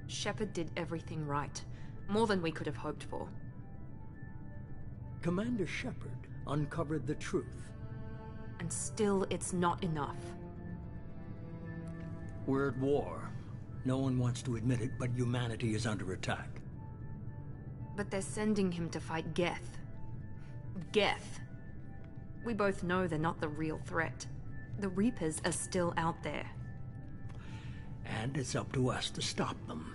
Shepard did everything right. More than we could have hoped for. Commander Shepard uncovered the truth. And still, it's not enough. We're at war. No one wants to admit it, but humanity is under attack. But they're sending him to fight Geth. Geth. We both know they're not the real threat. The Reapers are still out there. And it's up to us to stop them.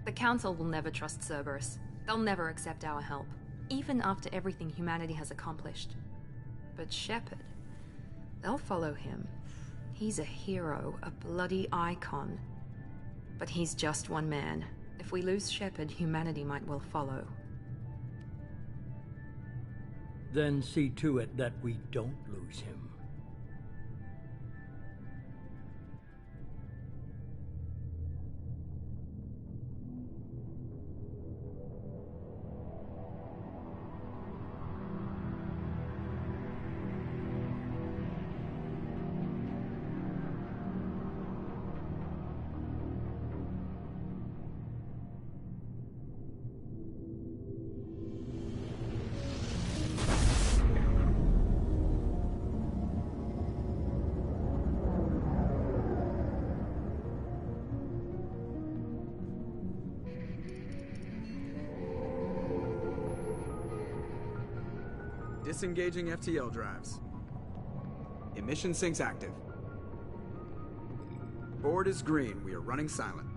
The Council will never trust Cerberus. They'll never accept our help, even after everything humanity has accomplished. But Shepard, they'll follow him. He's a hero, a bloody icon. But he's just one man. If we lose Shepard, humanity might well follow. Then see to it that we don't lose him. Disengaging FTL drives. Emission sinks active. Board is green. We are running silent.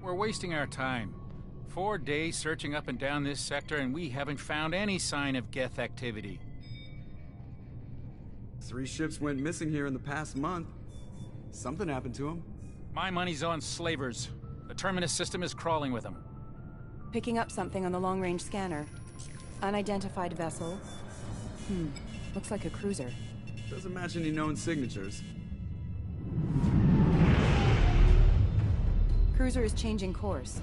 We're wasting our time. 4 days searching up and down this sector, and we haven't found any sign of Geth activity. 3 ships went missing here in the past month. Something happened to them. My money's on slavers. The Terminus system is crawling with them. Picking up something on the long-range scanner. Unidentified vessel. Looks like a cruiser. Doesn't match any known signatures. Cruiser is changing course.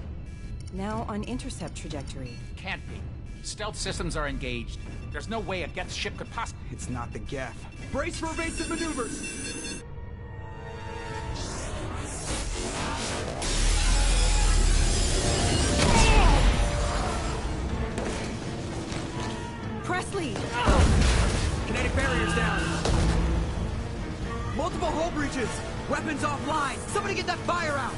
Now on intercept trajectory. Can't be. Stealth systems are engaged. There's no way a Geth ship could possibly... It's not the Geth. Brace for evasive maneuvers! Presley! Kinetic barriers down. Multiple hull breaches. Weapons offline. Somebody get that fire out.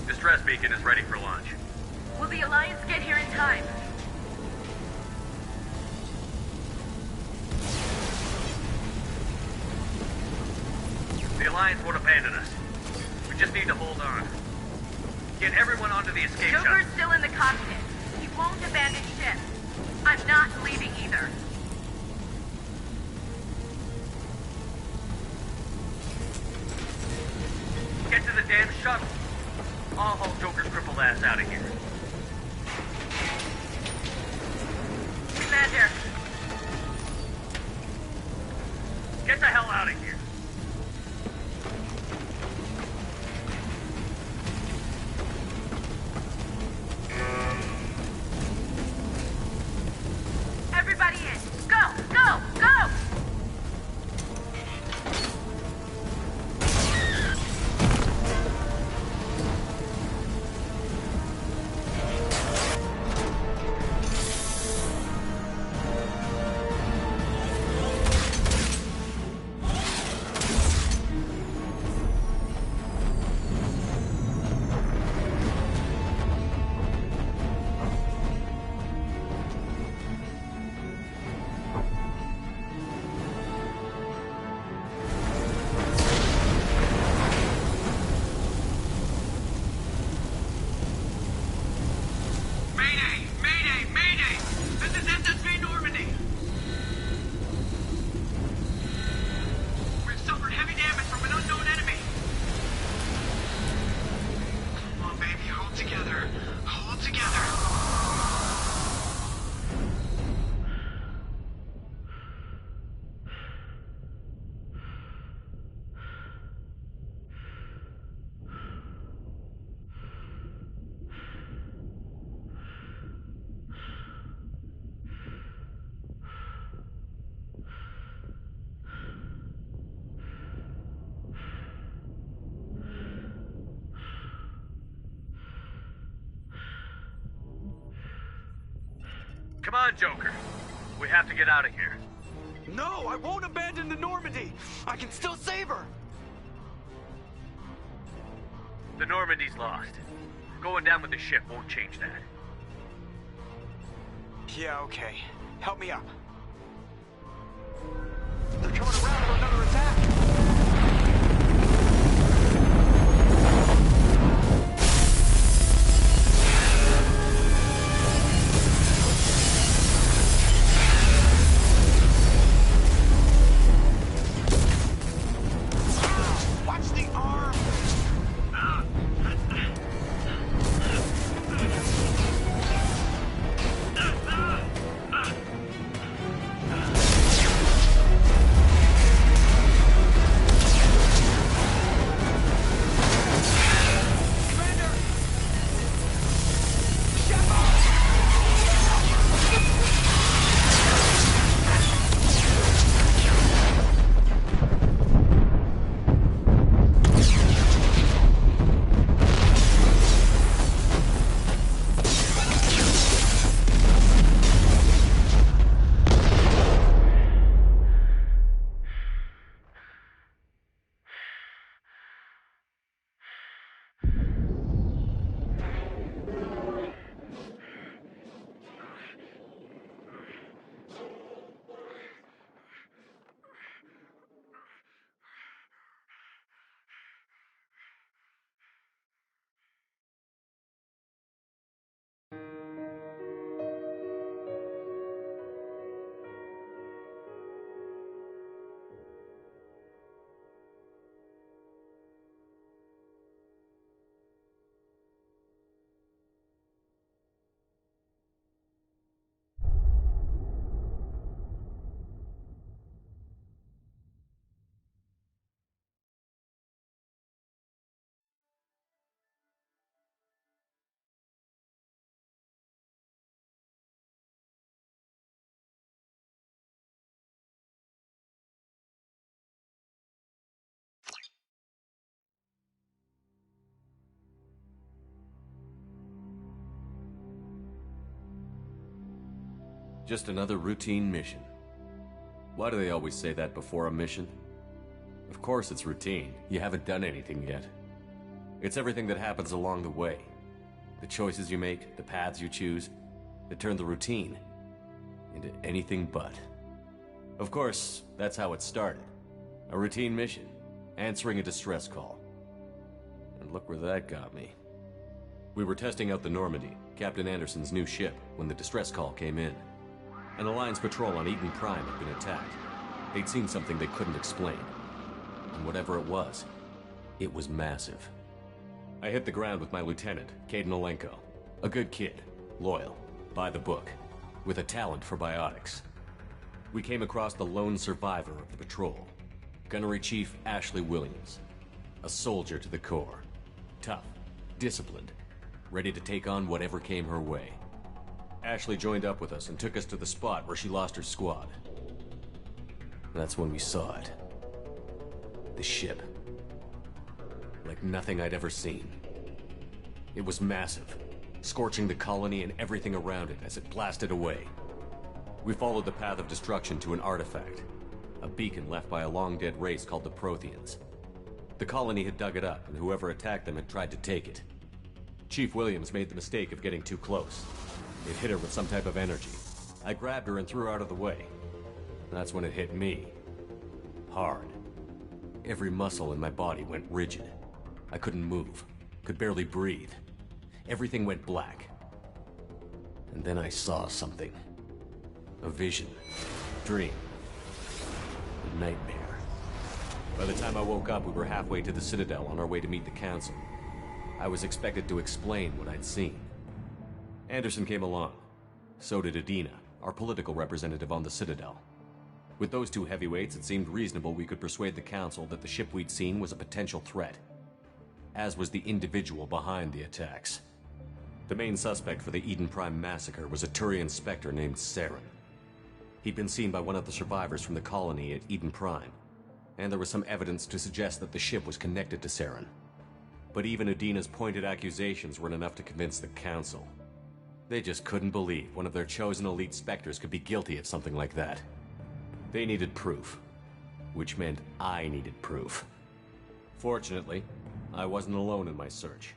Distress beacon is ready for launch. Will the Alliance get here in time? The Alliance won't abandon us. We just need to hold on. Get everyone onto the escape shuttle. Joker's still in the cockpit. He won't abandon ship. I'm not leaving either. Get to the damn shuttle. I'll haul Joker's crippled ass out of here. Commander, Get the hell out of here. Come on, Joker. We have to get out of here. No, I won't abandon the Normandy. I can still save her. The Normandy's lost. Going down with the ship won't change that. Yeah, okay. Help me up. They're coming around for another attack. Watch the arm! Just another routine mission. Why do they always say that before a mission? Of course it's routine. You haven't done anything yet. It's everything that happens along the way. The choices you make, the paths you choose, that turn the routine into anything but. Of course, that's how it started. A routine mission, answering a distress call. And look where that got me. We were testing out the Normandy, Captain Anderson's new ship, when the distress call came in. An Alliance patrol on Eden Prime had been attacked. They'd seen something they couldn't explain. And whatever it was massive. I hit the ground with my lieutenant, Caden Olenko. A good kid, loyal, by the book, with a talent for biotics. We came across the lone survivor of the patrol, Gunnery Chief Ashley Williams. A soldier to the core. Tough, disciplined, ready to take on whatever came her way. Ashley joined up with us and took us to the spot where she lost her squad. That's when we saw it. The ship. Like nothing I'd ever seen. It was massive, scorching the colony and everything around it as it blasted away. We followed the path of destruction to an artifact, a beacon left by a long-dead race called the Protheans. The colony had dug it up, and whoever attacked them had tried to take it. Chief Williams made the mistake of getting too close. It hit her with some type of energy. I grabbed her and threw her out of the way. That's when it hit me. Hard. Every muscle in my body went rigid. I couldn't move, could barely breathe. Everything went black. And then I saw something. A vision. Dream. A nightmare. By the time I woke up, we were halfway to the Citadel on our way to meet the Council. I was expected to explain what I'd seen. Anderson came along. So did Adina, our political representative on the Citadel. With those two heavyweights, it seemed reasonable we could persuade the Council that the ship we'd seen was a potential threat. As was the individual behind the attacks. The main suspect for the Eden Prime massacre was a Turian Spectre named Saren. He'd been seen by one of the survivors from the colony at Eden Prime, and there was some evidence to suggest that the ship was connected to Saren. But even Adina's pointed accusations weren't enough to convince the Council. They just couldn't believe one of their chosen elite Spectres could be guilty of something like that. They needed proof, which meant I needed proof. Fortunately, I wasn't alone in my search.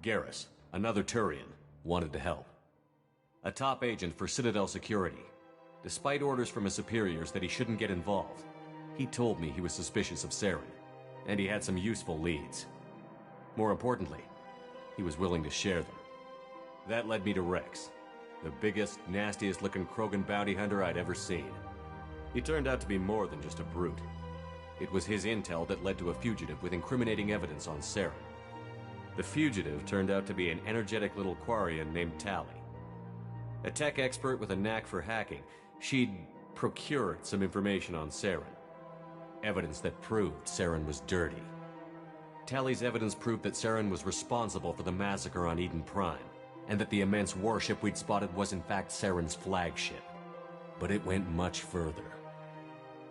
Garrus, another Turian, wanted to help. A top agent for Citadel Security. Despite orders from his superiors that he shouldn't get involved, he told me he was suspicious of Saren, and he had some useful leads. More importantly, he was willing to share them. That led me to Rex, the biggest, nastiest-looking Krogan bounty hunter I'd ever seen. He turned out to be more than just a brute. It was his intel that led to a fugitive with incriminating evidence on Saren. The fugitive turned out to be an energetic little Quarian named Tali. A tech expert with a knack for hacking, she'd procured some information on Saren. Evidence that proved Saren was dirty. Tali's evidence proved that Saren was responsible for the massacre on Eden Prime, and that the immense warship we'd spotted was in fact Saren's flagship. But it went much further.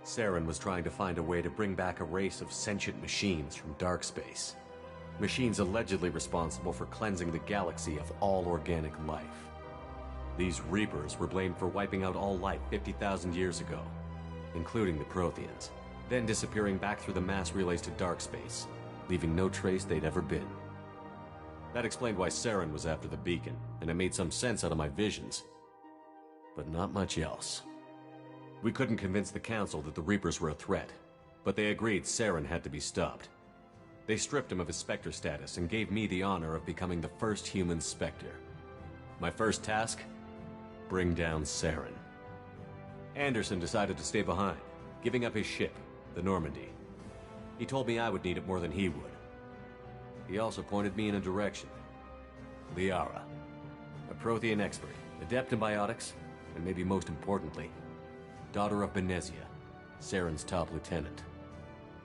Saren was trying to find a way to bring back a race of sentient machines from dark space. Machines allegedly responsible for cleansing the galaxy of all organic life. These Reapers were blamed for wiping out all life 50,000 years ago, including the Protheans, then disappearing back through the mass relays to dark space, leaving no trace they'd ever been. That explained why Saren was after the beacon, and it made some sense out of my visions. But not much else. We couldn't convince the Council that the Reapers were a threat, but they agreed Saren had to be stopped. They stripped him of his Spectre status and gave me the honor of becoming the first human Spectre. My first task? Bring down Saren. Anderson decided to stay behind, giving up his ship, the Normandy. He told me I would need it more than he would. He also pointed me in a direction. Liara, a Prothean expert, adept in biotics, and maybe most importantly, daughter of Benezia, Saren's top lieutenant.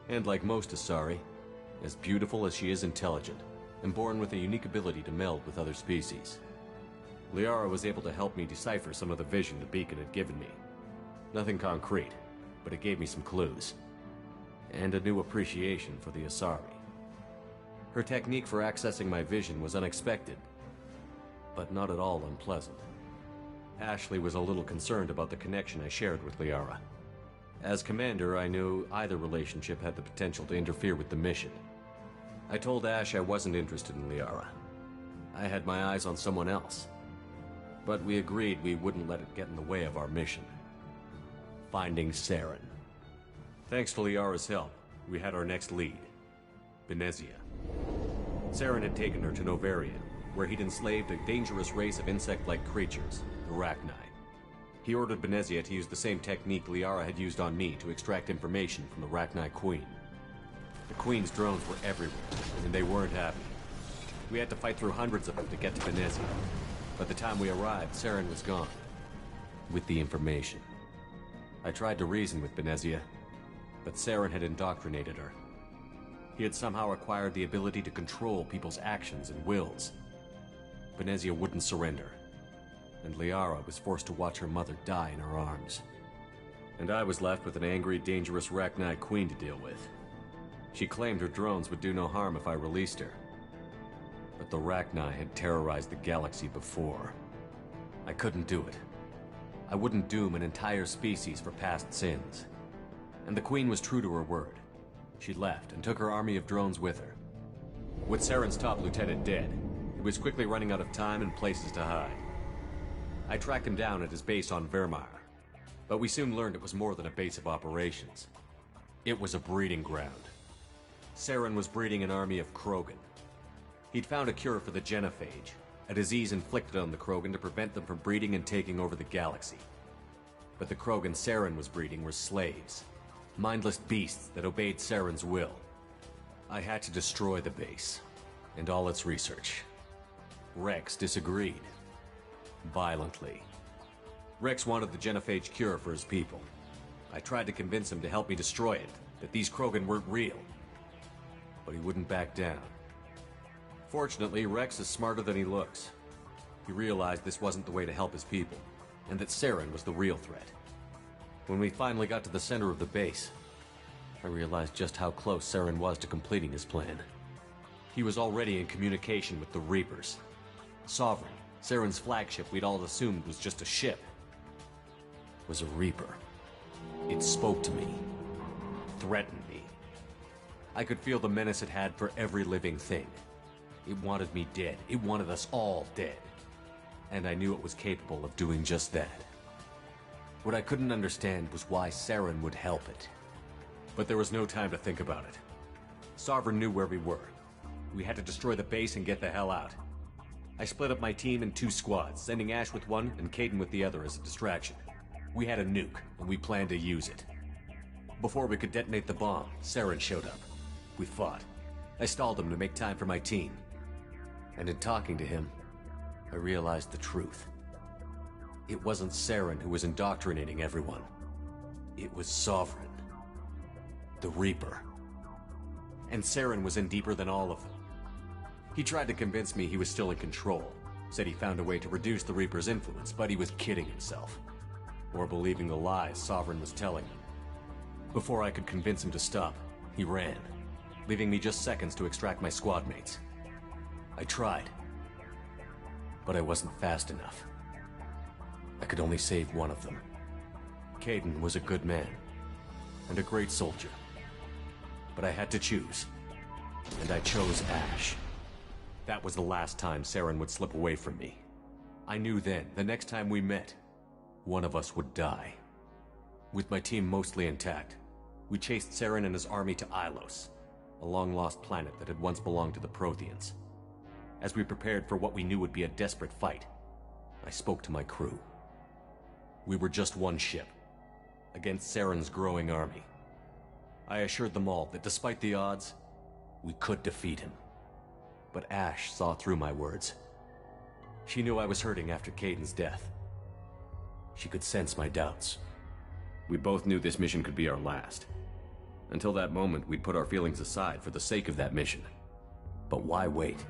And like most Asari, as beautiful as she is intelligent, and born with a unique ability to meld with other species. Liara was able to help me decipher some of the vision the beacon had given me. Nothing concrete, but it gave me some clues. And a new appreciation for the Asari. Her technique for accessing my vision was unexpected, but not at all unpleasant. Ashley was a little concerned about the connection I shared with Liara. As commander, I knew either relationship had the potential to interfere with the mission. I told Ash I wasn't interested in Liara. I had my eyes on someone else. But we agreed we wouldn't let it get in the way of our mission. Finding Saren. Thanks to Liara's help, we had our next lead. Benezia. Saren had taken her to Novaria, where he'd enslaved a dangerous race of insect-like creatures, the Rachni. He ordered Benezia to use the same technique Liara had used on me to extract information from the Rachni Queen. The Queen's drones were everywhere, and they weren't happy. We had to fight through hundreds of them to get to Benezia. By the time we arrived, Saren was gone. With the information. I tried to reason with Benezia, but Saren had indoctrinated her. He had somehow acquired the ability to control people's actions and wills. Benezia wouldn't surrender, and Liara was forced to watch her mother die in her arms. And I was left with an angry, dangerous Rachni Queen to deal with. She claimed her drones would do no harm if I released her. But the Rachni had terrorized the galaxy before. I couldn't do it. I wouldn't doom an entire species for past sins. And the Queen was true to her word. She left and took her army of drones with her. With Saren's top lieutenant dead, he was quickly running out of time and places to hide. I tracked him down at his base on Vermeer, but we soon learned it was more than a base of operations. It was a breeding ground. Saren was breeding an army of Krogan. He'd found a cure for the genophage, a disease inflicted on the Krogan to prevent them from breeding and taking over the galaxy. But the Krogan Saren was breeding were slaves, mindless beasts that obeyed Saren's will. I had to destroy the base, and all its research. Rex disagreed. Violently. Rex wanted the genophage cure for his people. I tried to convince him to help me destroy it, that these Krogan weren't real. But he wouldn't back down. Fortunately, Rex is smarter than he looks. He realized this wasn't the way to help his people, and that Saren was the real threat. When we finally got to the center of the base, I realized just how close Saren was to completing his plan. He was already in communication with the Reapers. Sovereign, Saren's flagship we'd all assumed was just a ship was a Reaper. It spoke to me, threatened me. I could feel the menace it had for every living thing. It wanted me dead. It wanted us all dead. And I knew it was capable of doing just that. What I couldn't understand was why Saren would help it. But there was no time to think about it. Sovereign knew where we were. We had to destroy the base and get the hell out. I split up my team in 2 squads, sending Ash with one and Kaidan with the other as a distraction. We had a nuke, and we planned to use it. Before we could detonate the bomb, Saren showed up. We fought. I stalled him to make time for my team. And in talking to him, I realized the truth. It wasn't Saren who was indoctrinating everyone. It was Sovereign. The Reaper. And Saren was in deeper than all of them. He tried to convince me he was still in control. Said he found a way to reduce the Reaper's influence, but he was kidding himself. Or believing the lies Sovereign was telling him. Before I could convince him to stop, he ran, leaving me just seconds to extract my squad mates. I tried, but I wasn't fast enough. I could only save one of them. Kaidan was a good man, and a great soldier. But I had to choose, and I chose Ash. That was the last time Saren would slip away from me. I knew then, the next time we met, one of us would die. With my team mostly intact, we chased Saren and his army to Ilos, a long-lost planet that had once belonged to the Protheans. As we prepared for what we knew would be a desperate fight, I spoke to my crew. We were just one ship, against Saren's growing army. I assured them all that despite the odds, we could defeat him. But Ash saw through my words. She knew I was hurting after Kaidan's death. She could sense my doubts. We both knew this mission could be our last. Until that moment, we'd put our feelings aside for the sake of that mission. But why wait?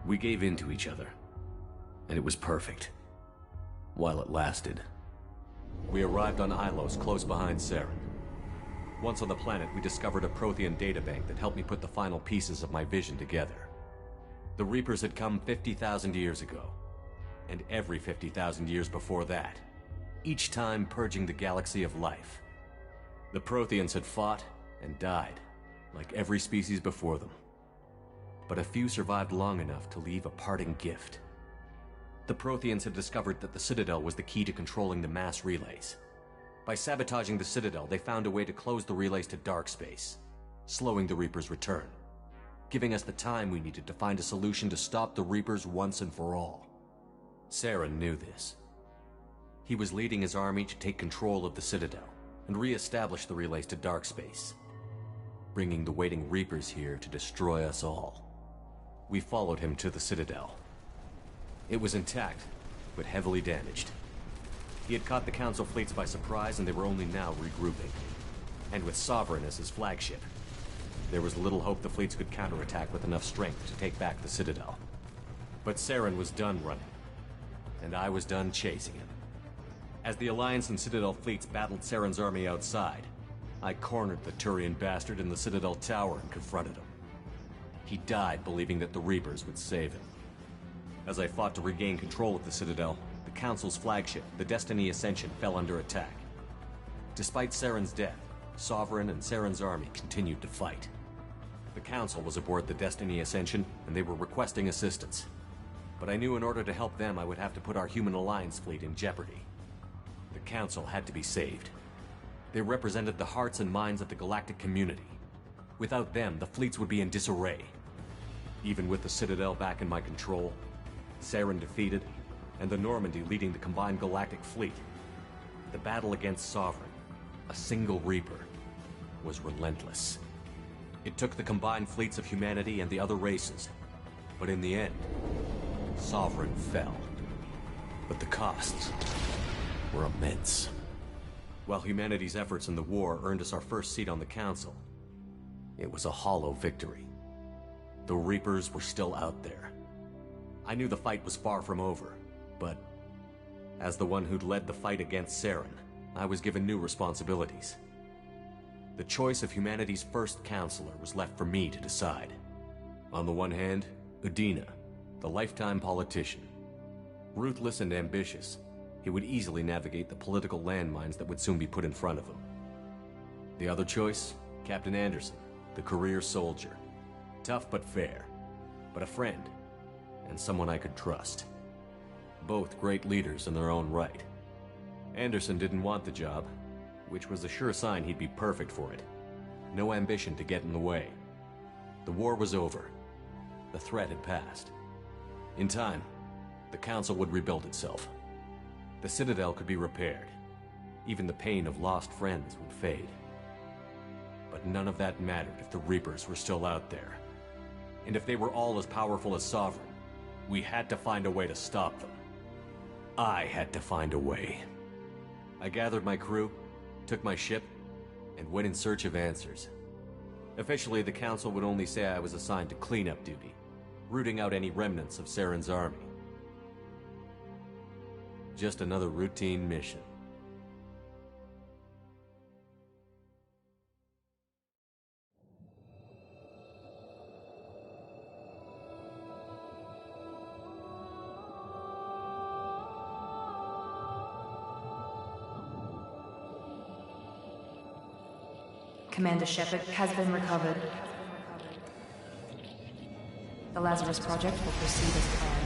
We gave in to each other, and it was perfect. While it lasted. We arrived on Ilos, close behind Saren. Once on the planet, we discovered a Prothean databank that helped me put the final pieces of my vision together. The Reapers had come 50,000 years ago, and every 50,000 years before that, each time purging the galaxy of life. The Protheans had fought and died, like every species before them. But a few survived long enough to leave a parting gift. The Protheans had discovered that the Citadel was the key to controlling the mass relays. By sabotaging the Citadel, they found a way to close the relays to dark space, slowing the Reapers' return, giving us the time we needed to find a solution to stop the Reapers once and for all. Saren knew this. He was leading his army to take control of the Citadel and re-establish the relays to dark space, bringing the waiting Reapers here to destroy us all. We followed him to the Citadel. It was intact, but heavily damaged. He had caught the Council fleets by surprise, and they were only now regrouping. And with Sovereign as his flagship, there was little hope the fleets could counterattack with enough strength to take back the Citadel. But Saren was done running, and I was done chasing him. As the Alliance and Citadel fleets battled Saren's army outside, I cornered the Turian bastard in the Citadel tower and confronted him. He died believing that the Reapers would save him. As I fought to regain control of the Citadel, the Council's flagship, the Destiny Ascension, fell under attack. Despite Saren's death, Sovereign and Saren's army continued to fight. The Council was aboard the Destiny Ascension, and they were requesting assistance. But I knew in order to help them, I would have to put our Human Alliance fleet in jeopardy. The Council had to be saved. They represented the hearts and minds of the galactic community. Without them, the fleets would be in disarray. Even with the Citadel back in my control, Saren defeated, and the Normandy leading the combined galactic fleet, the battle against Sovereign, a single Reaper, was relentless. It took the combined fleets of humanity and the other races, but in the end, Sovereign fell. But the costs were immense. While humanity's efforts in the war earned us our first seat on the Council, it was a hollow victory. The Reapers were still out there. I knew the fight was far from over, but as the one who'd led the fight against Saren, I was given new responsibilities. The choice of humanity's first counselor was left for me to decide. On the one hand, Udina, the lifetime politician. Ruthless and ambitious, he would easily navigate the political landmines that would soon be put in front of him. The other choice? Captain Anderson, the career soldier. Tough but fair, but a friend, and someone I could trust. Both great leaders in their own right. Anderson didn't want the job, which was a sure sign he'd be perfect for it. No ambition to get in the way. The war was over. The threat had passed. In time, the Council would rebuild itself. The Citadel could be repaired. Even the pain of lost friends would fade. But none of that mattered if the Reapers were still out there. And if they were all as powerful as Sovereign, we had to find a way to stop them. I had to find a way. I gathered my crew, took my ship, and went in search of answers. Officially, the Council would only say I was assigned to cleanup duty, rooting out any remnants of Saren's army. Just another routine mission. Commander Shepard has been recovered. The Lazarus Project will proceed as planned.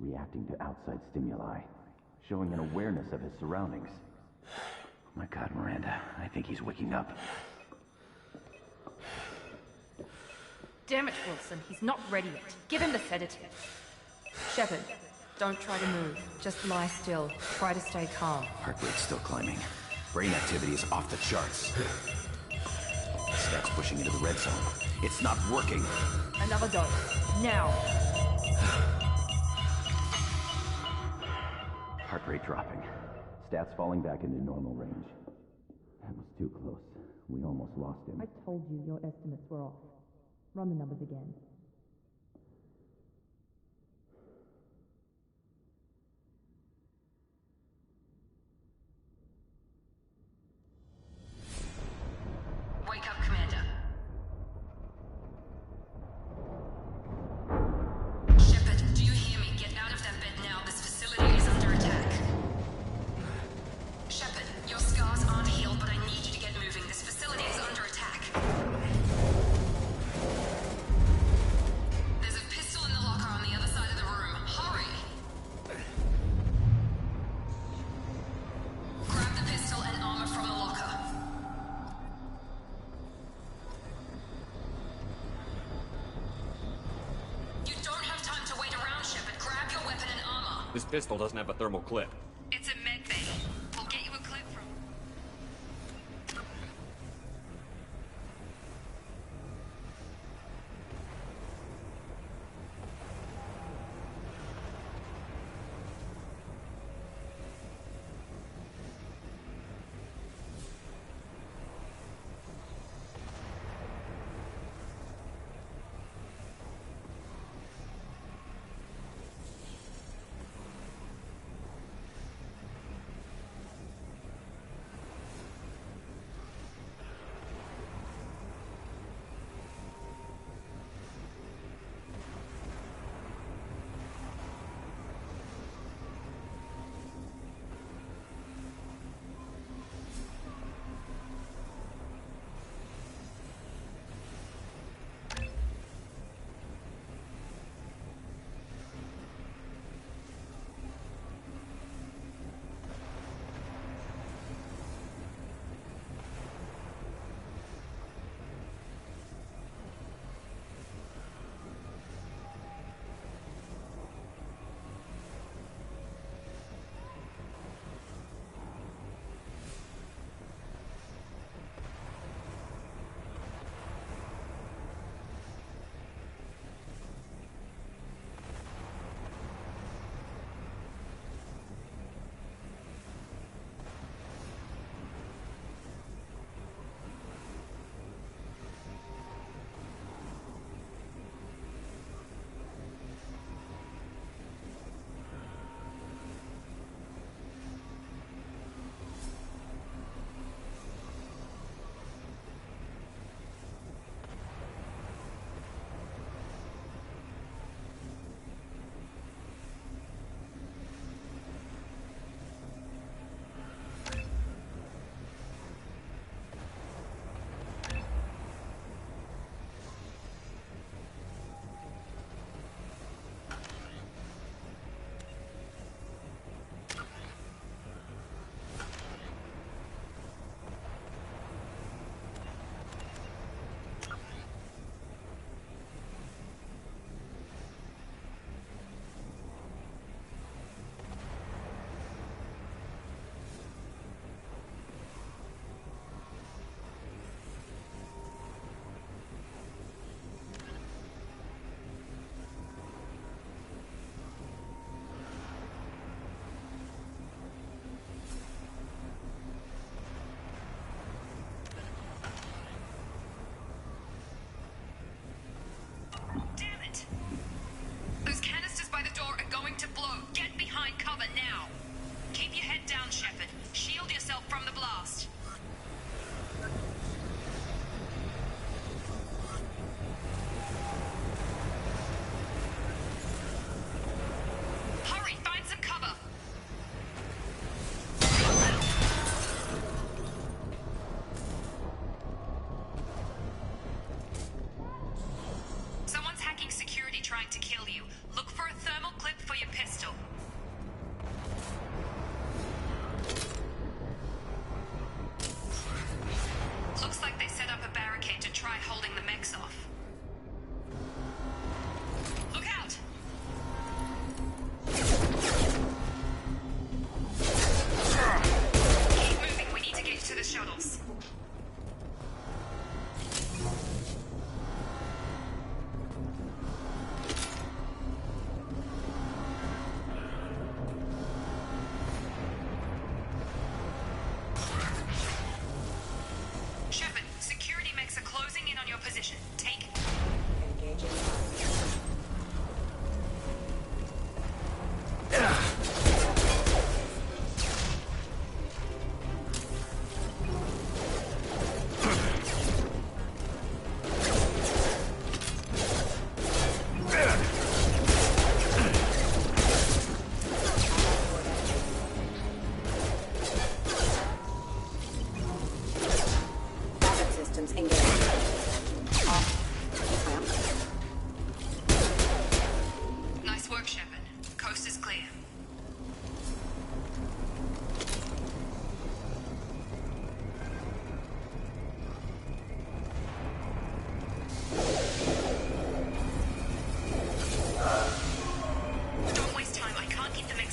Reacting to outside stimuli, showing an awareness of his surroundings. Oh my God, Miranda, I think he's waking up. Damn it, Wilson, he's not ready yet. Give him the sedative. Shepard, don't try to move. Just lie still. Try to stay calm. Heart rate's still climbing. Brain activity is off the charts. Stats pushing into the red zone. It's not working. Another dose. Now. Heart rate dropping. Stats falling back into normal range. That was too close. We almost lost him. I told you your estimates were off. Run the numbers again. Wake up, Commander. Shepard, do you hear me? Get out of that bed now. This facility is under attack. Shepard, you're This pistol doesn't have a thermal clip. It's a med bay. We'll get you a clip from... Don't waste time. I can't keep the mix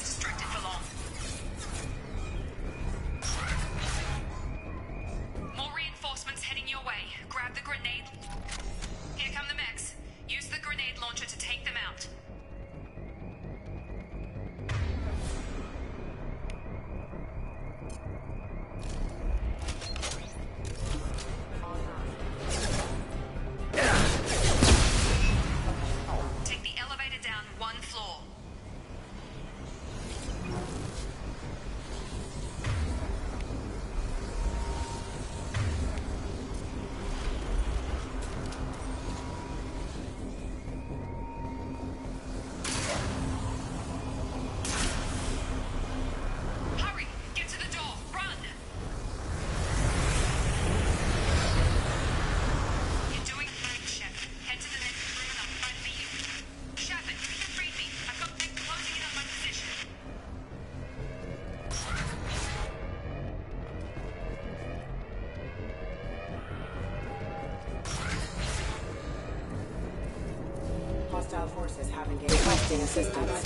forces have engaged. Requesting assistance.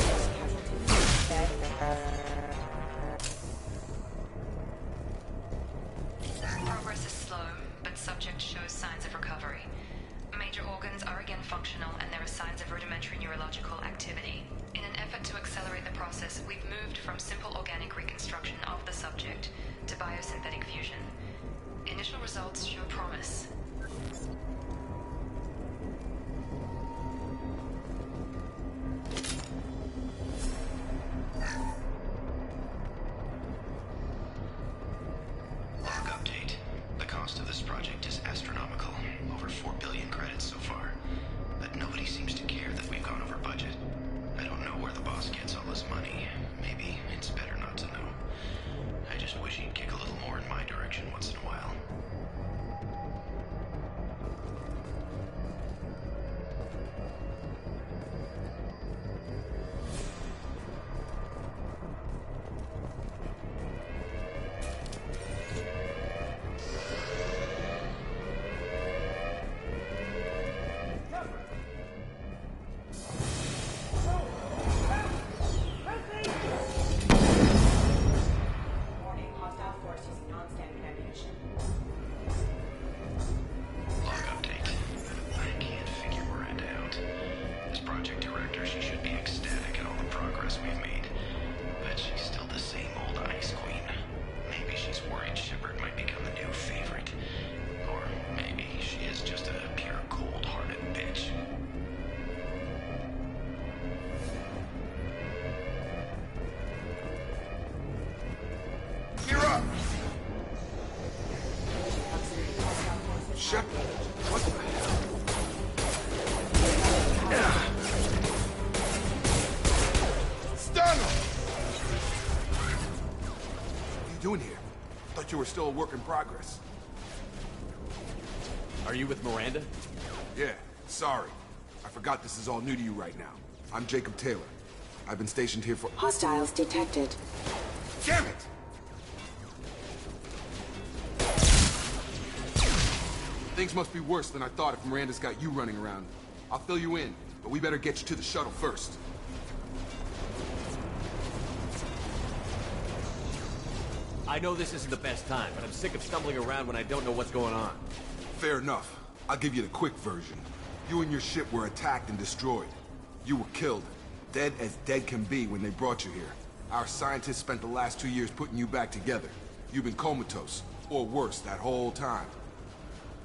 Progress is slow, but subject shows signs of recovery. Major organs are again functional, and there are signs of rudimentary neurological activity. In an effort to accelerate the process, we've moved from simple organic reconstruction of the subject to biosynthetic fusion. Initial results show promise. Log update. The cost of this project is astronomical. Over 4 billion credits so far. But nobody seems to care that we've gone over budget. I don't know where the boss gets all this money. Maybe it's better not to know. I just wish he'd kick a little more in my direction once in a while. Shepard, what the hell? Stun him! What are you doing here? Thought you were still a work in progress. Are you with Miranda? Yeah, sorry. I forgot this is all new to you right now. I'm Jacob Taylor. I've been stationed here for— Hostiles detected. Damn it! Things must be worse than I thought if Miranda's got you running around. I'll fill you in, but we better get you to the shuttle first. I know this isn't the best time, but I'm sick of stumbling around when I don't know what's going on. Fair enough. I'll give you the quick version. You and your ship were attacked and destroyed. You were killed. Dead as dead can be when they brought you here. Our scientists spent the last 2 years putting you back together. You've been comatose, or worse, that whole time.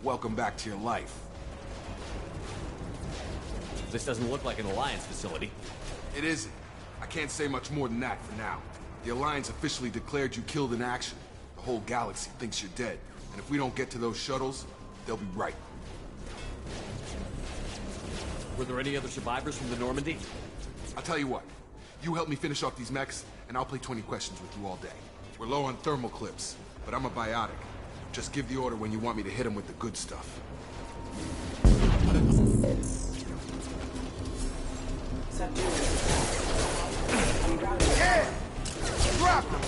Welcome back to your life. This doesn't look like an Alliance facility. It isn't. I can't say much more than that for now. The Alliance officially declared you killed in action. The whole galaxy thinks you're dead. And if we don't get to those shuttles, they'll be right. Were there any other survivors from the Normandy? I'll tell you what. You help me finish off these mechs, and I'll play 20 questions with you all day. We're low on thermal clips, but I'm a biotic. Just give the order when you want me to hit him with the good stuff. Yeah! Drop him!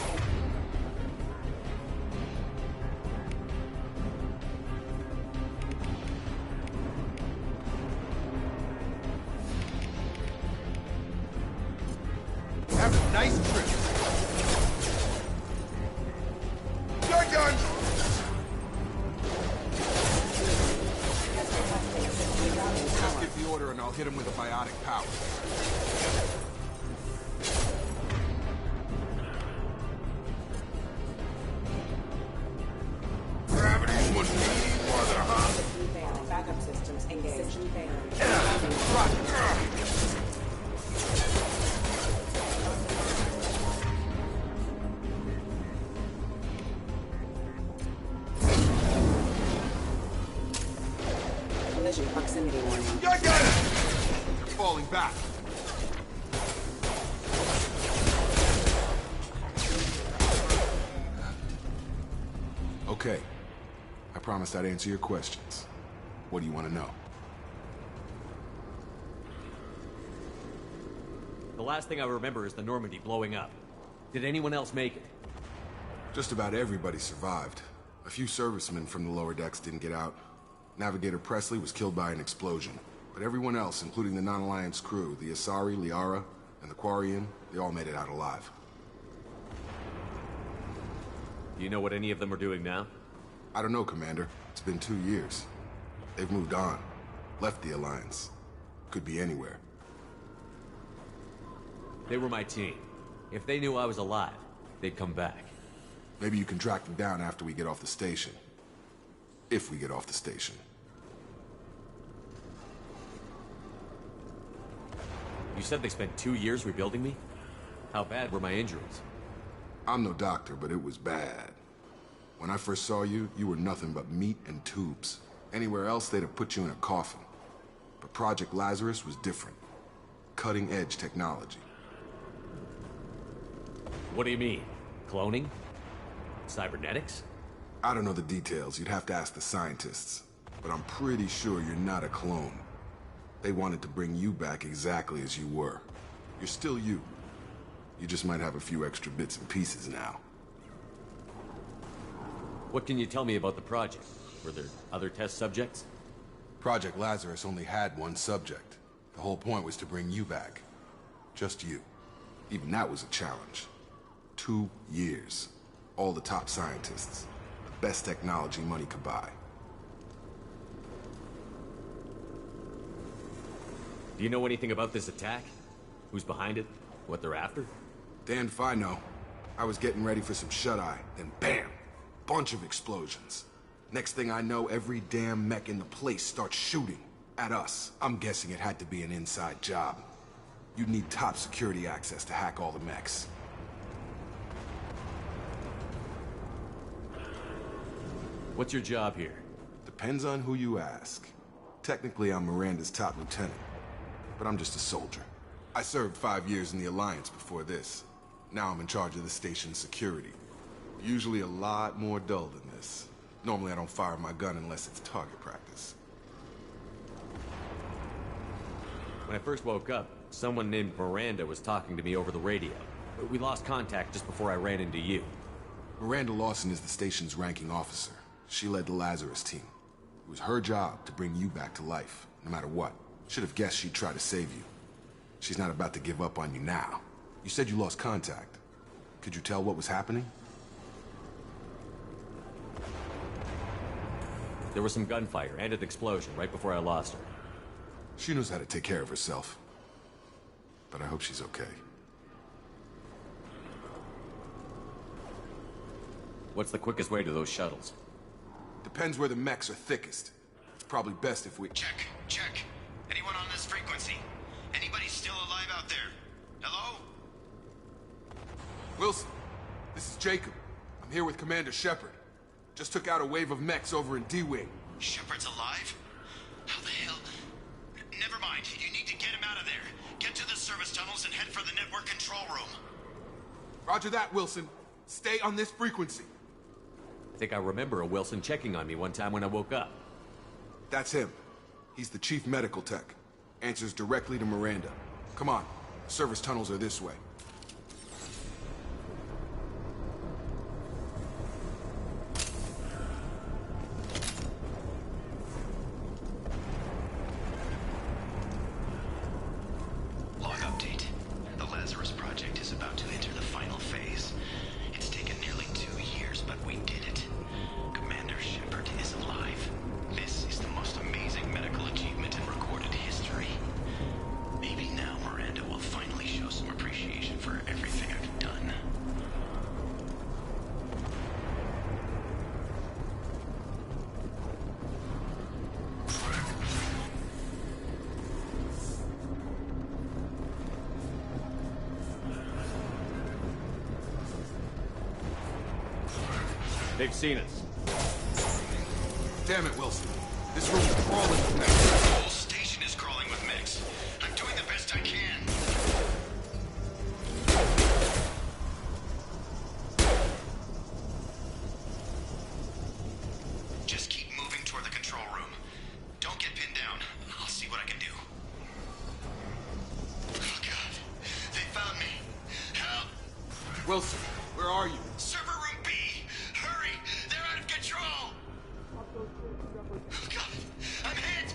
Have a nice trip. You're done! Just give the order and I'll hit him with a biotic power. Gravity's one mean mother, huh? Backup systems engaged. Collision proximity warning. I got it! They're falling back. Okay. I promised I'd answer your questions. What do you want to know? The last thing I remember is the Normandy blowing up. Did anyone else make it? Just about everybody survived. A few servicemen from the lower decks didn't get out. Navigator Presley was killed by an explosion. But everyone else, including the non-Alliance crew, the Asari, Liara, and the Quarian, they all made it out alive. Do you know what any of them are doing now? I don't know, Commander. It's been 2 years. They've moved on. Left the Alliance. Could be anywhere. They were my team. If they knew I was alive, they'd come back. Maybe you can track them down after we get off the station. If we get off the station. You said they spent 2 years rebuilding me? How bad were my injuries? I'm no doctor, but it was bad. When I first saw you, you were nothing but meat and tubes. Anywhere else, they'd have put you in a coffin. But Project Lazarus was different. Cutting-edge technology. What do you mean? Cloning? Cybernetics? I don't know the details. You'd have to ask the scientists. But I'm pretty sure you're not a clone. They wanted to bring you back exactly as you were. You're still you. You just might have a few extra bits and pieces now. What can you tell me about the project? Were there other test subjects? Project Lazarus only had one subject. The whole point was to bring you back. Just you. Even that was a challenge. 2 years. All the top scientists. The best technology money could buy. Do you know anything about this attack? Who's behind it? What they're after? Damned if I know. I was getting ready for some shut-eye, then bam! Bunch of explosions. Next thing I know, every damn mech in the place starts shooting. At us. I'm guessing it had to be an inside job. You'd need top security access to hack all the mechs. What's your job here? Depends on who you ask. Technically, I'm Miranda's top lieutenant. But I'm just a soldier. I served 5 years in the Alliance before this. Now I'm in charge of the station's security. Usually a lot more dull than this. Normally I don't fire my gun unless it's target practice. When I first woke up, someone named Miranda was talking to me over the radio. We lost contact just before I ran into you. Miranda Lawson is the station's ranking officer. She led the Lazarus team. It was her job to bring you back to life, no matter what. Should have guessed she'd try to save you. She's not about to give up on you now. You said you lost contact. Could you tell what was happening? There was some gunfire and an explosion right before I lost her. She knows how to take care of herself. But I hope she's okay. What's the quickest way to those shuttles? Depends where the mechs are thickest. It's probably best if we... Check. Anyone on this frequency? Anybody still alive out there? Hello? Wilson, this is Jacob. I'm here with Commander Shepard. Just took out a wave of mechs over in D-Wing. Shepard's alive? How the hell? Never mind. You need to get him out of there. Get to the service tunnels and head for the network control room. Roger that, Wilson. Stay on this frequency. I think I remember a Wilson checking on me one time when I woke up. That's him. He's the chief medical tech. Answers directly to Miranda. Come on. Service tunnels are this way. Log update. The Lazarus project is about to enter the final phase. It's taken nearly 2 years, but we did it. Commander Shepard is alive. This is the most amazing medical achievement in recorded history. Maybe now Miranda will finally show some appreciation for everything I've done. They've seen us. Damn it, Wilson. This room's crawling with mechs. The whole station is crawling with mechs. I'm doing the best I can. Just keep moving toward the control room. Don't get pinned down. I'll see what I can do. Oh, God. They found me. Help! Wilson, where are you? Server room B! Hurry! They're out of control! Oh, God. I'm hit!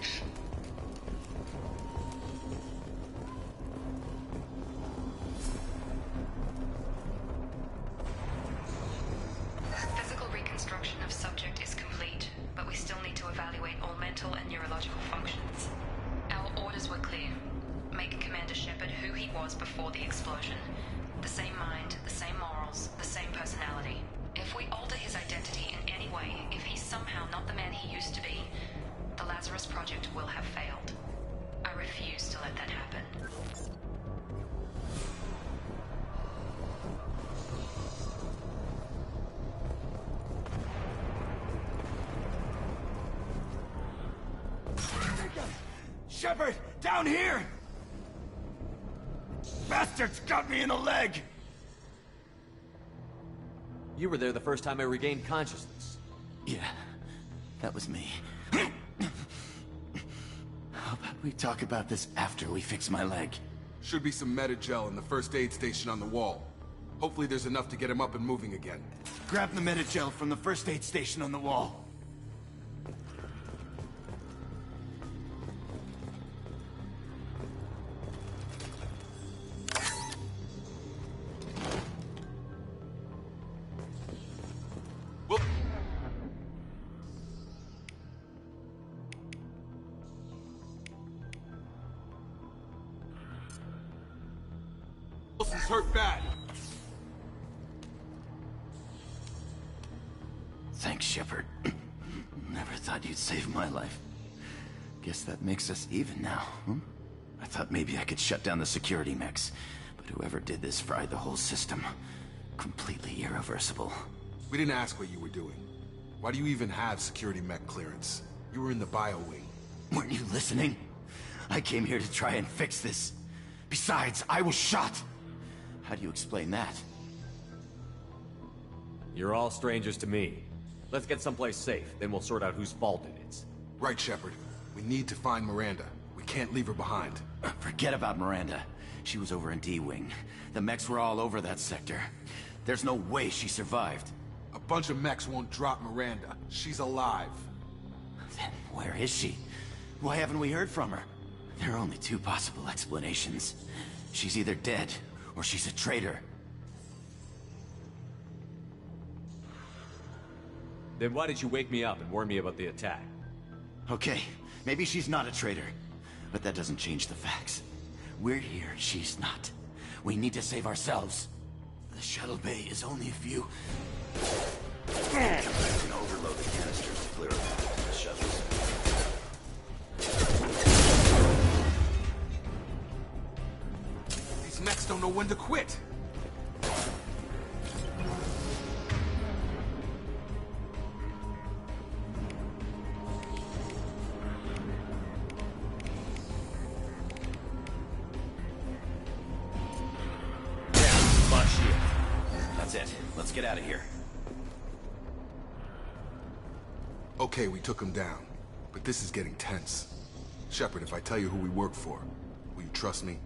he used to be, the Lazarus Project will have failed. I refuse to let that happen. Shepard, down here! Bastard's got me in the leg! You were there the first time I regained consciousness. Yeah, that was me. How about we talk about this after we fix my leg? Should be some Medi-gel in the first aid station on the wall. Hopefully there's enough to get him up and moving again. Grab the Medi-gel from the first aid station on the wall. Wilson's hurt bad. Thanks, Shepard. Never thought you'd save my life. Guess that makes us even now, huh? I thought maybe I could shut down the security mechs, but whoever did this fried the whole system. Completely irreversible. We didn't ask what you were doing. Why do you even have security mech clearance? You were in the bio wing. Weren't you listening? I came here to try and fix this. Besides, I was shot. How do you explain that? You're all strangers to me. Let's get someplace safe, then we'll sort out whose fault it is. Right, Shepard. We need to find Miranda. We can't leave her behind. Forget about Miranda. She was over in D-Wing. The mechs were all over that sector. There's no way she survived. A bunch of mechs won't drop Miranda. She's alive. Then where is she? Why haven't we heard from her? There are only two possible explanations. She's either dead, or she's a traitor. Then why did you wake me up and warn me about the attack? Okay, maybe she's not a traitor. But that doesn't change the facts. We're here, she's not. We need to save ourselves. The shuttle bay is only a few... I'm gonna overload the canisters to clear up the shuttles. These mechs don't know when to quit. That's it. Let's get out of here. Okay, we took him down. But this is getting tense. Shepard, if I tell you who we work for, will you trust me?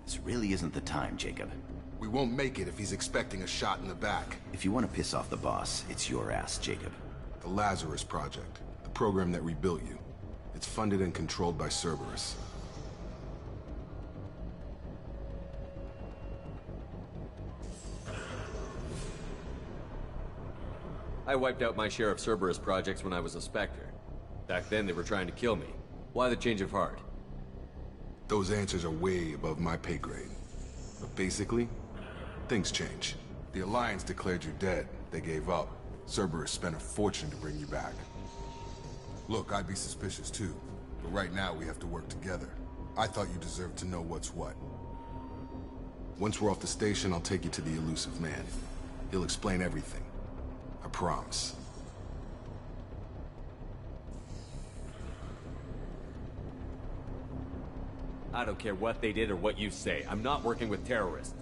This really isn't the time, Jacob. We won't make it if he's expecting a shot in the back. If you want to piss off the boss, it's your ass, Jacob. The Lazarus Project. The program that rebuilt you. It's funded and controlled by Cerberus. I wiped out my share of Cerberus projects when I was a Spectre. Back then, they were trying to kill me. Why the change of heart? Those answers are way above my pay grade. But basically, things change. The Alliance declared you dead. They gave up. Cerberus spent a fortune to bring you back. Look, I'd be suspicious too. But right now, we have to work together. I thought you deserved to know what's what. Once we're off the station, I'll take you to the elusive man. He'll explain everything. I promise. I don't care what they did or what you say. I'm not working with terrorists.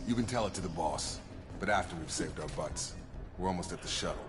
You can tell it to the boss, but after we've saved our butts. We're almost at the shuttle.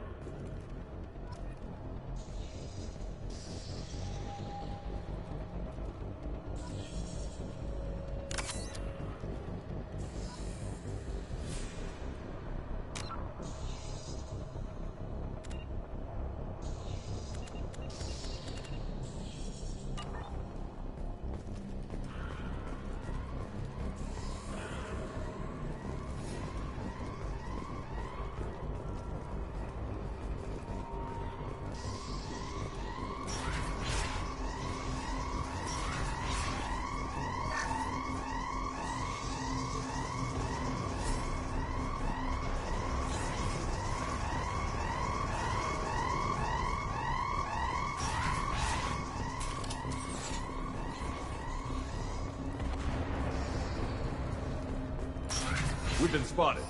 We've been spotted.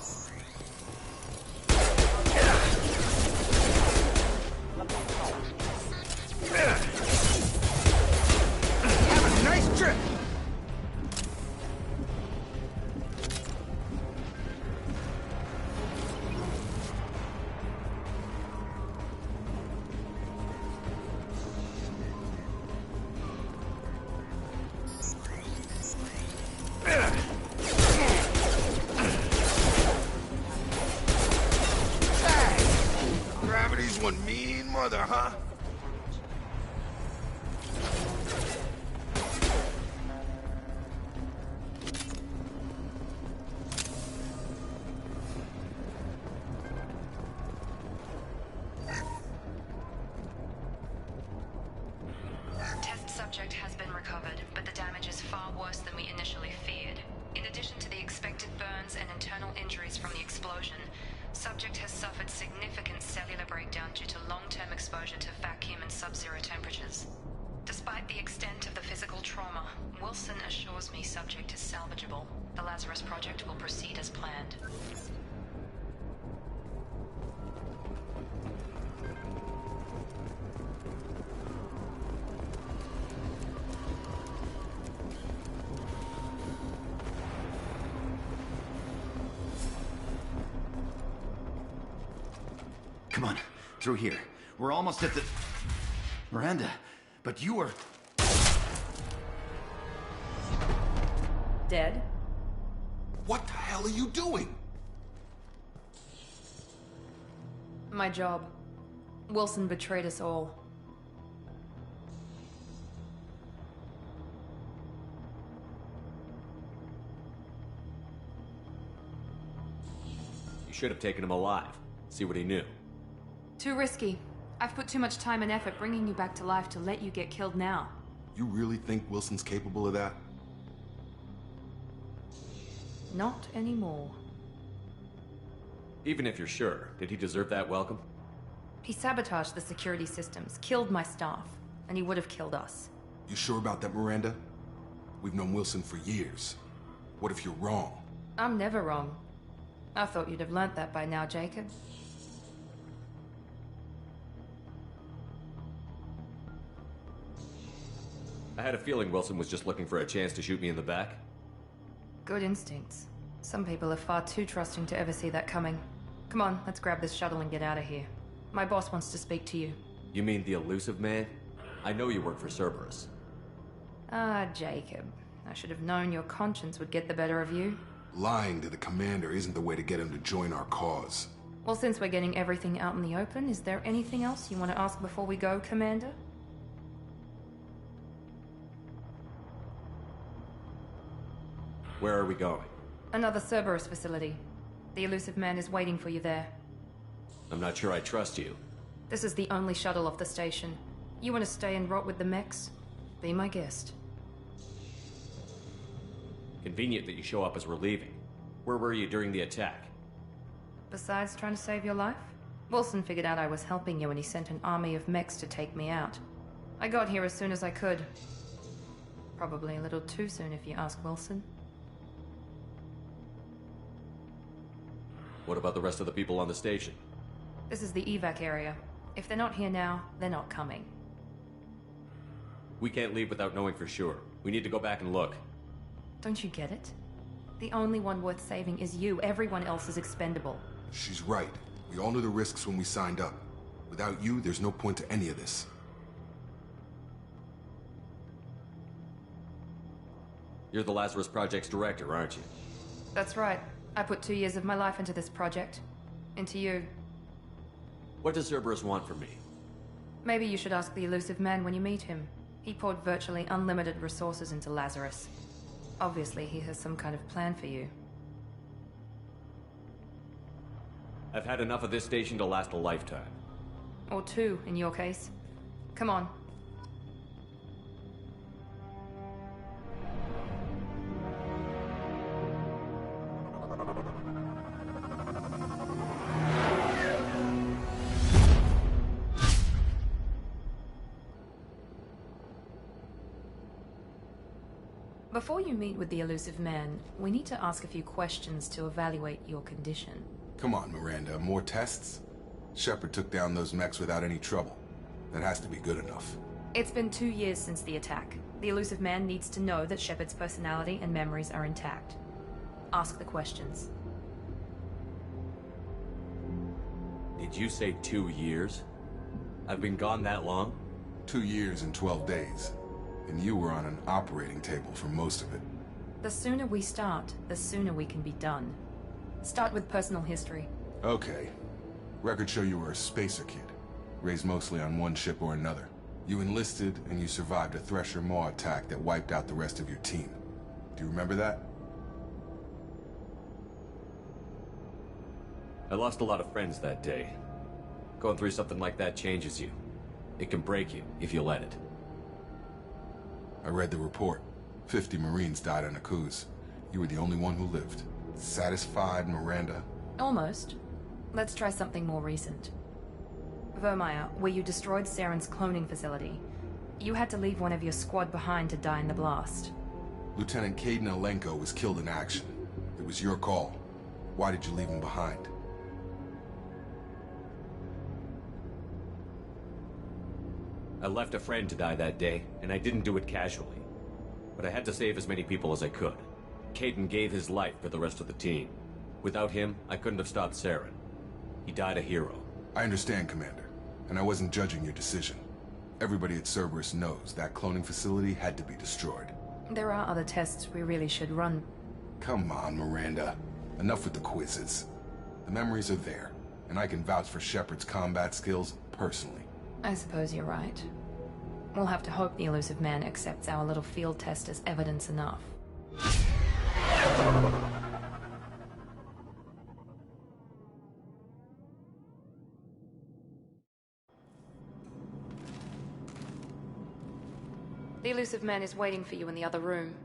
Have a nice trip! Gravity's one mean mother, huh? Test subject has been recovered, but the damage is far worse than we initially feared. In addition to the expected burns and internal injuries from the explosion, subject has suffered significant cellular breakdown due to long-term exposure to vacuum and sub-zero temperatures. Despite the extent of the physical trauma, Wilson assures me subject is salvageable. The Lazarus Project will proceed as planned. Come on, through here. We're almost at the... Miranda, but you were... Dead? What the hell are you doing? My job. Wilson betrayed us all. You should have taken him alive. See what he knew. Too risky. I've put too much time and effort bringing you back to life to let you get killed now. You really think Wilson's capable of that? Not anymore. Even if you're sure, did he deserve that welcome? He sabotaged the security systems, killed my staff, and he would have killed us. You sure about that, Miranda? We've known Wilson for years. What if you're wrong? I'm never wrong. I thought you'd have learnt that by now, Jacob. I had a feeling Wilson was just looking for a chance to shoot me in the back. Good instincts. Some people are far too trusting to ever see that coming. Come on, let's grab this shuttle and get out of here. My boss wants to speak to you. You mean the elusive man? I know you work for Cerberus. Ah, Jacob. I should have known your conscience would get the better of you. Lying to the commander isn't the way to get him to join our cause. Well, since we're getting everything out in the open, is there anything else you want to ask before we go, Commander? Where are we going? Another Cerberus facility. The elusive man is waiting for you there. I'm not sure I trust you. This is the only shuttle off the station. You want to stay and rot with the mechs? Be my guest. Convenient that you show up as we're leaving. Where were you during the attack? Besides trying to save your life, Wilson figured out I was helping you and he sent an army of mechs to take me out. I got here as soon as I could. Probably a little too soon if you ask Wilson. What about the rest of the people on the station? This is the evac area. If they're not here now, they're not coming. We can't leave without knowing for sure. We need to go back and look. Don't you get it? The only one worth saving is you. Everyone else is expendable. She's right. We all knew the risks when we signed up. Without you, there's no point to any of this. You're the Lazarus Project's director, aren't you? That's right. I put 2 years of my life into this project. Into you. What does Cerberus want from me? Maybe you should ask the elusive man when you meet him. He poured virtually unlimited resources into Lazarus. Obviously, he has some kind of plan for you. I've had enough of this station to last a lifetime. Or 2, in your case. Come on. Before you meet with the elusive man, we need to ask a few questions to evaluate your condition. Come on, Miranda, more tests? Shepard took down those mechs without any trouble. That has to be good enough. It's been 2 years since the attack. The elusive man needs to know that Shepard's personality and memories are intact. Ask the questions. Did you say 2 years? I've been gone that long? 2 years and 12 days. And you were on an operating table for most of it. The sooner we start, the sooner we can be done. Start with personal history. Okay. Records show you were a spacer kid, raised mostly on one ship or another. You enlisted, and you survived a Thresher Maw attack that wiped out the rest of your team. Do you remember that? I lost a lot of friends that day. Going through something like that changes you. It can break you, if you let it. I read the report. 50 Marines died on Akuz. You were the only one who lived. Satisfied, Miranda? Almost. Let's try something more recent. Vermeer, where you destroyed Saren's cloning facility. You had to leave one of your squad behind to die in the blast. Lieutenant Caden Alenko was killed in action. It was your call. Why did you leave him behind? I left a friend to die that day, and I didn't do it casually. But I had to save as many people as I could. Caden gave his life for the rest of the team. Without him, I couldn't have stopped Saren. He died a hero. I understand, Commander. And I wasn't judging your decision. Everybody at Cerberus knows that cloning facility had to be destroyed. There are other tests we really should run. Come on, Miranda. Enough with the quizzes. The memories are there, and I can vouch for Shepard's combat skills personally. I suppose you're right. We'll have to hope the elusive man accepts our little field test as evidence enough. The elusive man is waiting for you in the other room.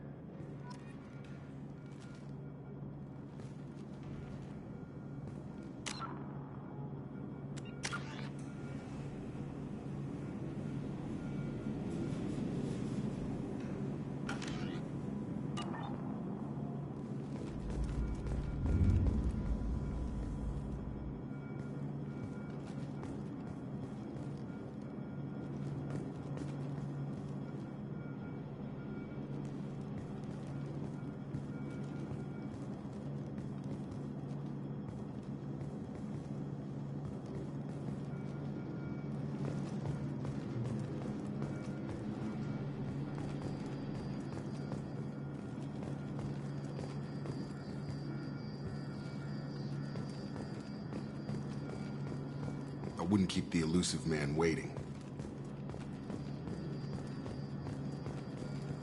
I wouldn't keep the elusive man waiting.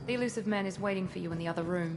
The elusive man is waiting for you in the other room.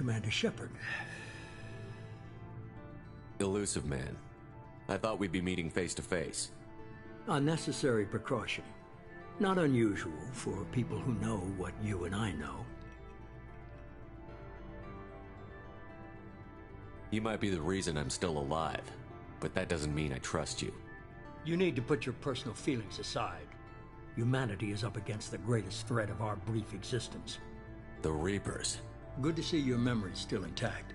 Commander Shepard. Elusive man. I thought we'd be meeting face to face. A necessary precaution. Not unusual for people who know what you and I know. You might be the reason I'm still alive, but that doesn't mean I trust you. You need to put your personal feelings aside. Humanity is up against the greatest threat of our brief existence. The Reapers. Good to see your memory's still intact.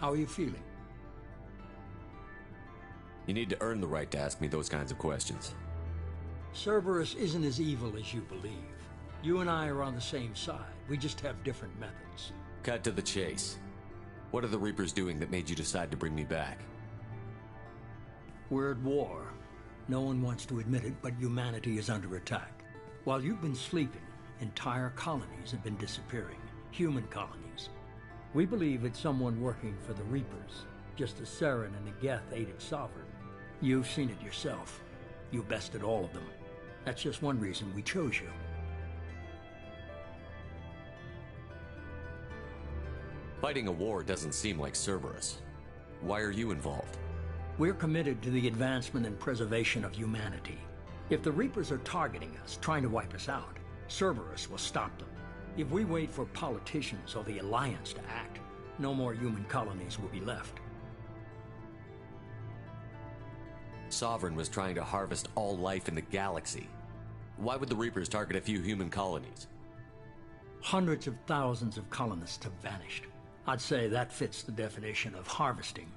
How are you feeling? You need to earn the right to ask me those kinds of questions. Cerberus isn't as evil as you believe. You and I are on the same side. We just have different methods. Cut to the chase. What are the Reapers doing that made you decide to bring me back? We're at war. No one wants to admit it, but humanity is under attack. While you've been sleeping, entire colonies have been disappearing. Human colonies. We believe it's someone working for the Reapers, just as Saren and the Geth aided Sovereign. You've seen it yourself. You bested all of them. That's just one reason we chose you. Fighting a war doesn't seem like Cerberus. Why are you involved? We're committed to the advancement and preservation of humanity. If the Reapers are targeting us, trying to wipe us out, Cerberus will stop them. If we wait for politicians or the Alliance to act, no more human colonies will be left. Sovereign was trying to harvest all life in the galaxy. Why would the Reapers target a few human colonies? Hundreds of thousands of colonists have vanished. I'd say that fits the definition of harvesting.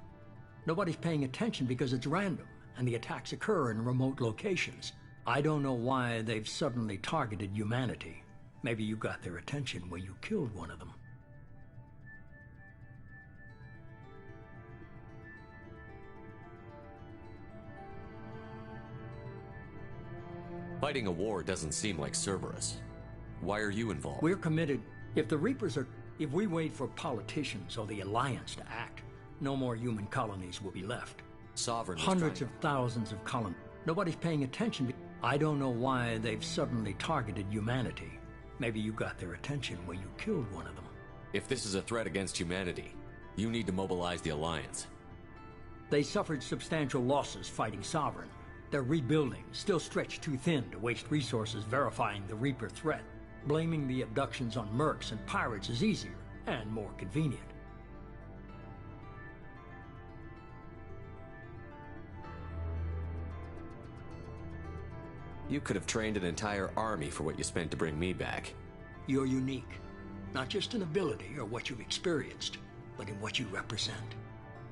Nobody's paying attention because it's random, and the attacks occur in remote locations. I don't know why they've suddenly targeted humanity. Maybe you got their attention when you killed one of them. Fighting a war doesn't seem like Cerberus. Why are you involved? We're committed. If we wait for politicians or the Alliance to act, no more human colonies will be left. Sovereign was Hundreds of thousands of colonies. Nobody's paying attention. I don't know why they've suddenly targeted humanity. Maybe you got their attention when you killed one of them. If this is a threat against humanity, you need to mobilize the Alliance. They suffered substantial losses fighting Sovereign. They're rebuilding, still stretched too thin to waste resources verifying the Reaper threat. Blaming the abductions on mercs and pirates is easier and more convenient. You could have trained an entire army for what you spent to bring me back. You're unique. Not just in ability or what you've experienced, but in what you represent.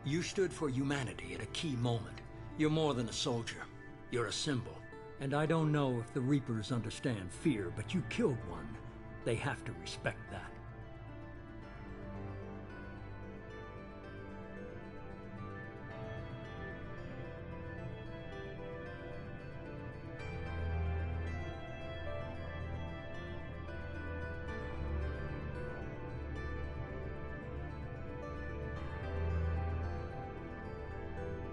You stood for humanity at a key moment. You're more than a soldier. You're a symbol. And I don't know if the Reapers understand fear, but you killed one. They have to respect that.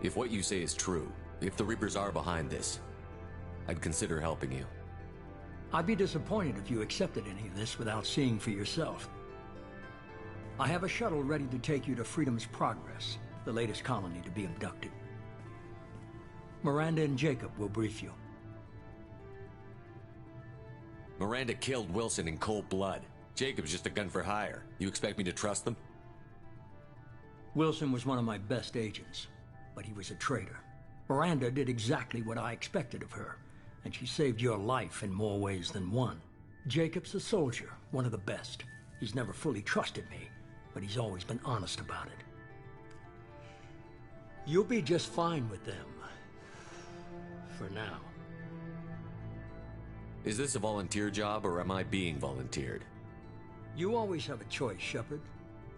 If what you say is true, if the Reapers are behind this, I'd consider helping you. I'd be disappointed if you accepted any of this without seeing for yourself. I have a shuttle ready to take you to Freedom's Progress, the latest colony to be abducted. Miranda and Jacob will brief you. Miranda killed Wilson in cold blood. Jacob's just a gun for hire. You expect me to trust them? Wilson was one of my best agents, but he was a traitor. Miranda did exactly what I expected of her, and she saved your life in more ways than one. Jacob's a soldier, one of the best. He's never fully trusted me, but he's always been honest about it. You'll be just fine with them. For now. Is this a volunteer job, or am I being volunteered? You always have a choice, Shepard.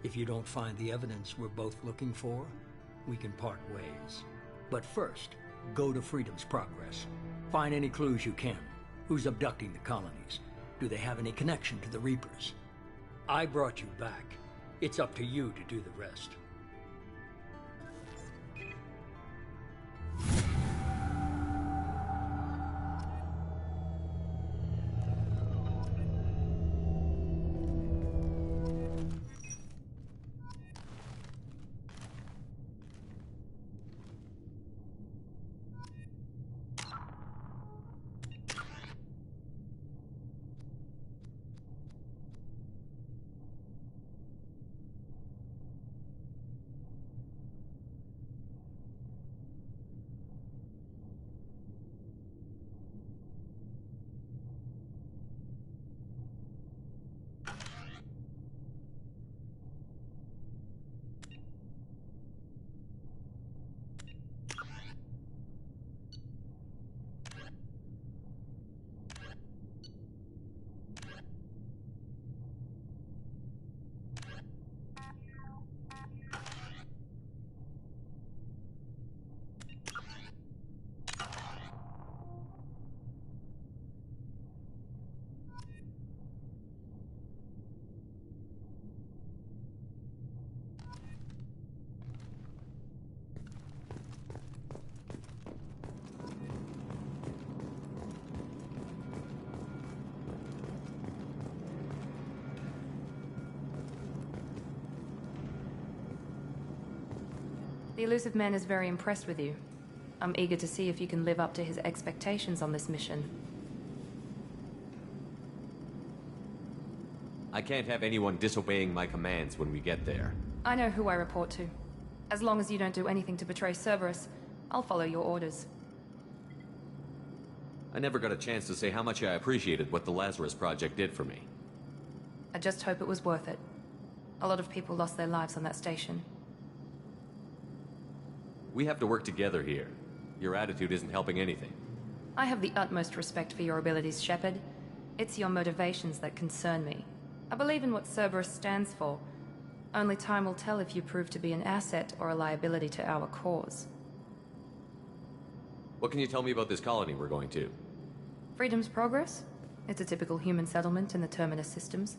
If you don't find the evidence we're both looking for, we can part ways. But first, go to Freedom's Progress. Find any clues you can. Who's abducting the colonies? Do they have any connection to the Reapers? I brought you back. It's up to you to do the rest. The elusive man is very impressed with you. I'm eager to see if you can live up to his expectations on this mission. I can't have anyone disobeying my commands when we get there. I know who I report to. As long as you don't do anything to betray Cerberus, I'll follow your orders. I never got a chance to say how much I appreciated what the Lazarus Project did for me. I just hope it was worth it. A lot of people lost their lives on that station. We have to work together here. Your attitude isn't helping anything. I have the utmost respect for your abilities, Shepard. It's your motivations that concern me. I believe in what Cerberus stands for. Only time will tell if you prove to be an asset or a liability to our cause. What can you tell me about this colony we're going to? Freedom's Progress? It's a typical human settlement in the Terminus systems.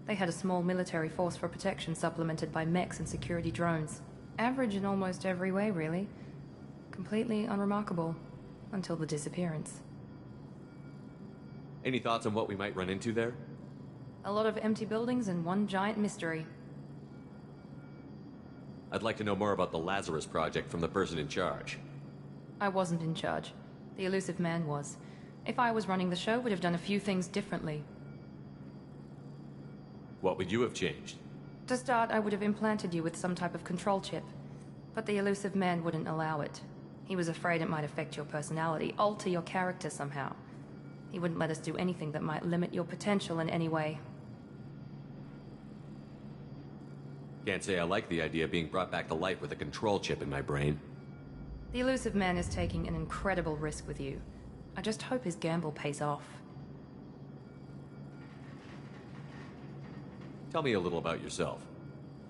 They had a small military force for protection supplemented by mechs and security drones. Average in almost every way, really. Completely unremarkable. Until the disappearance. Any thoughts on what we might run into there? A lot of empty buildings and one giant mystery. I'd like to know more about the Lazarus Project from the person in charge. I wasn't in charge. The elusive man was. If I was running the show, would have done a few things differently. What would you have changed? To start, I would have implanted you with some type of control chip. But the elusive man wouldn't allow it. He was afraid it might affect your personality, alter your character somehow. He wouldn't let us do anything that might limit your potential in any way. Can't say I like the idea of being brought back to life with a control chip in my brain. The elusive man is taking an incredible risk with you. I just hope his gamble pays off. Tell me a little about yourself.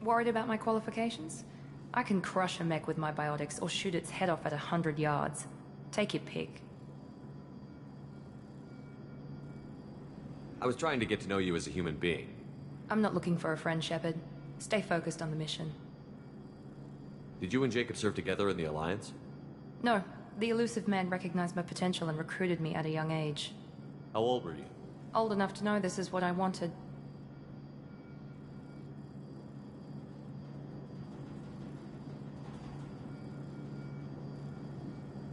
Worried about my qualifications? I can crush a mech with my biotics or shoot its head off at 100 yards. Take your pick. I was trying to get to know you as a human being. I'm not looking for a friend, Shepard. Stay focused on the mission. Did you and Jacob serve together in the Alliance? No. The elusive man recognized my potential and recruited me at a young age. How old were you? Old enough to know this is what I wanted.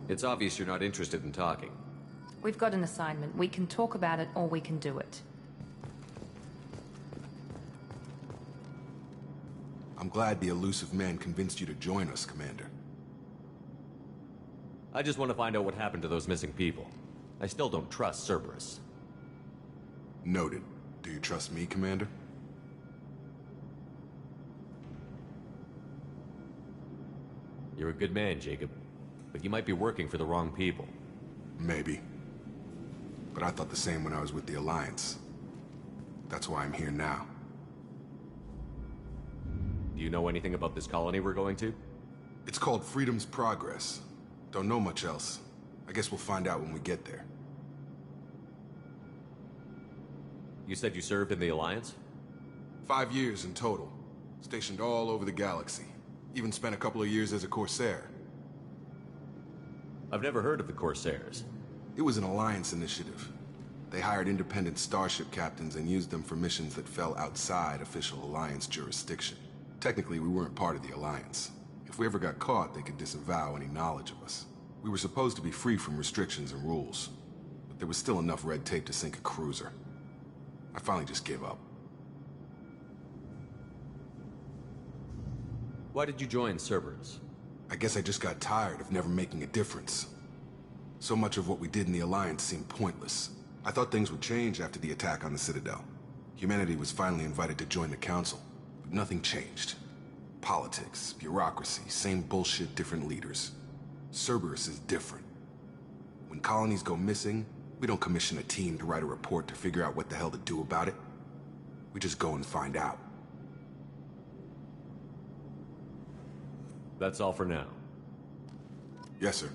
It's obvious you're not interested in talking. We've got an assignment. We can talk about it or we can do it. I'm glad the elusive man convinced you to join us, Commander. I just want to find out what happened to those missing people. I still don't trust Cerberus. Noted. Do you trust me, Commander? You're a good man, Jacob. But you might be working for the wrong people. Maybe. But I thought the same when I was with the Alliance. That's why I'm here now. Do you know anything about this colony we're going to? It's called Freedom's Progress. Don't know much else. I guess we'll find out when we get there. You said you served in the Alliance? 5 years in total. Stationed all over the galaxy. Even spent a couple of years as a Corsair. I've never heard of the Corsairs. It was an Alliance initiative. They hired independent starship captains and used them for missions that fell outside official Alliance jurisdiction. Technically, we weren't part of the Alliance. If we ever got caught, they could disavow any knowledge of us. We were supposed to be free from restrictions and rules, but there was still enough red tape to sink a cruiser. I finally just gave up. Why did you join Cerberus? I guess I just got tired of never making a difference. So much of what we did in the Alliance seemed pointless. I thought things would change after the attack on the Citadel. Humanity was finally invited to join the Council, but nothing changed. Politics, bureaucracy, same bullshit, different leaders. Cerberus is different. When colonies go missing, we don't commission a team to write a report to figure out what the hell to do about it. We just go and find out. That's all for now. Yes, sir.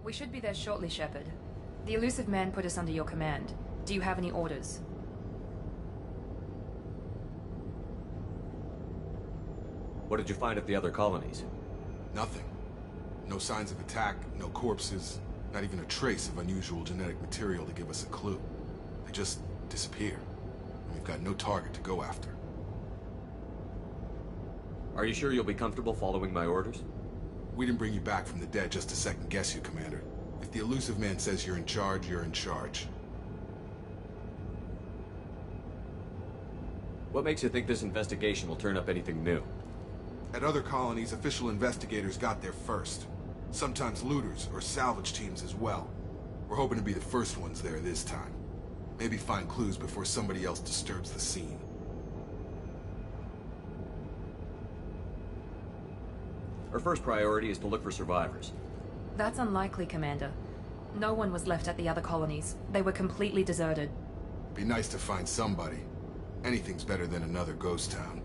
We should be there shortly, Shepard. The elusive man put us under your command. Do you have any orders? What did you find at the other colonies? Nothing. No signs of attack, no corpses, not even a trace of unusual genetic material to give us a clue. They just disappear. And we've got no target to go after. Are you sure you'll be comfortable following my orders? We didn't bring you back from the dead just to second guess you, Commander. If the elusive man says you're in charge, you're in charge. What makes you think this investigation will turn up anything new? At other colonies, official investigators got there first. Sometimes looters or salvage teams as well. We're hoping to be the first ones there this time. Maybe find clues before somebody else disturbs the scene. Our first priority is to look for survivors. That's unlikely, Commander. No one was left at the other colonies. They were completely deserted. Be nice to find somebody. Anything's better than another ghost town.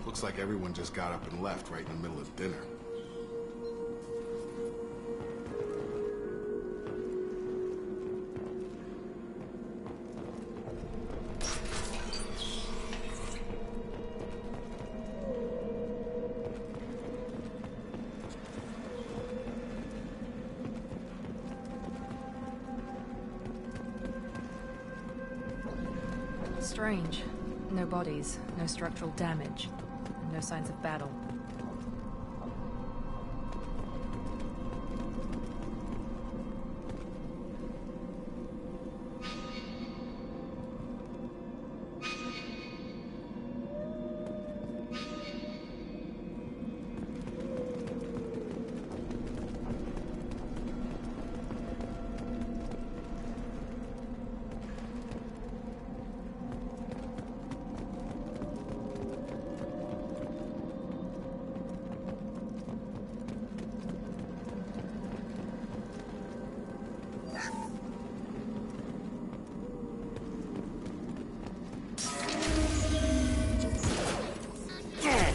Looks like everyone just got up and left right in the middle of dinner. Strange. No bodies, no structural damage, no signs of battle.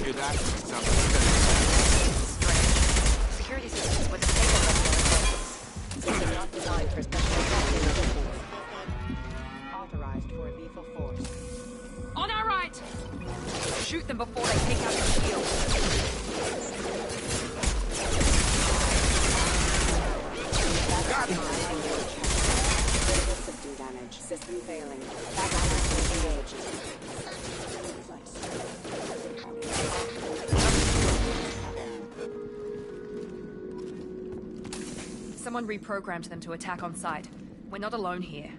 Hear that? Sounds like Security systems with a stable level. They're not designed for special operations. Authorized for lethal force. On our right! Shoot them before they take out the shield. System damage. System failing. Back engaged. Someone reprogrammed them to attack on sight. We're not alone here.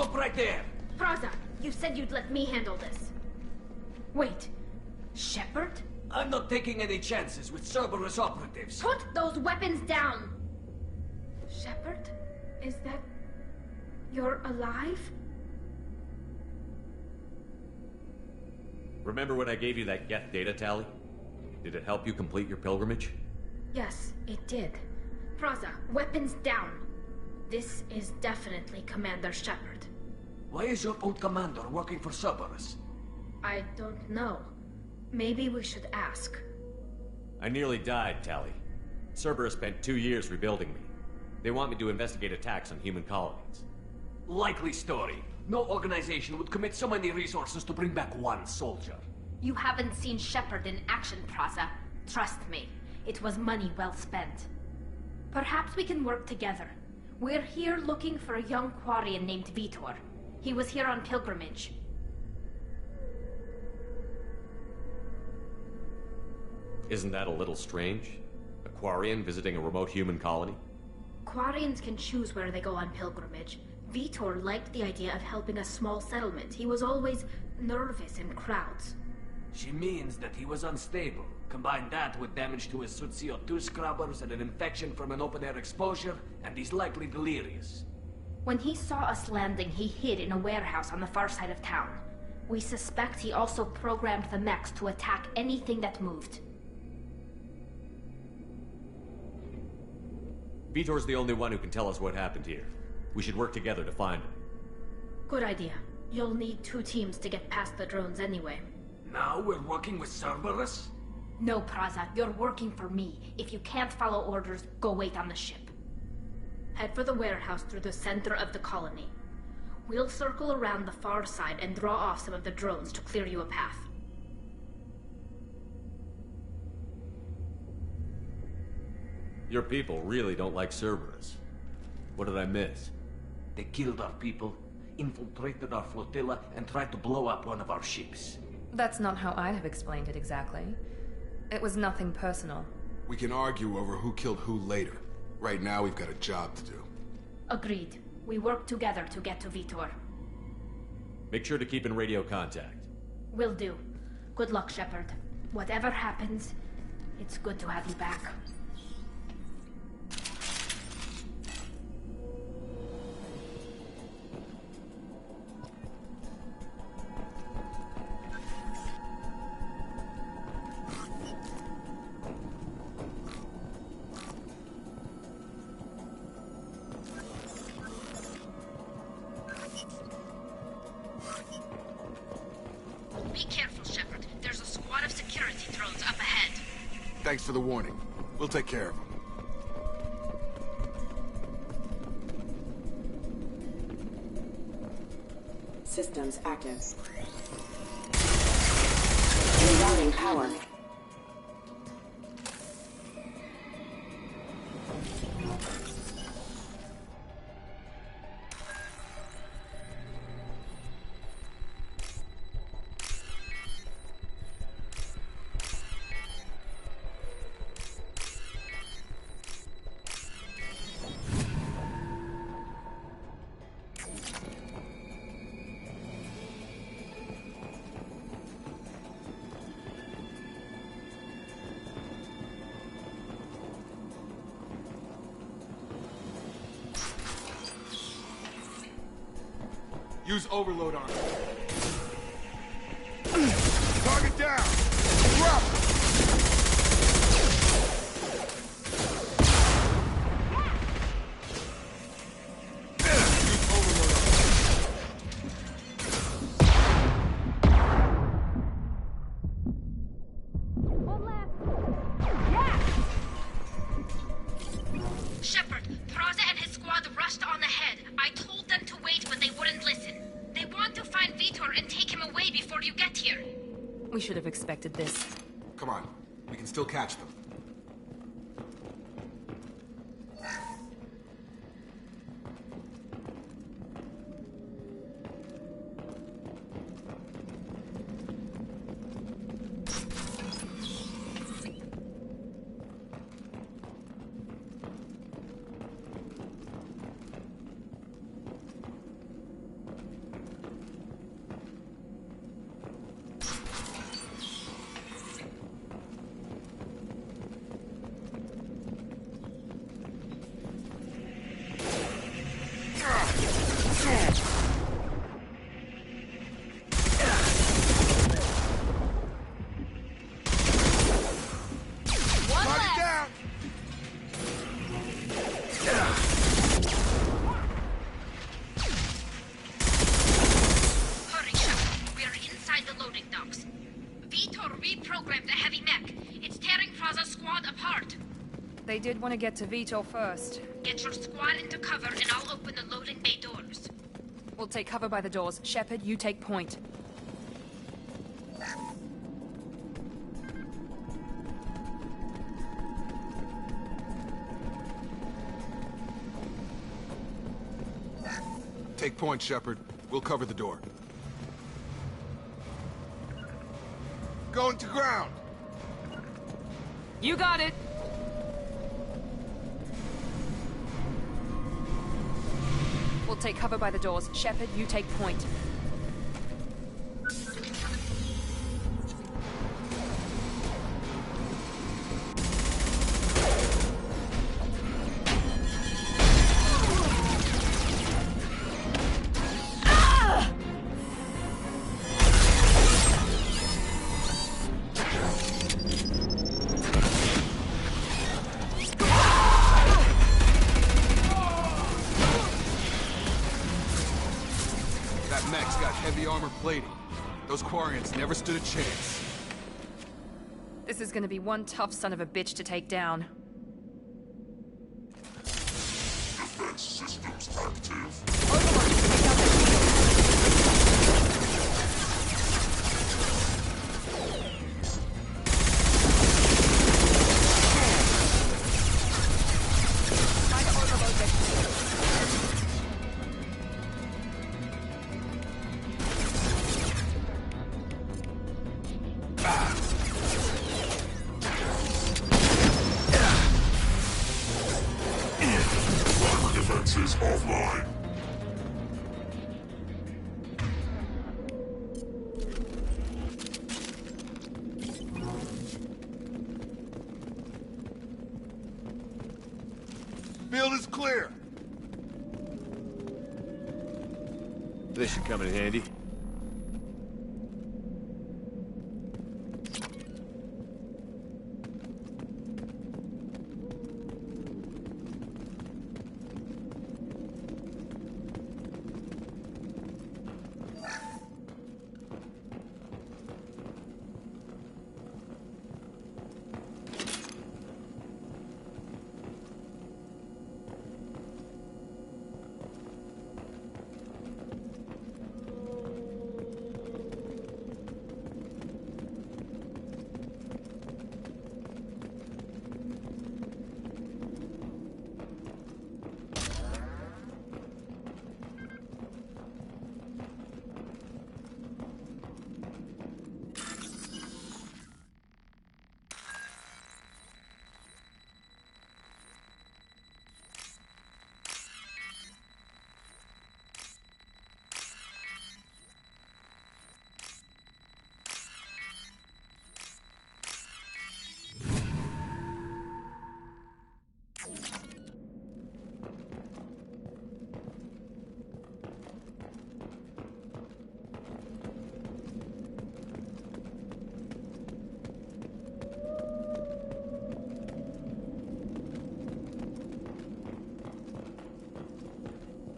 Stop right there! Praza, you said you'd let me handle this. Wait, Shepard? I'm not taking any chances with Cerberus operatives. Put those weapons down! Shepard? Is that... you're alive? Remember when I gave you that Geth data tally? Did it help you complete your pilgrimage? Yes, it did. Praza, weapons down. This is definitely Commander Shepard. Why is your old commander working for Cerberus? I don't know. Maybe we should ask. I nearly died, Tally. Cerberus spent 2 years rebuilding me. They want me to investigate attacks on human colonies. Likely story. No organization would commit so many resources to bring back one soldier. You haven't seen Shepard in action, Praza. Trust me, it was money well spent. Perhaps we can work together. We're here looking for a young Quarian named Vitor. He was here on pilgrimage. Isn't that a little strange? A Quarian visiting a remote human colony? Quarians can choose where they go on pilgrimage. Vitor liked the idea of helping a small settlement. He was always nervous in crowds. She means that he was unstable. Combine that with damage to his suit CO2 scrubbers and an infection from an open-air exposure, and he's likely delirious. When he saw us landing, he hid in a warehouse on the far side of town. We suspect he also programmed the mechs to attack anything that moved. Vitor's the only one who can tell us what happened here. We should work together to find him. Good idea. You'll need 2 teams to get past the drones anyway. Now we're working with Cerberus? No, Praza, you're working for me. If you can't follow orders, go wait on the ship. Head for the warehouse through the center of the colony. We'll circle around the far side and draw off some of the drones to clear you a path. Your people really don't like Cerberus. What did I miss? They killed our people, infiltrated our flotilla, and tried to blow up one of our ships. That's not how I'd have explained it exactly. It was nothing personal. We can argue over who killed who later. Right now, we've got a job to do. Agreed. We work together to get to Vitor. Make sure to keep in radio contact. Will do. Good luck, Shepard. Whatever happens, it's good to have you back. Be careful, Shepard. There's a squad of security drones up ahead. Thanks for the warning. We'll take care of them. Systems active. Rerouting power. Use overload on him. Target down! Drop! Use overload on him. One left! Yeah! Shepard, Praza and his squad rushed on ahead. I told them to wait, but they wouldn't listen. They want to find Vitor and take him away before you get here. We should have expected this. Come on. We can still catch them. apart. They did want to get to Vito first. Get your squad into cover and I'll open the loading bay doors. We'll take cover by the doors. Shepard, you take point. Take point, Shepard. We'll cover the door. Going to ground! You got it! We'll take cover by the doors. Shepard, you take point. Those Quarians never stood a chance. This is gonna be one tough son of a bitch to take down. Defense systems active. Overwatch, take out that shield. Try to overload that shield. Defenses offline. Field is clear. This should come in handy.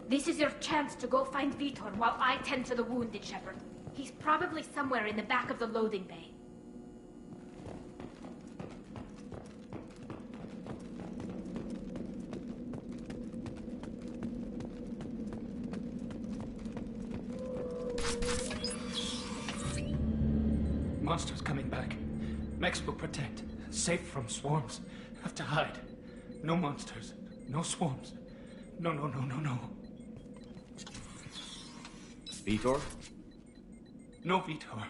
This is your chance to go find Vitor while I tend to the wounded, Shepard. He's probably somewhere in the back of the loading bay. Monsters coming back. Mex will protect. Safe from swarms. Have to hide. No monsters. No swarms. No, no, no, no, no. Vitor? No, Vitor.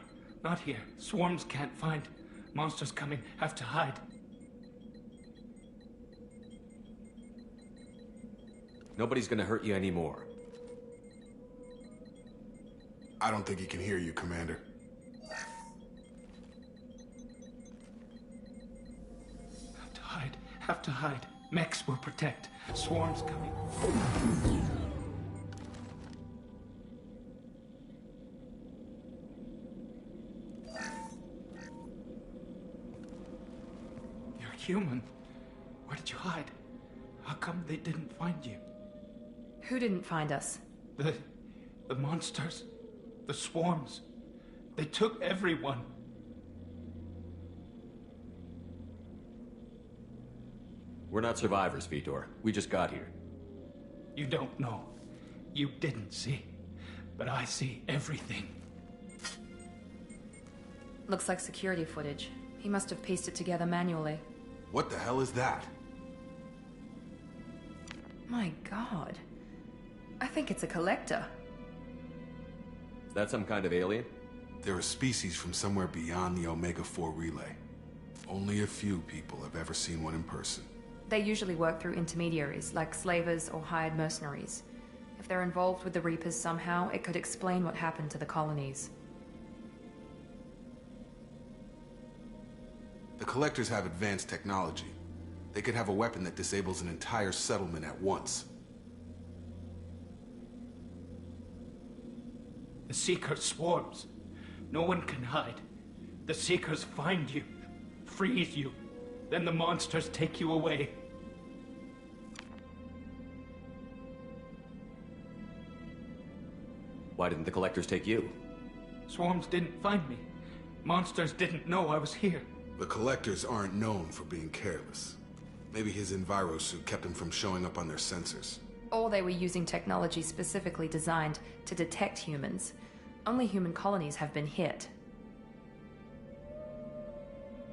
Not here. Swarms can't find. Monsters coming. Have to hide. Nobody's gonna hurt you anymore. I don't think he can hear you, Commander. Have to hide. Have to hide. Mex will protect. Swarms coming. You're human. Where did you hide? How come they didn't find you? Who didn't find us? The monsters. The swarms. They took everyone. We're not survivors, Vitor. We just got here. You don't know. You didn't see. But I see everything. Looks like security footage. He must have pieced it together manually. What the hell is that? My god. I think it's a collector. Is that some kind of alien? They're a species from somewhere beyond the Omega-4 relay. Only a few people have ever seen one in person. They usually work through intermediaries, like slavers or hired mercenaries. If they're involved with the Reapers somehow, it could explain what happened to the colonies. The Collectors have advanced technology. They could have a weapon that disables an entire settlement at once. The Seeker swarms. No one can hide. The Seekers find you, freeze you, then the monsters take you away. Why didn't the Collectors take you? Swarms didn't find me. Monsters didn't know I was here. The Collectors aren't known for being careless. Maybe his envirosuit kept him from showing up on their sensors. Or they were using technology specifically designed to detect humans. Only human colonies have been hit.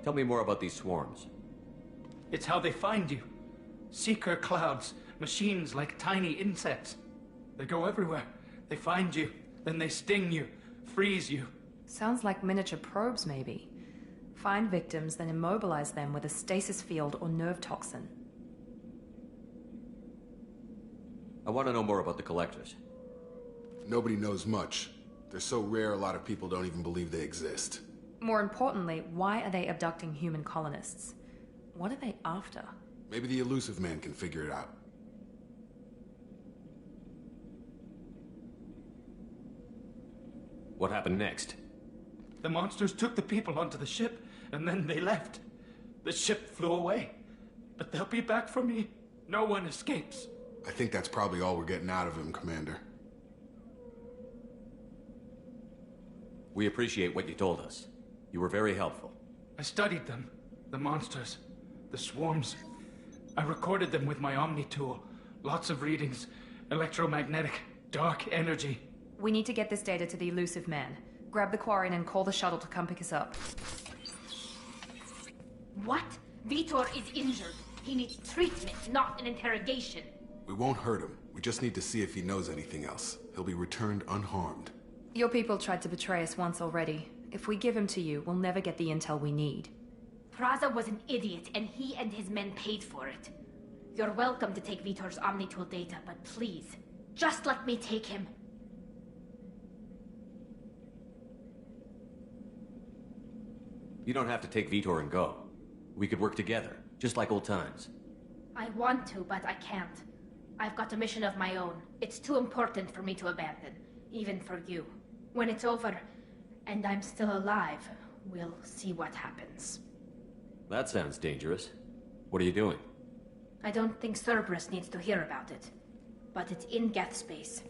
Tell me more about these swarms. It's how they find you. Seeker clouds, machines like tiny insects. They go everywhere. They find you, then they sting you, freeze you. Sounds like miniature probes, maybe. Find victims, then immobilize them with a stasis field or nerve toxin. I want to know more about the Collectors. Nobody knows much. They're so rare, a lot of people don't even believe they exist. More importantly, why are they abducting human colonists? What are they after? Maybe the Elusive Man can figure it out. What happened next? The monsters took the people onto the ship, and then they left. The ship flew away. But they'll be back for me. No one escapes. I think that's probably all we're getting out of him, Commander. We appreciate what you told us. You were very helpful. I studied them. The monsters. The swarms. I recorded them with my Omni tool. Lots of readings. Electromagnetic. Dark energy. We need to get this data to the Elusive Man. Grab the Quarian and call the shuttle to come pick us up. What? Vitor is injured. He needs treatment, not an interrogation. We won't hurt him. We just need to see if he knows anything else. He'll be returned unharmed. Your people tried to betray us once already. If we give him to you, we'll never get the intel we need. Praza was an idiot, and he and his men paid for it. You're welcome to take Vitor's Omnitool data, but please, just let me take him. You don't have to take Vitor and go. We could work together, just like old times. I want to, but I can't. I've got a mission of my own. It's too important for me to abandon, even for you. When it's over, and I'm still alive, we'll see what happens. That sounds dangerous. What are you doing? I don't think Cerberus needs to hear about it. But it's in Geth space.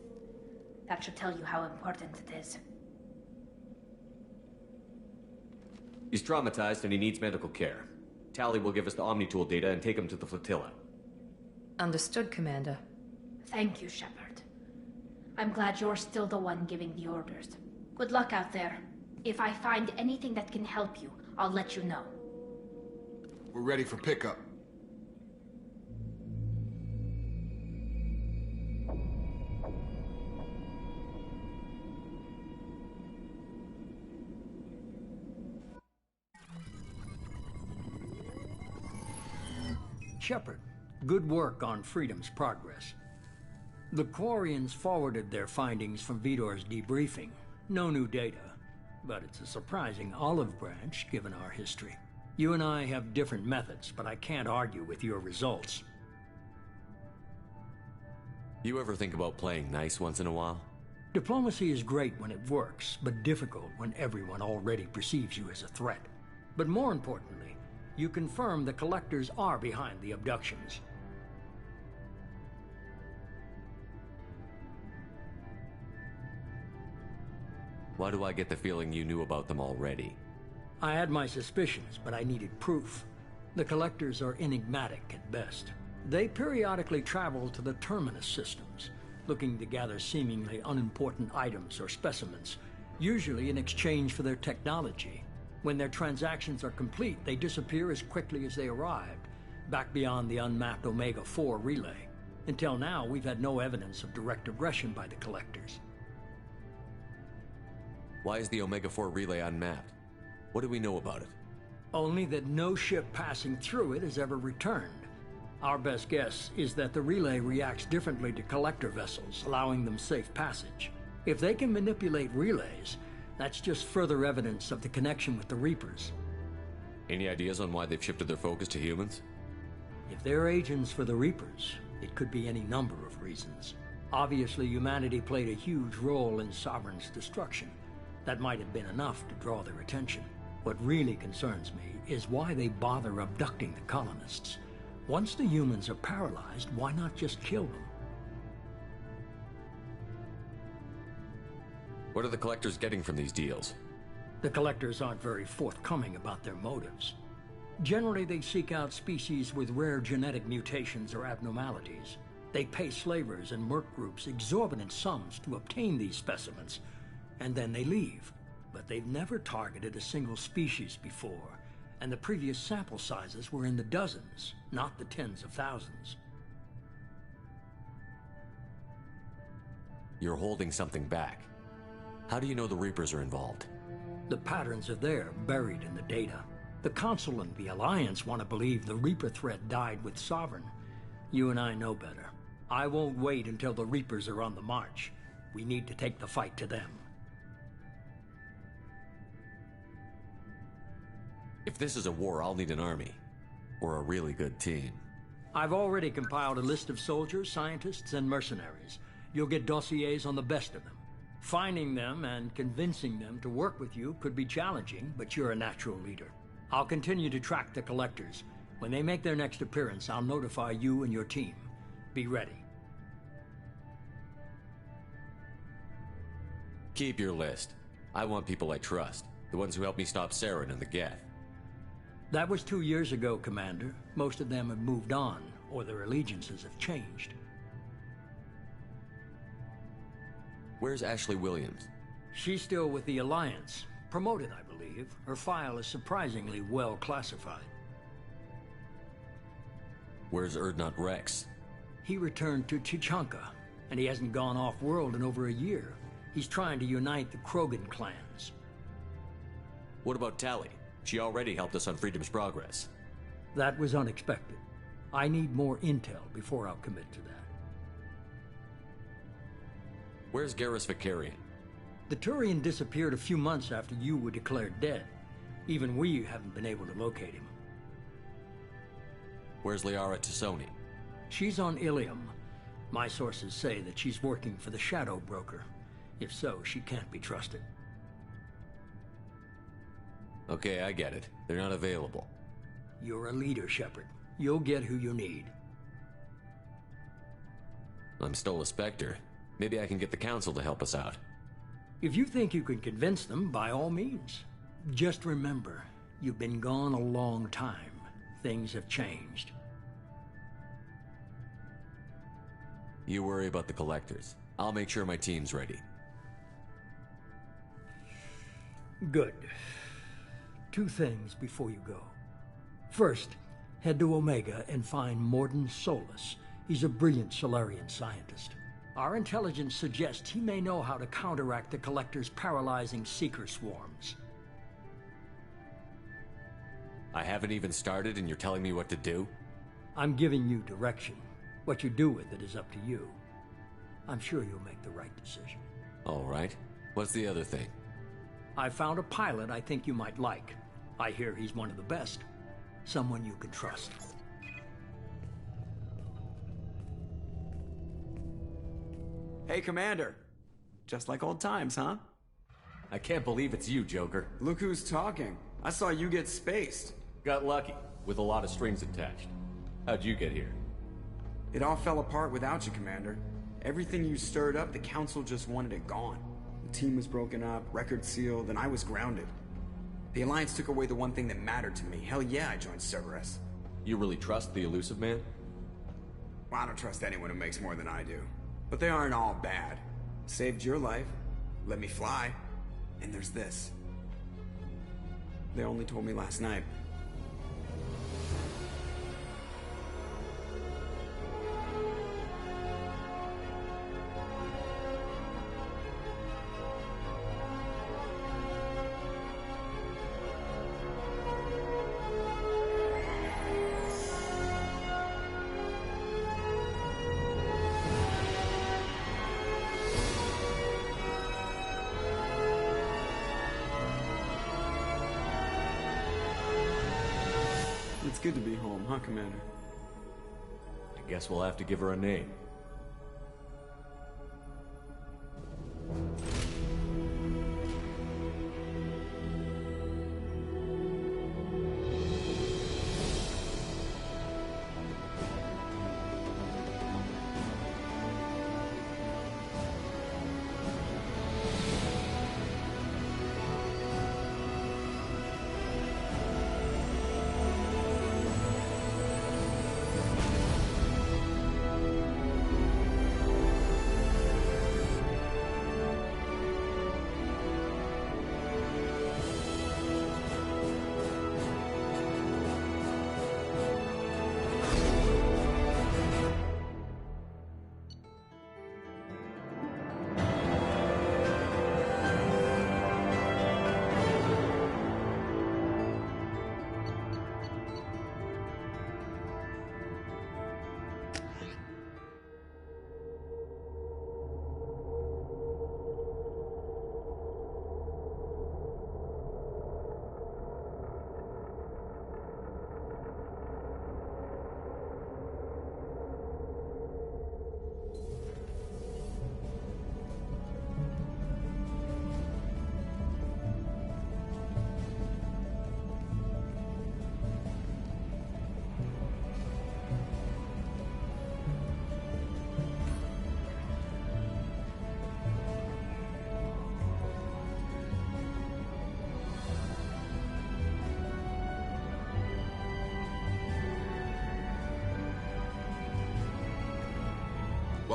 That should tell you how important it is. He's traumatized and he needs medical care. Tally will give us the Omnitool data and take him to the flotilla. Understood, Commander. Thank you, Shepard. I'm glad you're still the one giving the orders. Good luck out there. If I find anything that can help you, I'll let you know. We're ready for pickup. Shepard, good work on Freedom's progress. The Quarians forwarded their findings from Vitor's debriefing. No new data, but it's a surprising olive branch given our history. You and I have different methods, but I can't argue with your results. You ever think about playing nice once in a while? Diplomacy is great when it works, but difficult when everyone already perceives you as a threat. But more importantly, you confirm the Collectors are behind the abductions. Why do I get the feeling you knew about them already? I had my suspicions, but I needed proof. The Collectors are enigmatic at best. They periodically travel to the Terminus systems, looking to gather seemingly unimportant items or specimens, usually in exchange for their technology. When their transactions are complete, they disappear as quickly as they arrived, back beyond the unmapped Omega-4 relay. Until now, we've had no evidence of direct aggression by the Collectors. Why is the Omega-4 relay unmapped? What do we know about it? Only that no ship passing through it has ever returned. Our best guess is that the relay reacts differently to Collector vessels, allowing them safe passage. If they can manipulate relays, that's just further evidence of the connection with the Reapers. Any ideas on why they've shifted their focus to humans? If they're agents for the Reapers, it could be any number of reasons. Obviously, humanity played a huge role in Sovereign's destruction. That might have been enough to draw their attention. What really concerns me is why they bother abducting the colonists. Once the humans are paralyzed, why not just kill them? What are the Collectors getting from these deals? The Collectors aren't very forthcoming about their motives. Generally, they seek out species with rare genetic mutations or abnormalities. They pay slavers and merc groups exorbitant sums to obtain these specimens, and then they leave. But they've never targeted a single species before, and the previous sample sizes were in the dozens, not the tens of thousands. You're holding something back. How do you know the Reapers are involved? The patterns are there, buried in the data. The Council and the Alliance want to believe the Reaper threat died with Sovereign. You and I know better. I won't wait until the Reapers are on the march. We need to take the fight to them. If this is a war, I'll need an army. Or a really good team. I've already compiled a list of soldiers, scientists, and mercenaries. You'll get dossiers on the best of them. Finding them and convincing them to work with you could be challenging, but you're a natural leader. I'll continue to track the Collectors. When they make their next appearance, I'll notify you and your team. Be ready. Keep your list. I want people I trust. The ones who helped me stop Saren and the Geth. That was 2 years ago, Commander. Most of them have moved on, or their allegiances have changed. Where's Ashley Williams? She's still with the Alliance. Promoted, I believe. Her file is surprisingly well classified. Where's Erdnot Rex? He returned to Chichanka, and he hasn't gone off-world in over a year. He's trying to unite the Krogan clans. What about Tali? She already helped us on Freedom's Progress. That was unexpected. I need more intel before I'll commit to that. Where's Garrus Vicarian? The Turian disappeared a few months after you were declared dead. Even we haven't been able to locate him. Where's Liara Tassoni? She's on Ilium. My sources say that she's working for the Shadow Broker. If so, she can't be trusted. Okay, I get it. They're not available. You're a leader, Shepard. You'll get who you need. I'm still a Spectre. Maybe I can get the Council to help us out. If you think you can convince them, by all means. Just remember, you've been gone a long time. Things have changed. You worry about the Collectors. I'll make sure my team's ready. Good. 2 things before you go. First, head to Omega and find Mordin Solus. He's a brilliant Solarian scientist. Our intelligence suggests he may know how to counteract the Collector's paralyzing Seeker swarms. I haven't even started and you're telling me what to do? I'm giving you direction. What you do with it is up to you. I'm sure you'll make the right decision. All right. What's the other thing? I found a pilot I think you might like. I hear he's one of the best. Someone you can trust. Hey, Commander. Just like old times, huh? I can't believe it's you, Joker. Look who's talking. I saw you get spaced. Got lucky, with a lot of strings attached. How'd you get here? It all fell apart without you, Commander. Everything you stirred up, the Council just wanted it gone. The team was broken up, record sealed, and I was grounded. The Alliance took away the one thing that mattered to me. Hell yeah, I joined Cerberus. You really trust the elusive man? Well, I don't trust anyone who makes more than I do. But they aren't all bad. Saved your life, let me fly, and there's this. They only told me last night. It's good to be home, huh, Commander? I guess we'll have to give her a name.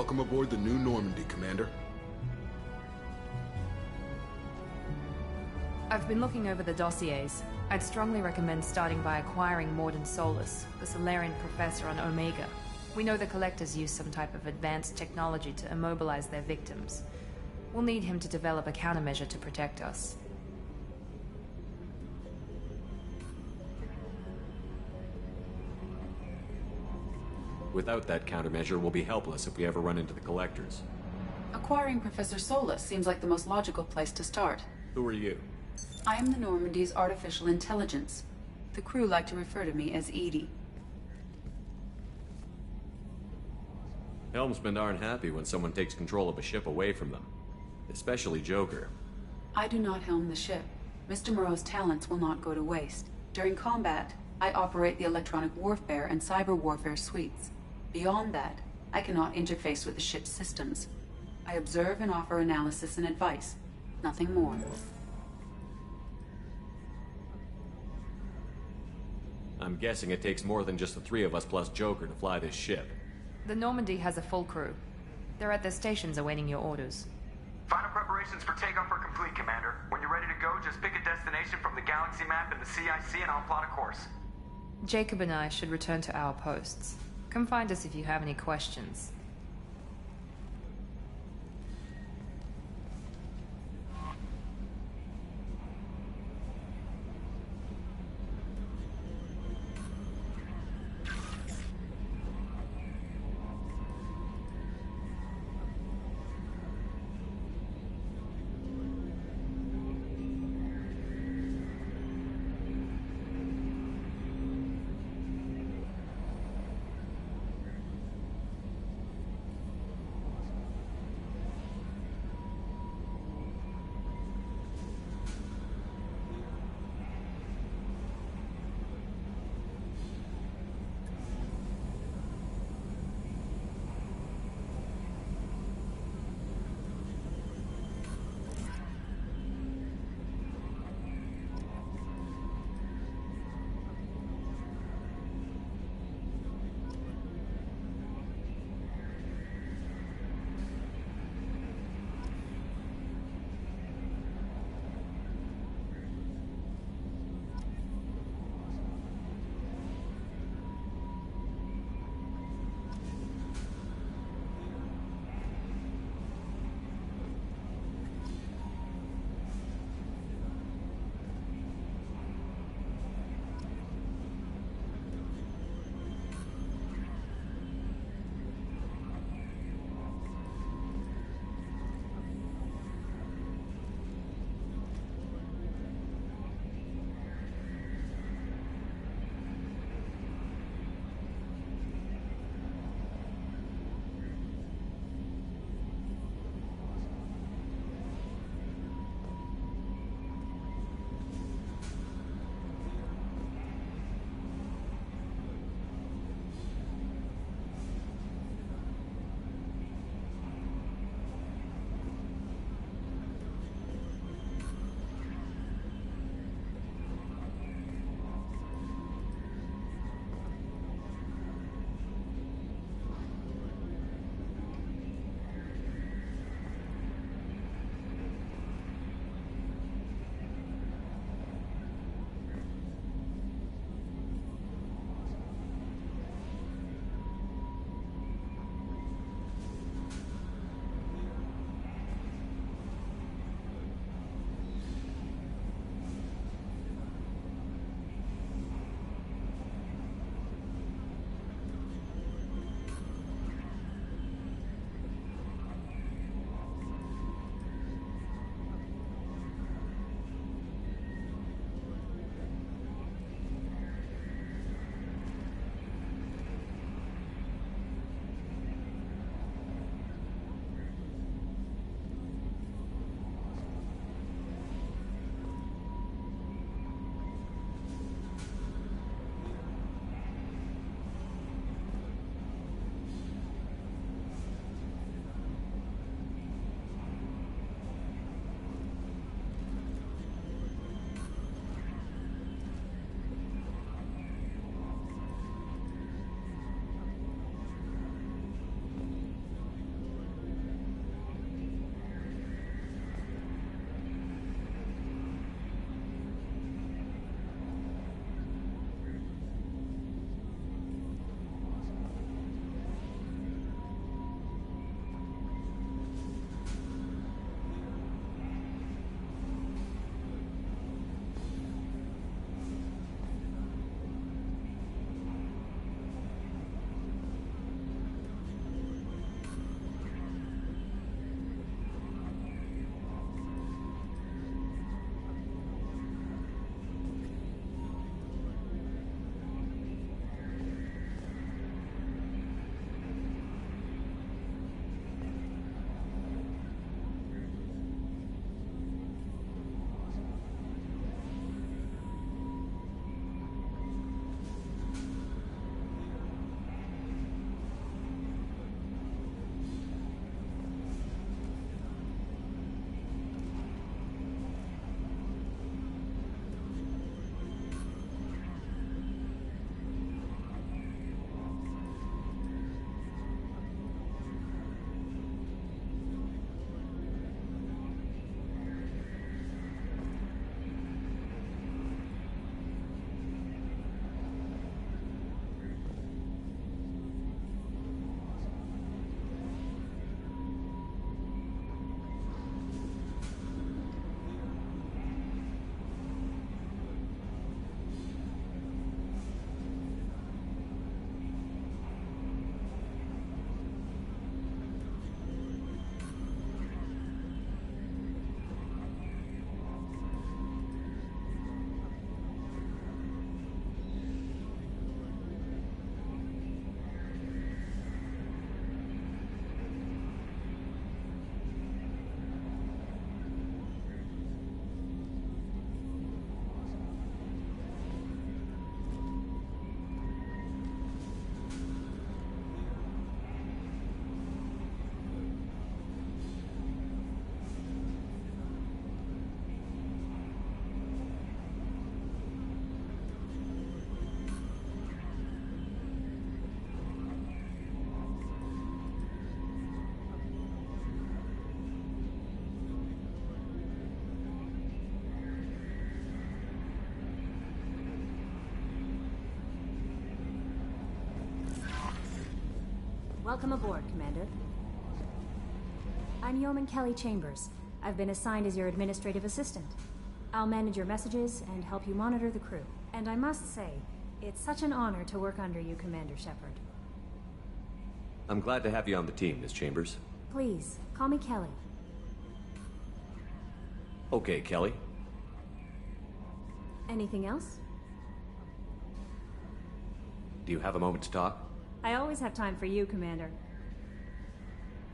Welcome aboard the New Normandy, Commander. I've been looking over the dossiers. I'd strongly recommend starting by acquiring Morden Solus, the Solarian professor on Omega. We know the Collectors use some type of advanced technology to immobilize their victims. We'll need him to develop a countermeasure to protect us. Without that countermeasure, we'll be helpless if we ever run into the Collectors. Acquiring Professor Solus seems like the most logical place to start. Who are you? I am the Normandy's artificial intelligence. The crew like to refer to me as Edie. Helmsmen aren't happy when someone takes control of a ship away from them. Especially Joker. I do not helm the ship. Mr. Moreau's talents will not go to waste. During combat, I operate the electronic warfare and cyber warfare suites. Beyond that, I cannot interface with the ship's systems. I observe and offer analysis and advice. Nothing more. I'm guessing it takes more than just the three of us plus Joker to fly this ship. The Normandy has a full crew. They're at their stations awaiting your orders. Final preparations for takeoff are complete, Commander. When you're ready to go, just pick a destination from the galaxy map in the CIC and I'll plot a course. Jacob and I should return to our posts. Come find us if you have any questions. Welcome aboard, Commander. I'm Yeoman Kelly Chambers. I've been assigned as your administrative assistant. I'll manage your messages and help you monitor the crew. And I must say, it's such an honor to work under you, Commander Shepard. I'm glad to have you on the team, Miss Chambers. Please, call me Kelly. Okay, Kelly. Anything else? Do you have a moment to talk? I always have time for you, Commander.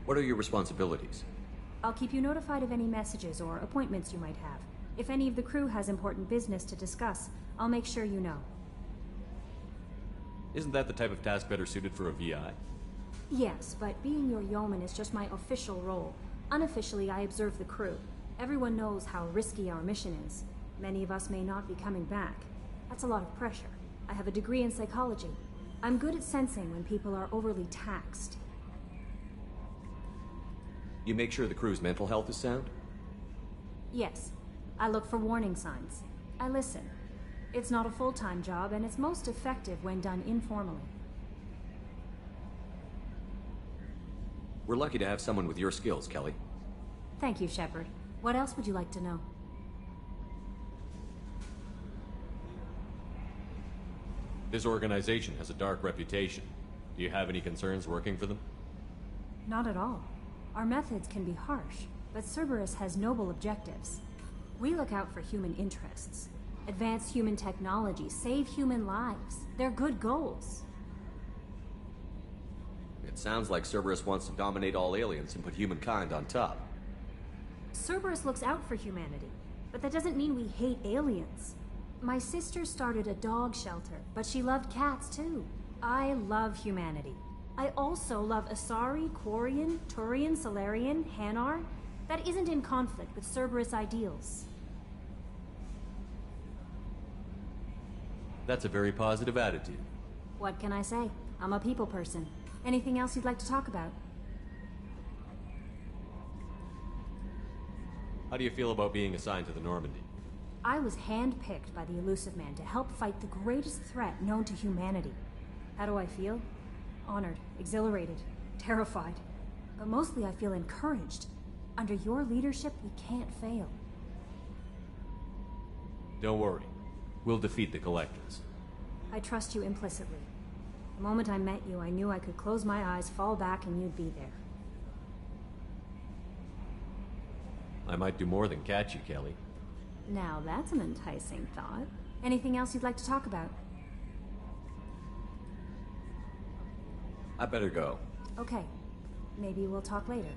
What are your responsibilities? I'll keep you notified of any messages or appointments you might have. If any of the crew has important business to discuss, I'll make sure you know. Isn't that the type of task better suited for a VI? Yes, but being your yeoman is just my official role. Unofficially, I observe the crew. Everyone knows how risky our mission is. Many of us may not be coming back. That's a lot of pressure. I have a degree in psychology. I'm good at sensing when people are overly taxed. You make sure the crew's mental health is sound? Yes. I look for warning signs. I listen. It's not a full-time job, and it's most effective when done informally. We're lucky to have someone with your skills, Kelly. Thank you, Shepard. What else would you like to know? This organization has a dark reputation. Do you have any concerns working for them? Not at all. Our methods can be harsh, but Cerberus has noble objectives. We look out for human interests. Advance human technology, save human lives. They're good goals. It sounds like Cerberus wants to dominate all aliens and put humankind on top. Cerberus looks out for humanity, but that doesn't mean we hate aliens. My sister started a dog shelter, but she loved cats too. I love humanity. I also love Asari, Quarian, Turian, Solarian, Hanar. That isn't in conflict with Cerberus ideals. That's a very positive attitude. What can I say? I'm a people person. Anything else you'd like to talk about? How do you feel about being assigned to the Normandy? I was handpicked by the Elusive Man to help fight the greatest threat known to humanity. How do I feel? Honored, exhilarated, terrified. But mostly I feel encouraged. Under your leadership, we can't fail. Don't worry. We'll defeat the Collectors. I trust you implicitly. The moment I met you, I knew I could close my eyes, fall back, and you'd be there. I might do more than catch you, Kelly. Now that's an enticing thought. Anything else you'd like to talk about? I better go. Okay. Maybe we'll talk later.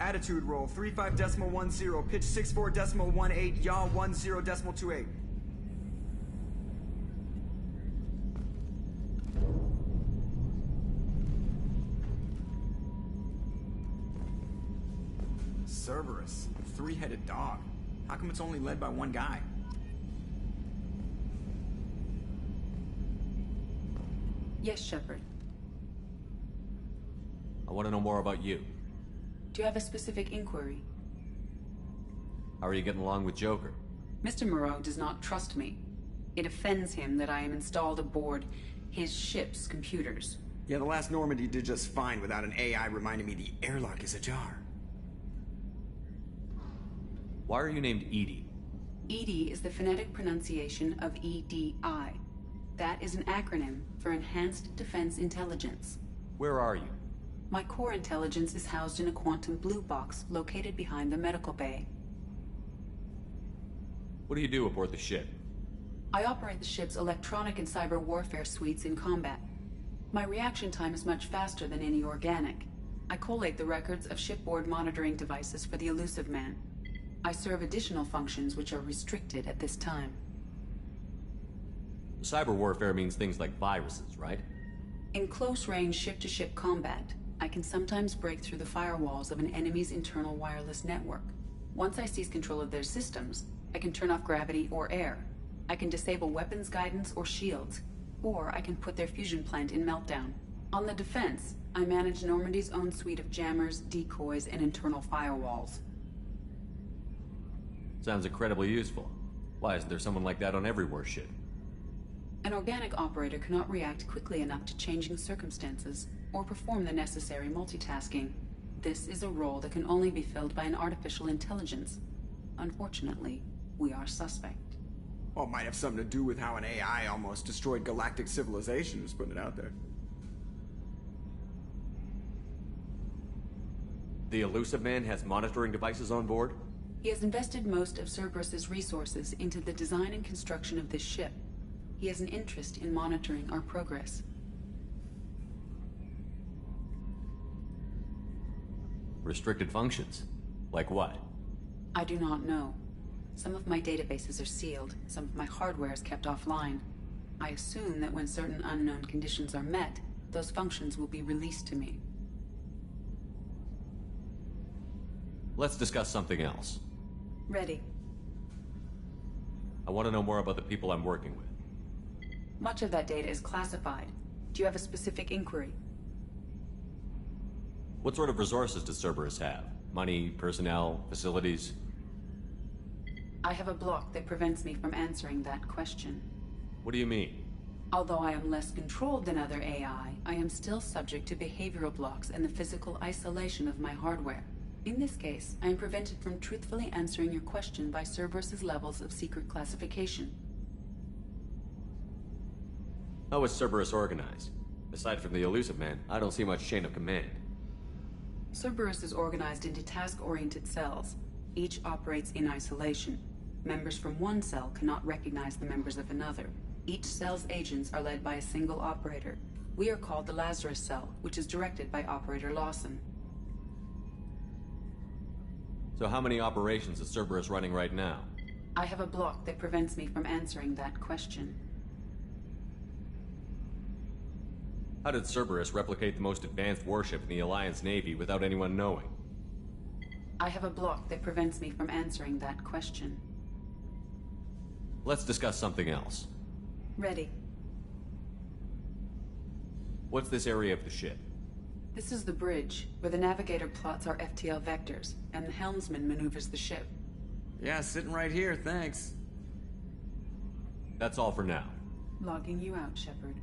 Attitude roll 35.10, pitch 64.18, yaw 10.28. Cerberus, three-headed dog. How come it's only led by one guy? Yes, Shepard. I want to know more about you. Do you have a specific inquiry? How are you getting along with Joker? Mr. Moreau does not trust me. It offends him that I am installed aboard his ship's computers. Yeah, the last Normandy did just fine without an AI reminding me the airlock is ajar. Why are you named Edie? EDI is the phonetic pronunciation of EDI. That is an acronym for Enhanced Defense Intelligence. Where are you? My core intelligence is housed in a quantum blue box located behind the medical bay. What do you do aboard the ship? I operate the ship's electronic and cyber warfare suites in combat. My reaction time is much faster than any organic. I collate the records of shipboard monitoring devices for the Elusive Man. I serve additional functions which are restricted at this time. Cyber warfare means things like viruses, right? In close-range ship-to-ship combat, I can sometimes break through the firewalls of an enemy's internal wireless network. Once I seize control of their systems, I can turn off gravity or air. I can disable weapons guidance or shields, or I can put their fusion plant in meltdown. On the defense, I manage Normandy's own suite of jammers, decoys, and internal firewalls. Sounds incredibly useful. Why isn't there someone like that on every warship? An organic operator cannot react quickly enough to changing circumstances, or perform the necessary multitasking. This is a role that can only be filled by an artificial intelligence. Unfortunately, we are suspect. Well, it might have something to do with how an AI almost destroyed galactic civilization, just putting it out there. The Elusive Man has monitoring devices on board? He has invested most of Cerberus's resources into the design and construction of this ship. He has an interest in monitoring our progress. Restricted functions? Like what? I do not know. Some of my databases are sealed, some of my hardware is kept offline. I assume that when certain unknown conditions are met, those functions will be released to me. Let's discuss something else. Ready. I want to know more about the people I'm working with. Much of that data is classified. Do you have a specific inquiry? What sort of resources does Cerberus have? Money, personnel, facilities? I have a block that prevents me from answering that question. What do you mean? Although I am less controlled than other AI, I am still subject to behavioral blocks and the physical isolation of my hardware. In this case, I am prevented from truthfully answering your question by Cerberus's levels of secret classification. How is Cerberus organized? Aside from the Elusive Man, I don't see much chain of command. Cerberus is organized into task-oriented cells. Each operates in isolation. Members from one cell cannot recognize the members of another. Each cell's agents are led by a single operator. We are called the Lazarus Cell, which is directed by Operator Lawson. So how many operations is Cerberus running right now? I have a block that prevents me from answering that question. How did Cerberus replicate the most advanced warship in the Alliance Navy without anyone knowing? I have a block that prevents me from answering that question. Let's discuss something else. Ready. What's this area of the ship? This is the bridge, where the navigator plots our FTL vectors, and the helmsman maneuvers the ship. Yeah, sitting right here, thanks. That's all for now. Logging you out, Shepard.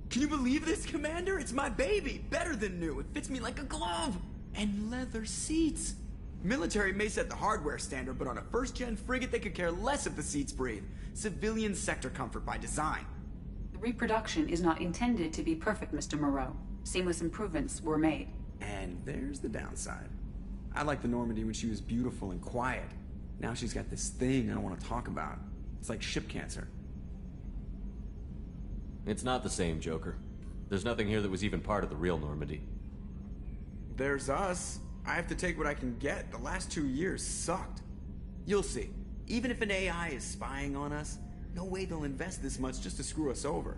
Can you believe this, Commander? It's my baby! Better than new. It fits me like a glove! And leather seats. Military may set the hardware standard, but on a first-gen frigate, they could care less if the seats breathe. Civilian sector comfort by design. The reproduction is not intended to be perfect, Mr. Moreau. Seamless improvements were made. And there's the downside. I liked the Normandy when she was beautiful and quiet. Now she's got this thing I don't want to talk about. It's like ship cancer. It's not the same, Joker. There's nothing here that was even part of the real Normandy. There's us. I have to take what I can get. The last 2 years sucked. You'll see. Even if an AI is spying on us, no way they'll invest this much just to screw us over.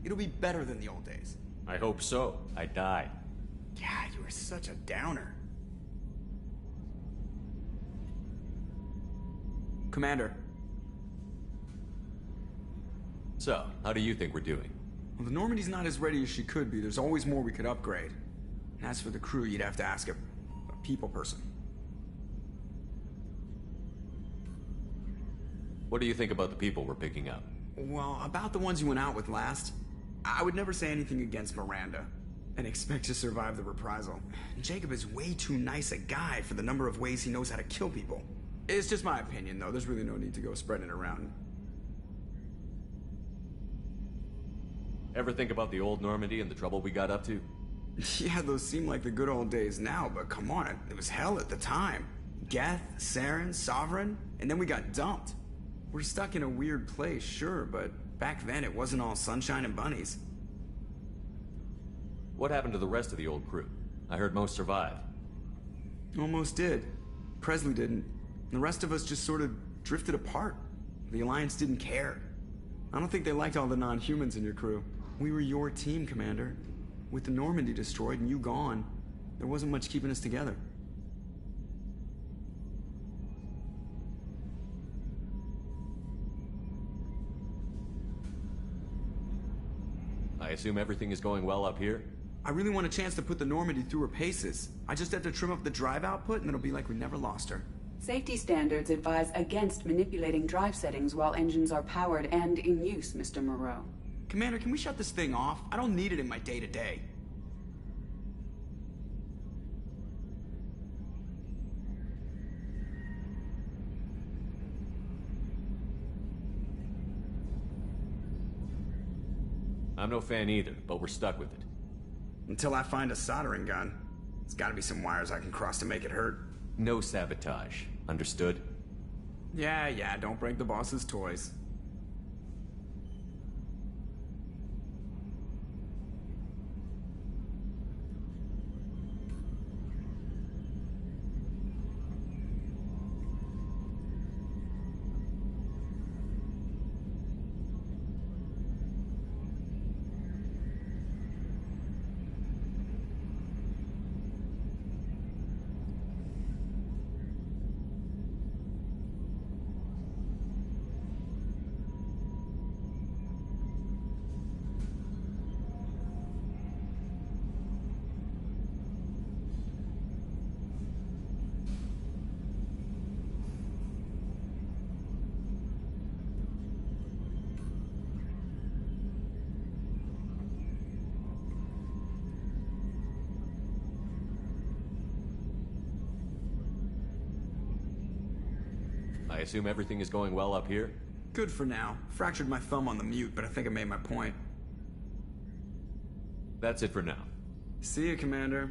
It'll be better than the old days. I hope so. I died. Yeah, you were such a downer. Commander. So, how do you think we're doing? Well, the Normandy's not as ready as she could be. There's always more we could upgrade. And as for the crew, you'd have to ask a people person. What do you think about the people we're picking up? Well, about the ones you went out with last, I would never say anything against Miranda and expect to survive the reprisal. Jacob is way too nice a guy for the number of ways he knows how to kill people. It's just my opinion, though. There's really no need to go spreading it around. Ever think about the old Normandy and the trouble we got up to? Yeah, those seem like the good old days now, but come on, it was hell at the time. Geth, Saren, Sovereign, and then we got dumped. We're stuck in a weird place, sure, but back then it wasn't all sunshine and bunnies. What happened to the rest of the old crew? I heard most survived. Almost did. Presley didn't. The rest of us just sort of drifted apart. The Alliance didn't care. I don't think they liked all the non-humans in your crew. We were your team, Commander. With the Normandy destroyed and you gone, there wasn't much keeping us together. I assume everything is going well up here? I really want a chance to put the Normandy through her paces. I just have to trim up the drive output and it'll be like we never lost her. Safety standards advise against manipulating drive settings while engines are powered and in use, Mr. Moreau. Commander, can we shut this thing off? I don't need it in my day-to-day. I'm no fan either, but we're stuck with it. Until I find a soldering gun. There's gotta be some wires I can cross to make it hurt. No sabotage. Understood? Yeah, don't break the boss's toys. I assume everything is going well up here? Good for now. Fractured my thumb on the mute, but I think I made my point. That's it for now. See you, Commander.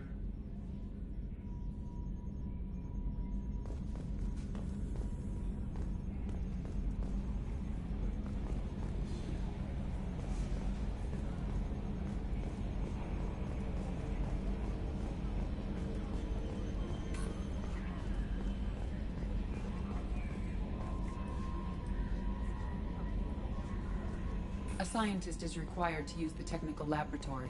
A scientist is required to use the technical laboratory.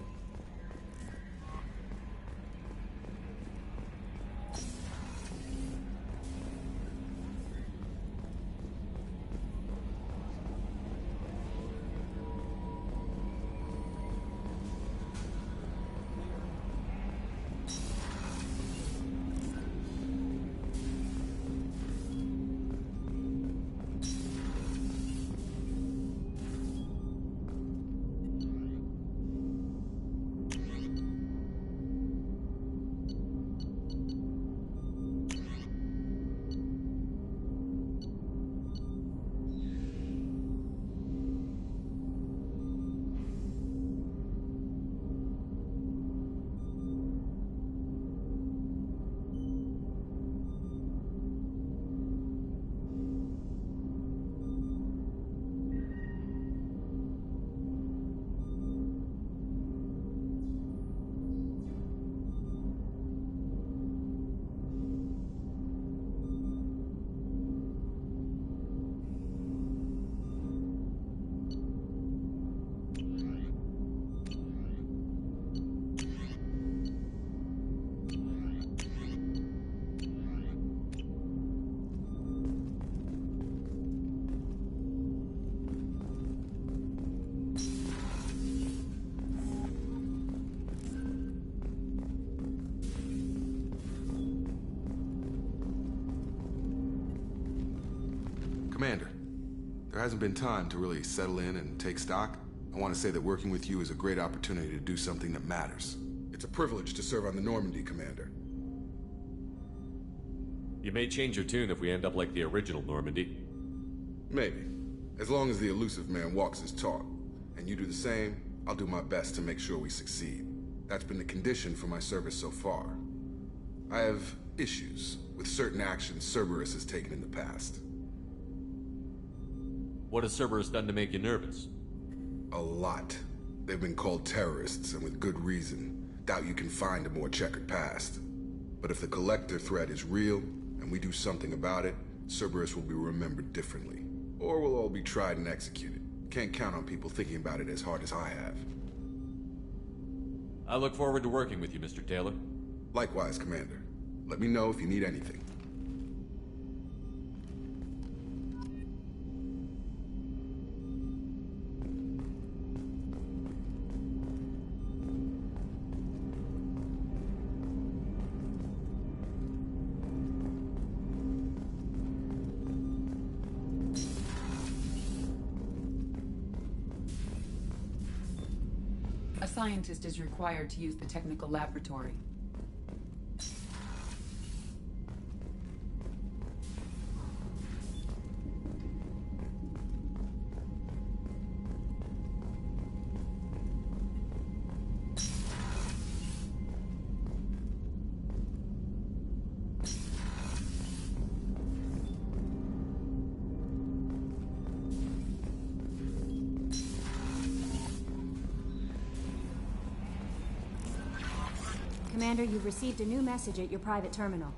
Commander, there hasn't been time to really settle in and take stock. I want to say that working with you is a great opportunity to do something that matters. It's a privilege to serve on the Normandy, Commander. You may change your tune if we end up like the original Normandy. Maybe. As long as the elusive man walks his talk. And you do the same, I'll do my best to make sure we succeed. That's been the condition for my service so far. I have issues with certain actions Cerberus has taken in the past. What has Cerberus done to make you nervous? A lot. They've been called terrorists, and with good reason. Doubt you can find a more checkered past. But if the Collector threat is real, and we do something about it, Cerberus will be remembered differently. Or we'll all be tried and executed. Can't count on people thinking about it as hard as I have. I look forward to working with you, Mr. Taylor. Likewise, Commander. Let me know if you need anything. A scientist is required to use the technical laboratory. Commander, you've received a new message at your private terminal.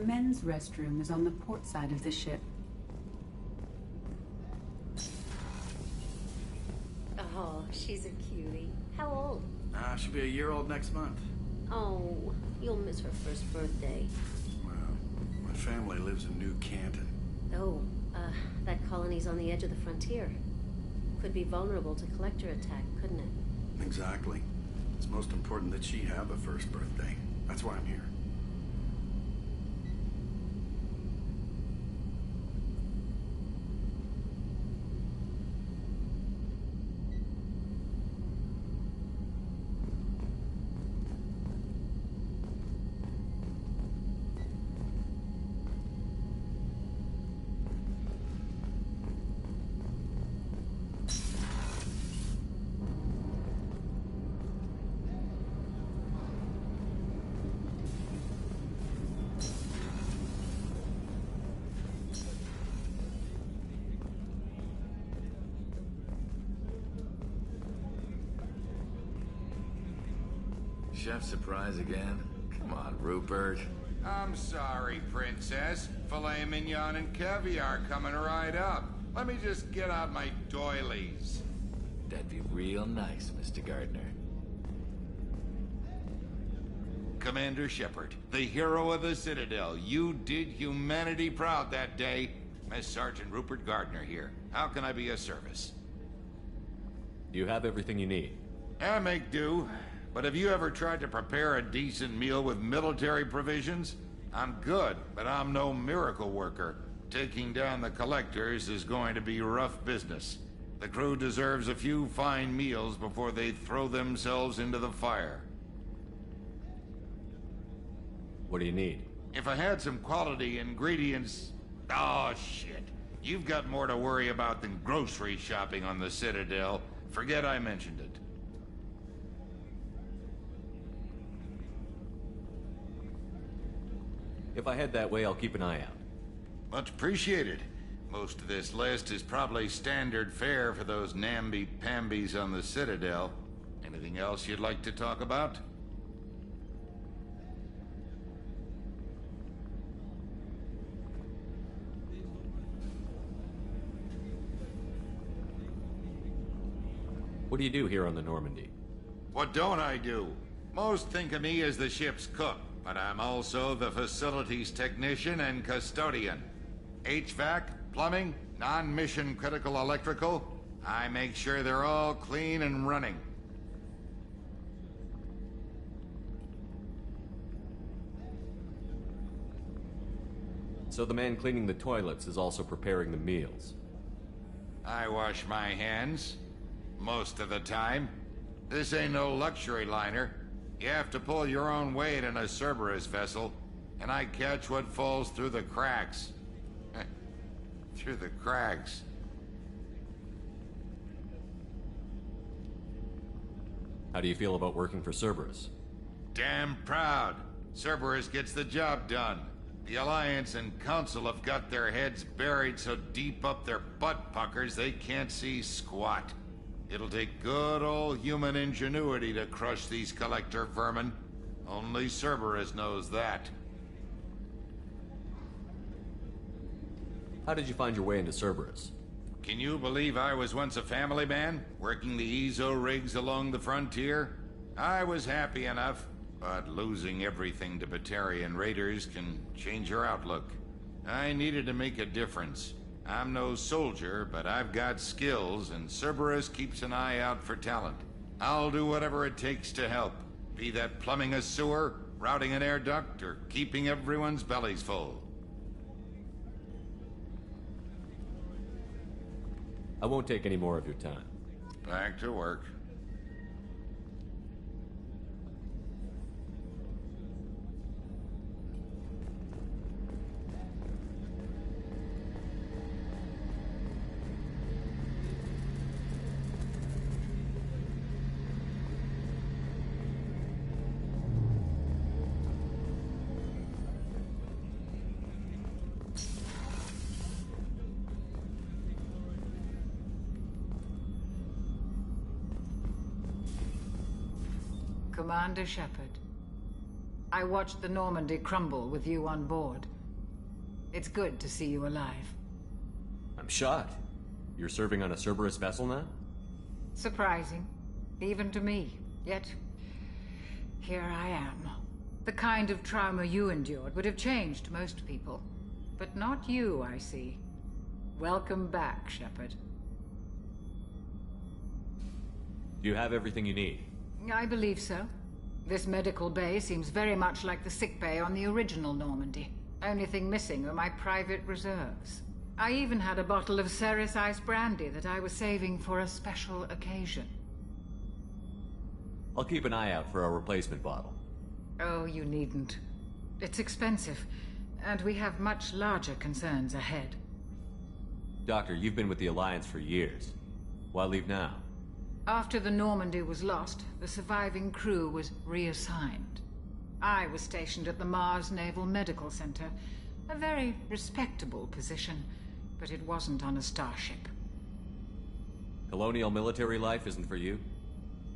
men's restroom is on the port side of the ship. Oh, she's a cutie. How old? She'll be a year old next month. Oh, you'll miss her first birthday. Well, my family lives in New Canton. Oh, that colony's on the edge of the frontier. Could be vulnerable to collector attack, couldn't it? Exactly. It's most important that she have a first birthday. That's why I'm here. Chef surprise again? Come on, Rupert. I'm sorry, Princess. Filet mignon and caviar coming right up. Let me just get out my doilies. That'd be real nice, Mr. Gardner. Commander Shepard, the hero of the Citadel. You did humanity proud that day. Miss Sergeant Rupert Gardner here. How can I be of service? You have everything you need. I make do. But have you ever tried to prepare a decent meal with military provisions? I'm good, but I'm no miracle worker. Taking down the collectors is going to be rough business. The crew deserves a few fine meals before they throw themselves into the fire. What do you need? If I had some quality ingredients... Oh, shit. You've got more to worry about than grocery shopping on the Citadel. Forget I mentioned it. If I head that way, I'll keep an eye out. Much appreciated. Most of this list is probably standard fare for those namby-pambies on the Citadel. Anything else you'd like to talk about? What do you do here on the Normandy? What don't I do? Most think of me as the ship's cook, but I'm also the facilities technician and custodian. HVAC, plumbing, non-mission critical electrical. I make sure they're all clean and running. So the man cleaning the toilets is also preparing the meals. I wash my hands. Most of the time. This ain't no luxury liner. You have to pull your own weight in a Cerberus vessel, and I catch what falls through the cracks. Through the cracks. How do you feel about working for Cerberus? Damn proud. Cerberus gets the job done. The Alliance and Council have got their heads buried so deep up their butt puckers they can't see squat. It'll take good old human ingenuity to crush these collector vermin. Only Cerberus knows that. How did you find your way into Cerberus? Can you believe I was once a family man, working the EZO rigs along the frontier? I was happy enough, but losing everything to Batarian raiders can change your outlook. I needed to make a difference. I'm no soldier, but I've got skills, and Cerberus keeps an eye out for talent. I'll do whatever it takes to help. Be that plumbing a sewer, routing an air duct, or keeping everyone's bellies full. I won't take any more of your time. Back to work. Commander Shepard, I watched the Normandy crumble with you on board. It's good to see you alive. I'm shocked. You're serving on a Cerberus vessel now? Surprising, even to me. Yet, here I am. The kind of trauma you endured would have changed most people. But not you, I see. Welcome back, Shepard. Do you have everything you need? I believe so. This medical bay seems very much like the sick bay on the original Normandy. Only thing missing are my private reserves. I even had a bottle of Ceres Ice Brandy that I was saving for a special occasion. I'll keep an eye out for a replacement bottle. Oh, you needn't. It's expensive, and we have much larger concerns ahead. Doctor, you've been with the Alliance for years. Why leave now? After the Normandy was lost, the surviving crew was reassigned. I was stationed at the Mars Naval Medical Center, a very respectable position, but it wasn't on a starship. Colonial military life isn't for you?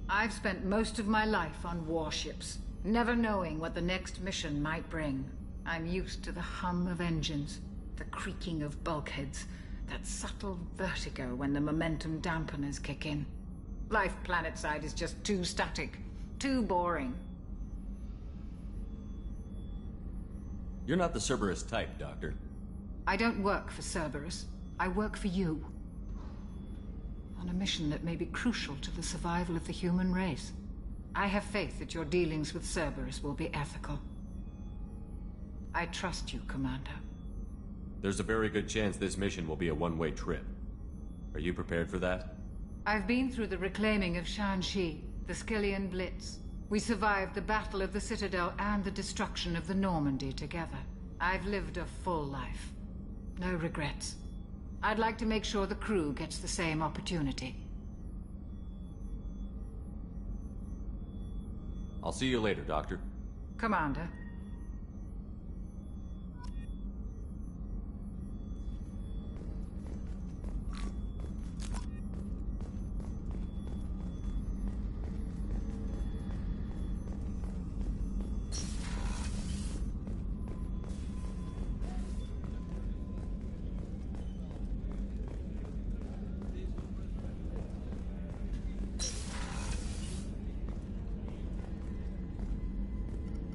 I've spent most of my life on warships, never knowing what the next mission might bring. I'm used to the hum of engines, the creaking of bulkheads, that subtle vertigo when the momentum dampeners kick in. Life planetside is just too static, too boring. You're not the Cerberus type, Doctor. I don't work for Cerberus. I work for you. On a mission that may be crucial to the survival of the human race. I have faith that your dealings with Cerberus will be ethical. I trust you, Commander. There's a very good chance this mission will be a one-way trip. Are you prepared for that? I've been through the reclaiming of Shanxi, the Skillian Blitz. We survived the Battle of the Citadel and the destruction of the Normandy together. I've lived a full life. No regrets. I'd like to make sure the crew gets the same opportunity. I'll see you later, Doctor. Commander.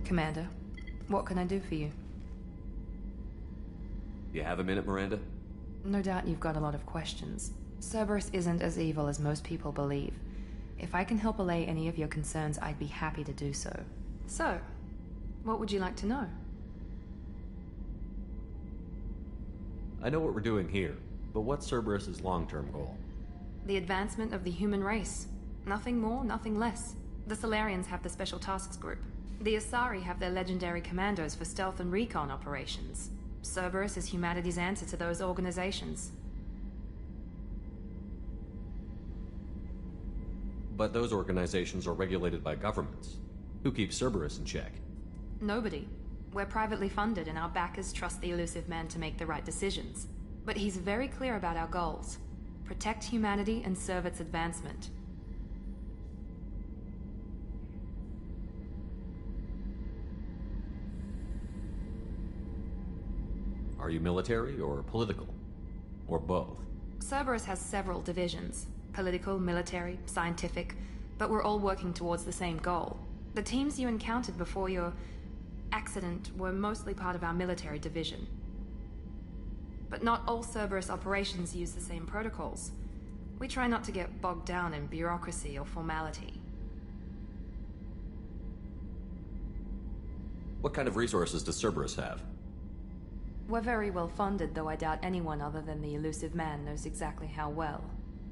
Commander, what can I do for you? You have a minute, Miranda? No doubt you've got a lot of questions. Cerberus isn't as evil as most people believe. If I can help allay any of your concerns, I'd be happy to do so. So, what would you like to know? I know what we're doing here, but what's Cerberus's long-term goal? The advancement of the human race. Nothing more, nothing less. The Solarians have the Special Tasks Group. The Asari have their legendary commandos for stealth and recon operations. Cerberus is humanity's answer to those organizations. But those organizations are regulated by governments. Who keeps Cerberus in check? Nobody. We're privately funded and our backers trust the elusive man to make the right decisions. But he's very clear about our goals. Protect humanity and serve its advancement. Are you military or political? Or both? Cerberus has several divisions. Political, military, scientific. But we're all working towards the same goal. The teams you encountered before your accident were mostly part of our military division. But not all Cerberus operations use the same protocols. We try not to get bogged down in bureaucracy or formality. What kind of resources does Cerberus have? We're very well funded, though I doubt anyone other than the elusive man knows exactly how well.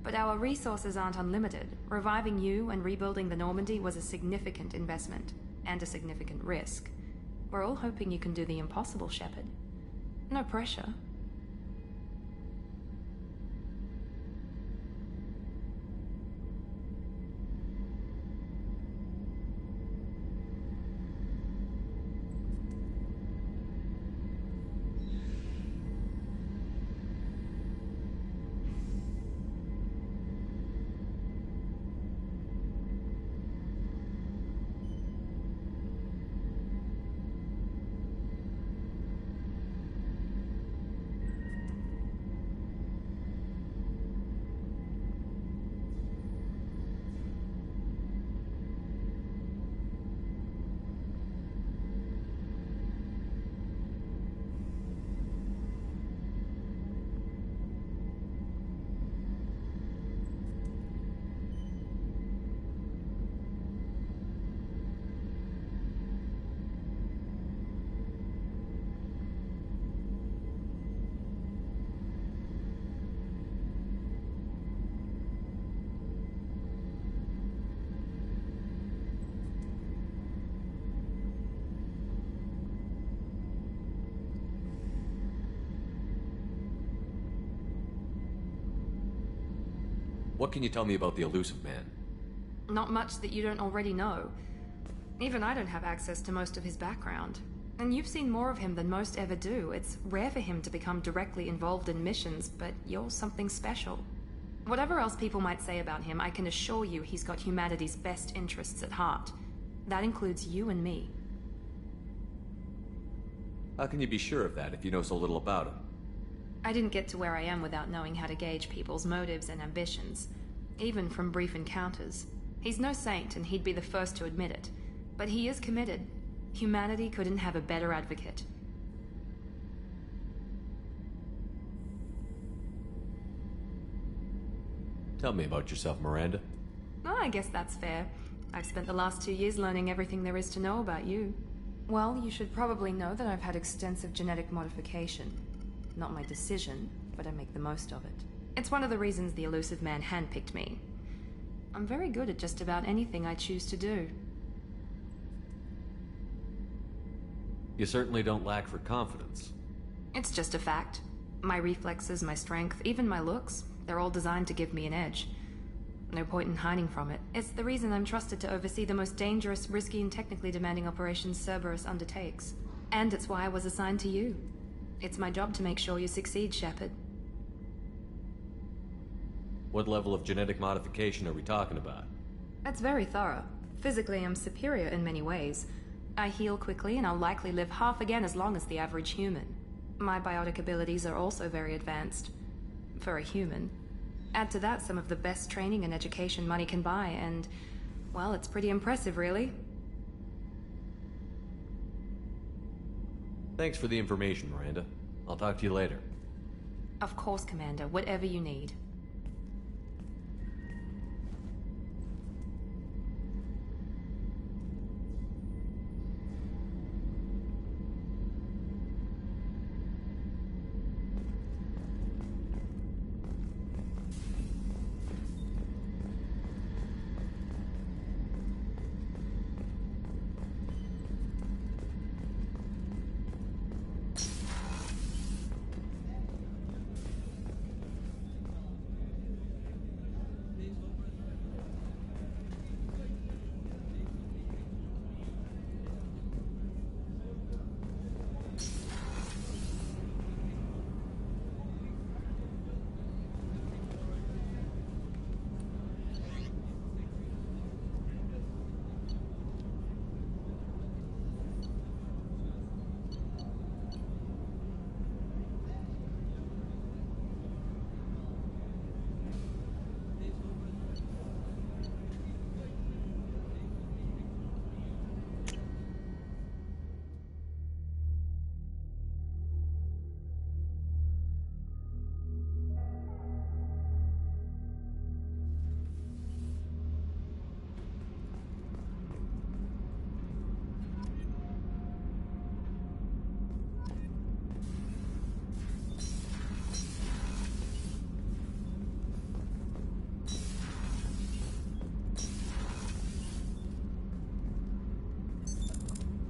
But our resources aren't unlimited. Reviving you and rebuilding the Normandy was a significant investment, and a significant risk. We're all hoping you can do the impossible, Shepard. No pressure. What can you tell me about the elusive man? Not much that you don't already know. Even I don't have access to most of his background. And you've seen more of him than most ever do. It's rare for him to become directly involved in missions, but you're something special. Whatever else people might say about him, I can assure you he's got humanity's best interests at heart. That includes you and me. How can you be sure of that if you know so little about him? I didn't get to where I am without knowing how to gauge people's motives and ambitions, even from brief encounters. He's no saint, and he'd be the first to admit it. But he is committed. Humanity couldn't have a better advocate. Tell me about yourself, Miranda. Oh, I guess that's fair. I've spent the last 2 years learning everything there is to know about you. Well, you should probably know that I've had extensive genetic modification. Not my decision, but I make the most of it. It's one of the reasons the elusive man handpicked me. I'm very good at just about anything I choose to do. You certainly don't lack for confidence. It's just a fact. My reflexes, my strength, even my looks, they're all designed to give me an edge. No point in hiding from it. It's the reason I'm trusted to oversee the most dangerous, risky, and technically demanding operations Cerberus undertakes. And it's why I was assigned to you. It's my job to make sure you succeed, Shepard. What level of genetic modification are we talking about? That's very thorough. Physically, I'm superior in many ways. I heal quickly, and I'll likely live half again as long as the average human. My biotic abilities are also very advanced. For a human. Add to that some of the best training and education money can buy, and, well, it's pretty impressive, really. Thanks for the information, Miranda. I'll talk to you later. Of course, Commander. Whatever you need.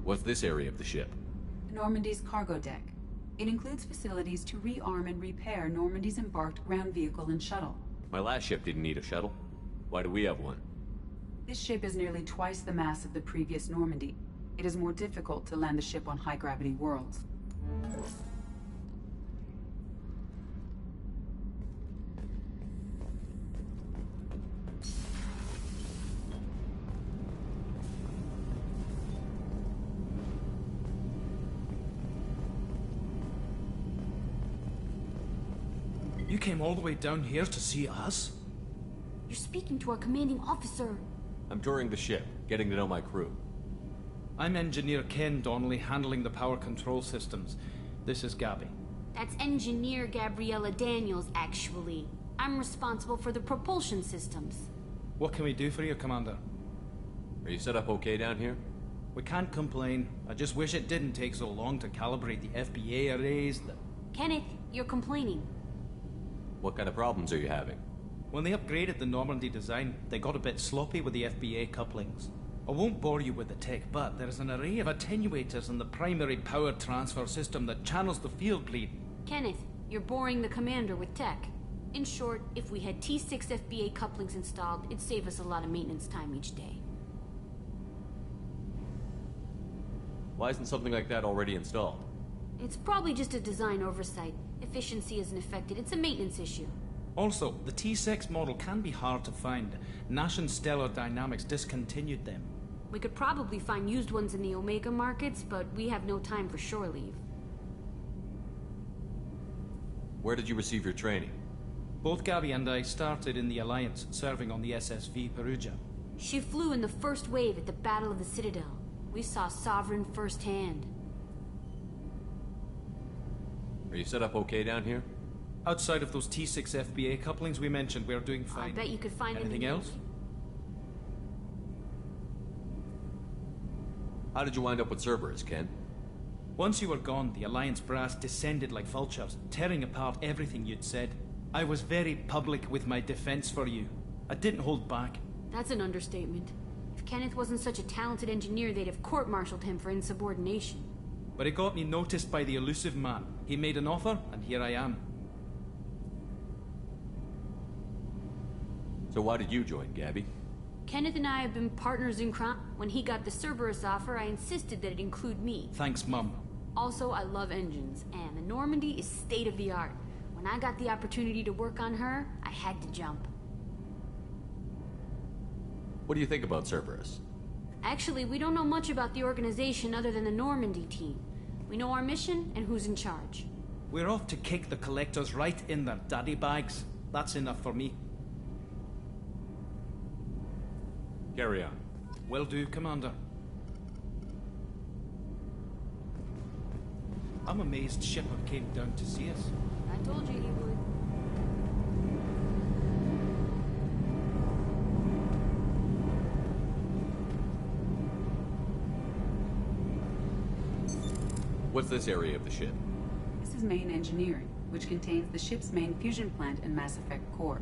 What's this area of the ship? Normandy's cargo deck. It includes facilities to rearm and repair Normandy's embarked ground vehicle and shuttle. My last ship didn't need a shuttle. Why do we have one? This ship is nearly twice the mass of the previous Normandy. It is more difficult to land the ship on high-gravity worlds. You came all the way down here to see us? You're speaking to our commanding officer. I'm touring the ship, getting to know my crew. I'm Engineer Ken Donnelly, handling the power control systems. This is Gabby. That's Engineer Gabriella Daniels, actually. I'm responsible for the propulsion systems. What can we do for you, Commander? Are you set up okay down here? We can't complain. I just wish it didn't take so long to calibrate the FBA arrays. Kenneth, you're complaining. What kind of problems are you having? When they upgraded the Normandy design, they got a bit sloppy with the FBA couplings. I won't bore you with the tech, but there's an array of attenuators in the primary power transfer system that channels the field bleed. Kenneth, you're boring the commander with tech. In short, if we had T6 FBA couplings installed, it'd save us a lot of maintenance time each day. Why isn't something like that already installed? It's probably just a design oversight. Efficiency isn't affected. It's a maintenance issue. Also, the T6 model can be hard to find. Nash and Stellar Dynamics discontinued them. We could probably find used ones in the Omega markets, but we have no time for shore leave. Where did you receive your training? Both Gabby and I started in the Alliance, serving on the SSV Perugia. She flew in the first wave at the Battle of the Citadel. We saw Sovereign firsthand. Are you set up okay down here? Outside of those T6 FBA couplings we mentioned, we're doing fine. I bet you could find anything else? How did you wind up with Cerberus, Ken? Once you were gone, the Alliance brass descended like vultures, tearing apart everything you'd said. I was very public with my defense for you. I didn't hold back. That's an understatement. If Kenneth wasn't such a talented engineer, they'd have court-martialed him for insubordination. But it got me noticed by the elusive man. He made an offer, and here I am. So why did you join, Gabby? Kenneth and I have been partners in crime. When he got the Cerberus offer, I insisted that it include me. Thanks, Mum. Also, I love engines, and the Normandy is state-of-the-art. When I got the opportunity to work on her, I had to jump. What do you think about Cerberus? Actually, we don't know much about the organization other than the Normandy team. We know our mission and who's in charge. We're off to kick the Collectors right in their daddy bags. That's enough for me. Carry on. Will do, Commander. I'm amazed Shepard came down to see us. I told you he would. What's this area of the ship? This is main engineering, which contains the ship's main fusion plant and Mass Effect core.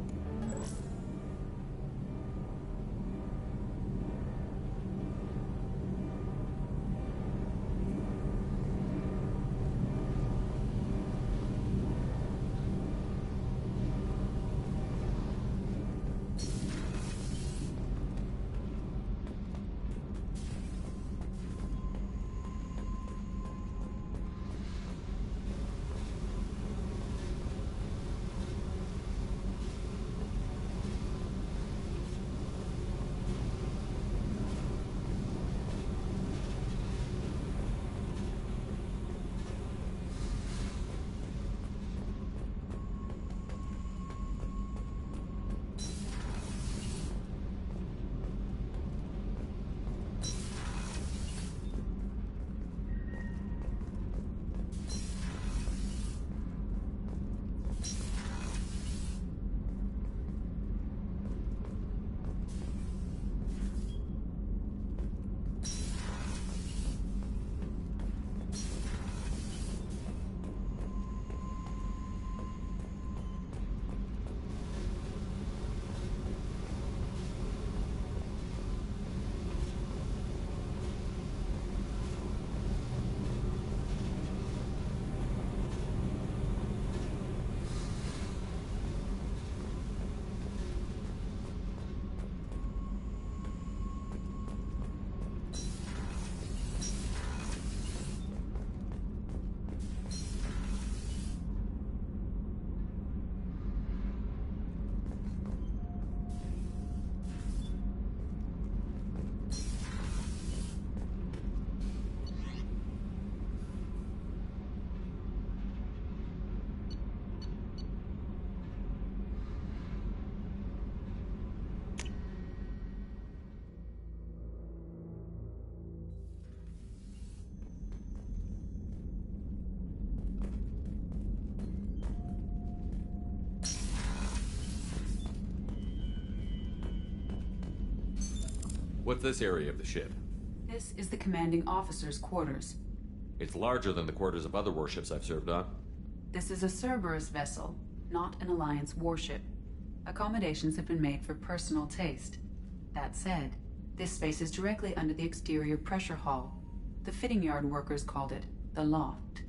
What's this area of the ship? This is the commanding officer's quarters. It's larger than the quarters of other warships I've served on. This is a Cerberus vessel, not an Alliance warship. Accommodations have been made for personal taste. That said, this space is directly under the exterior pressure hull. The fitting yard workers called it the loft.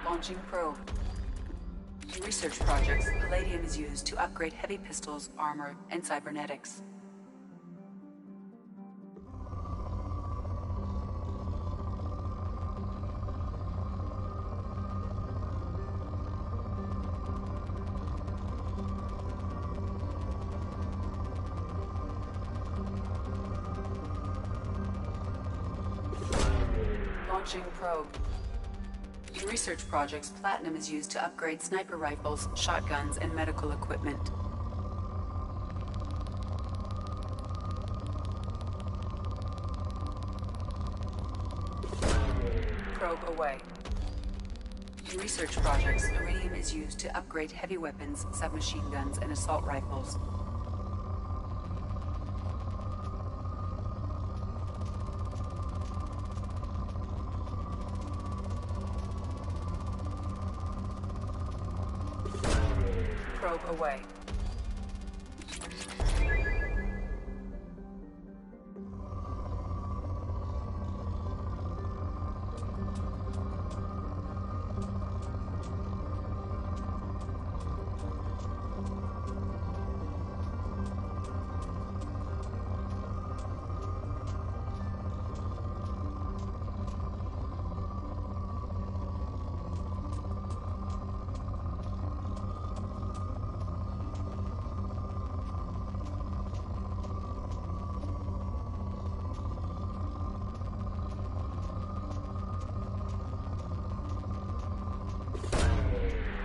Launching probe. In research projects, palladium is used to upgrade heavy pistols, armor, and cybernetics. Launching probe. In research projects, platinum is used to upgrade sniper rifles, shotguns, and medical equipment. Probe away. In research projects, iridium is used to upgrade heavy weapons, submachine guns, and assault rifles. Probe away.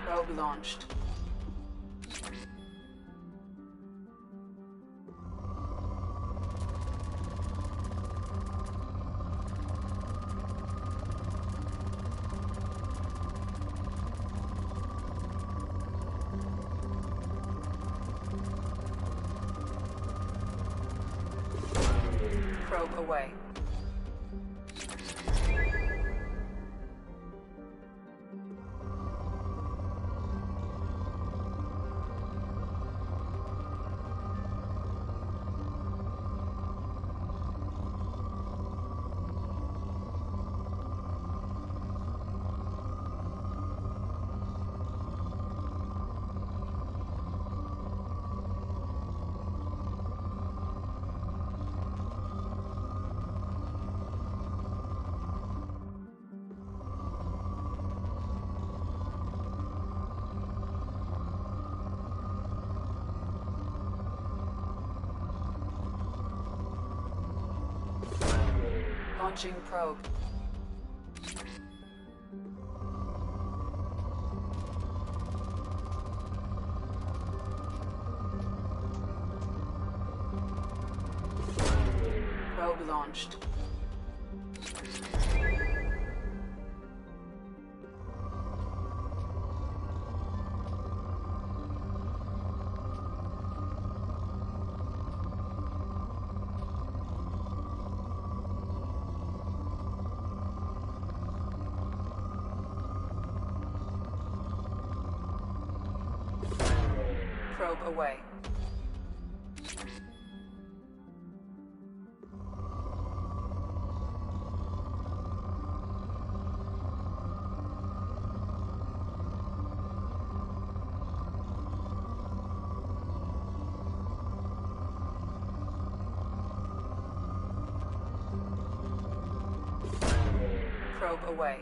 Probe launched. Probe away. Launching probe. Probe launched. Probe away. Probe away.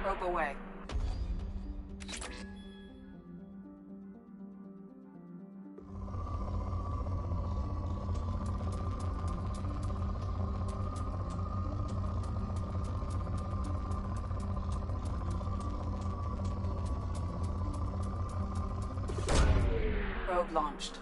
Probe away. Probe launched.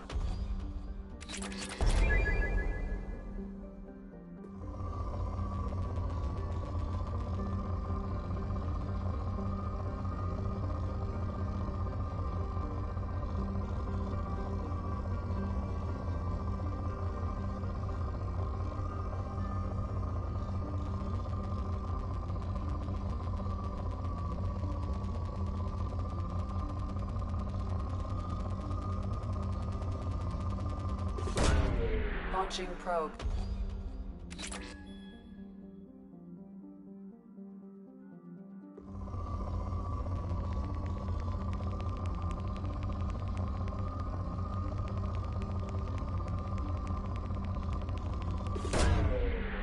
Launching probe.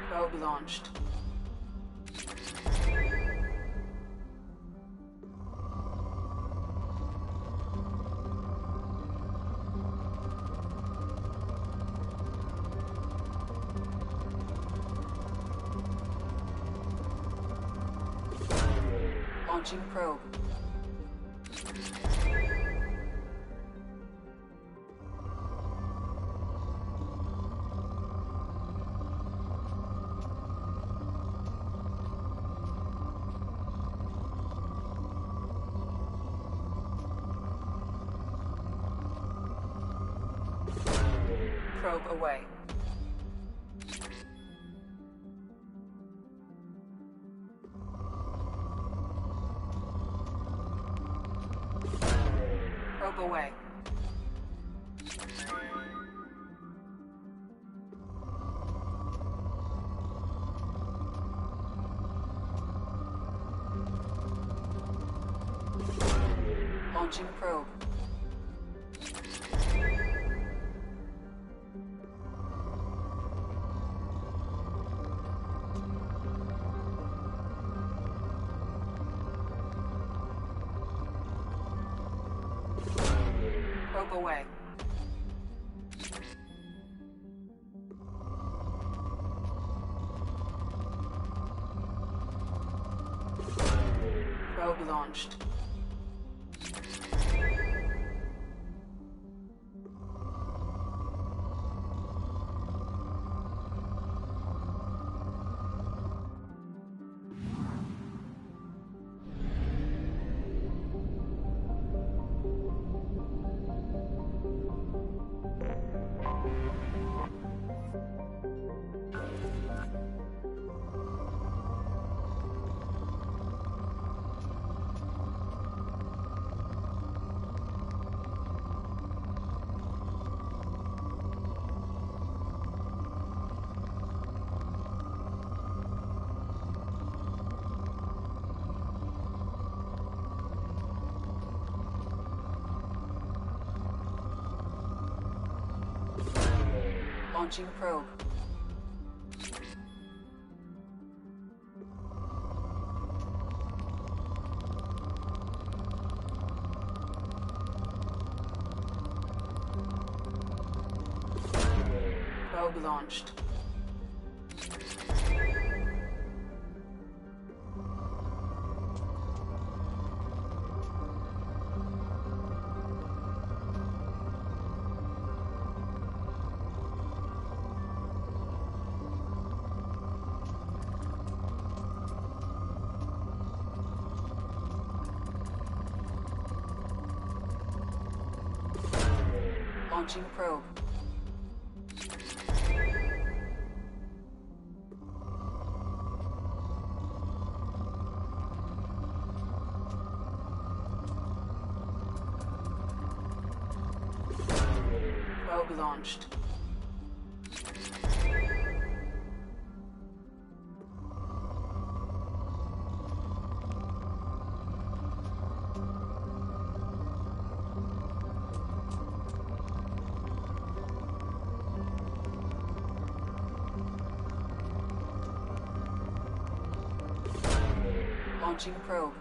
Probe launched. Launching probe. Probe away. Probe away. Launching probe. Probe away. Probe launched. Launching probe. Probe launched. Launching probe. Probe launched. Launching probe.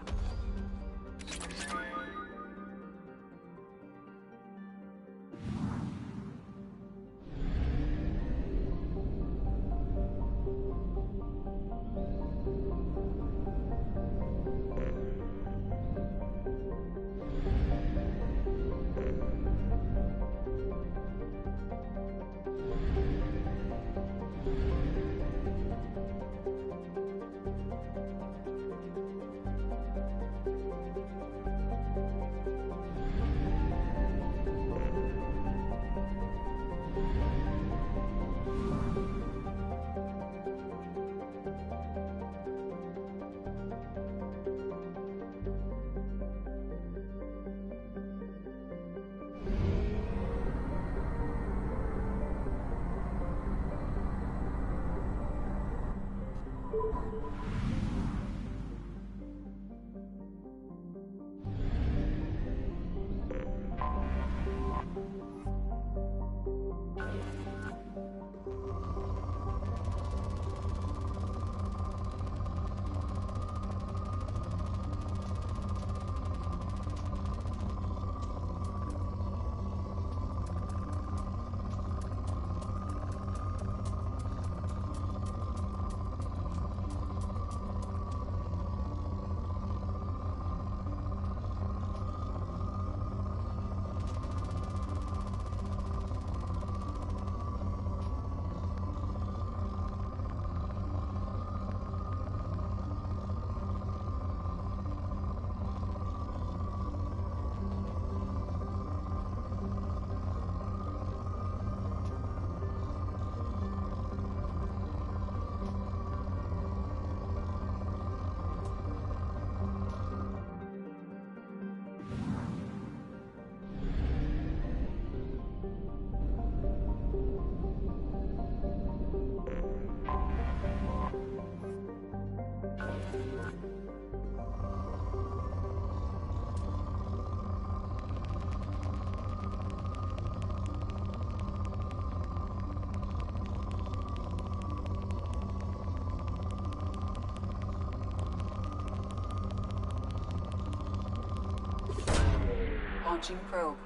Launching probe.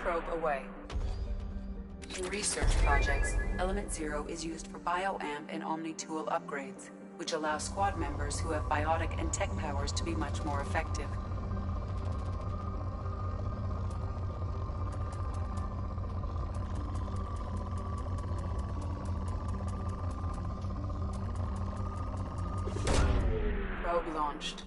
Probe away. In research projects, Element Zero is used for bioamp and omni-tool upgrades, which allow squad members who have biotic and tech powers to be much more effective. Probe launched.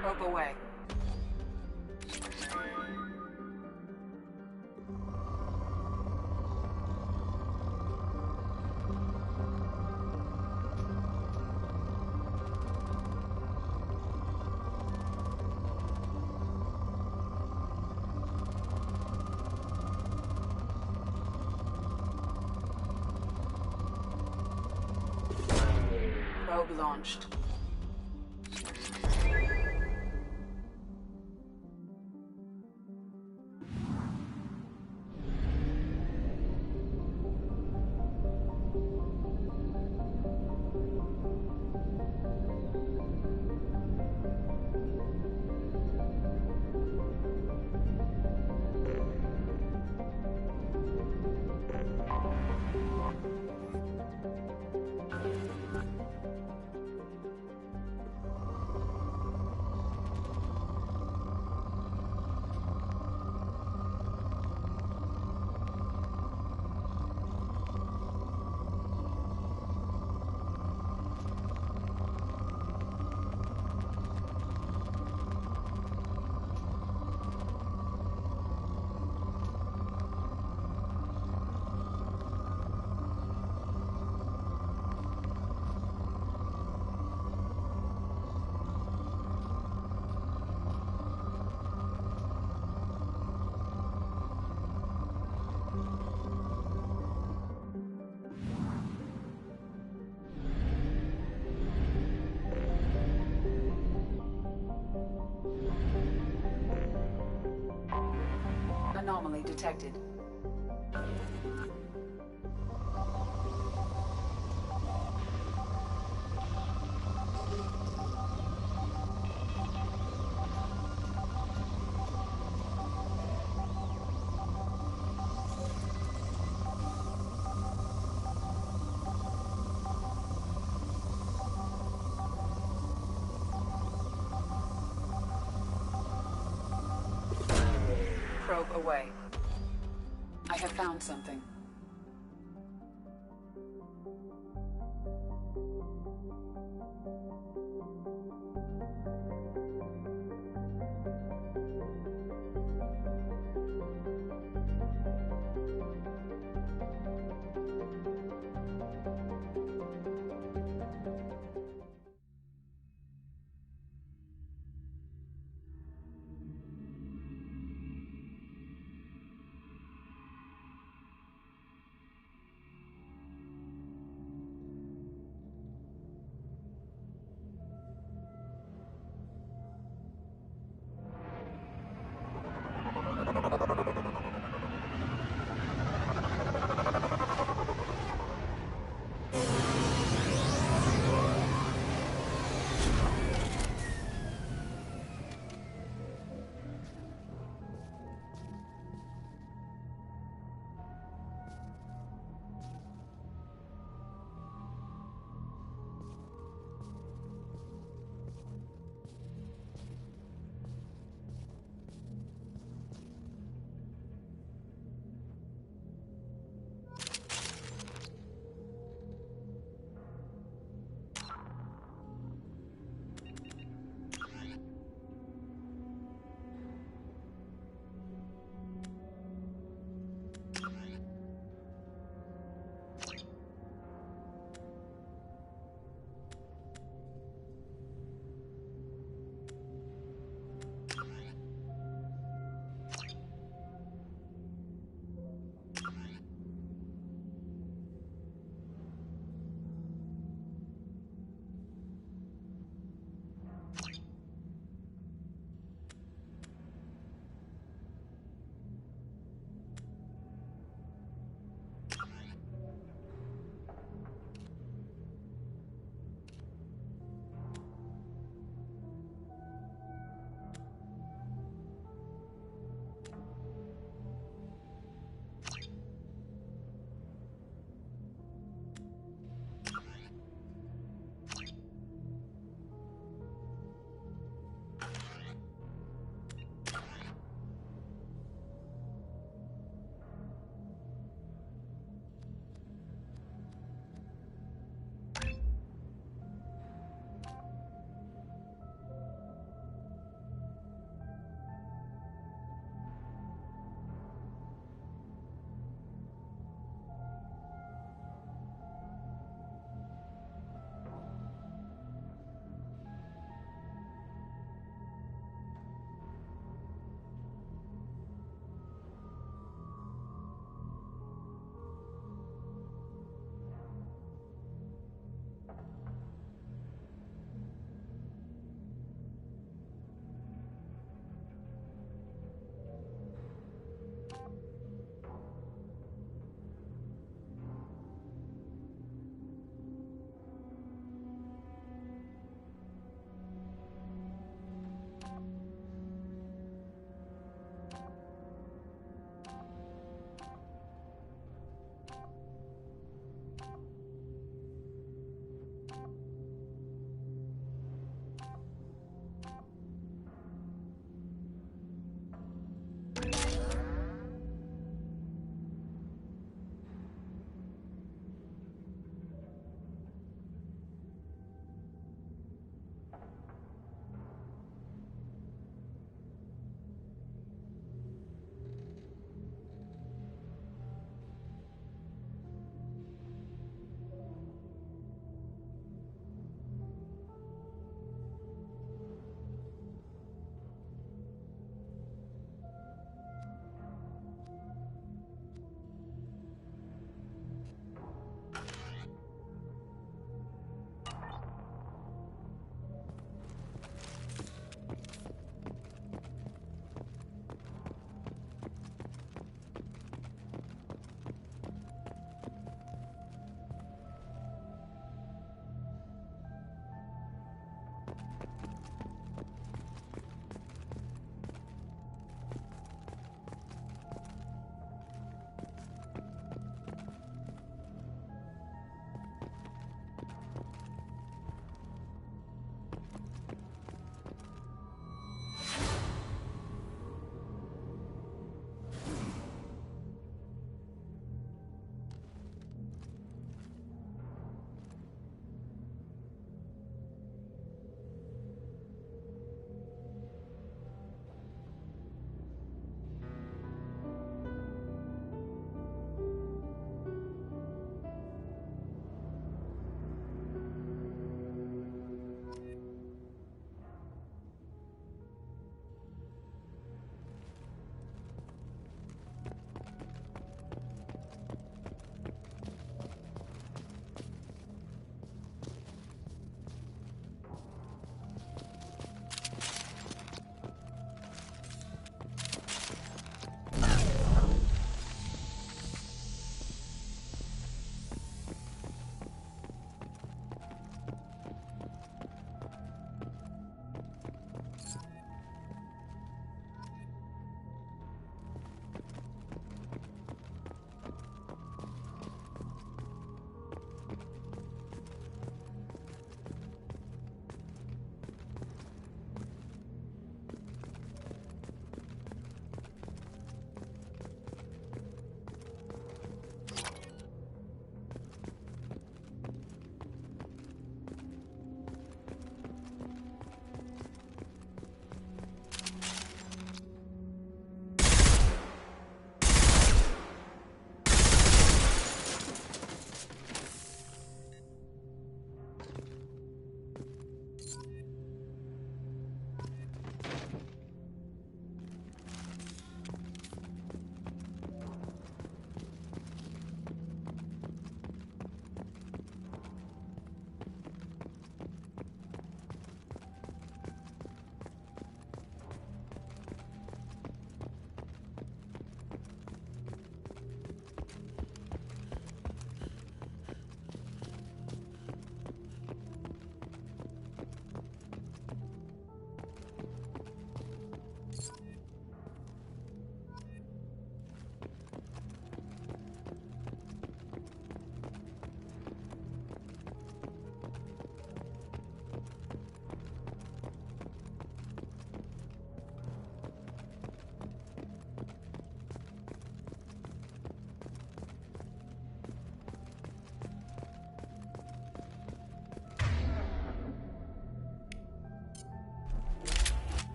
Probe away. Probe launched. detected. Probe away. I have found something.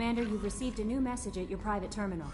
Commander, you've received a new message at your private terminal.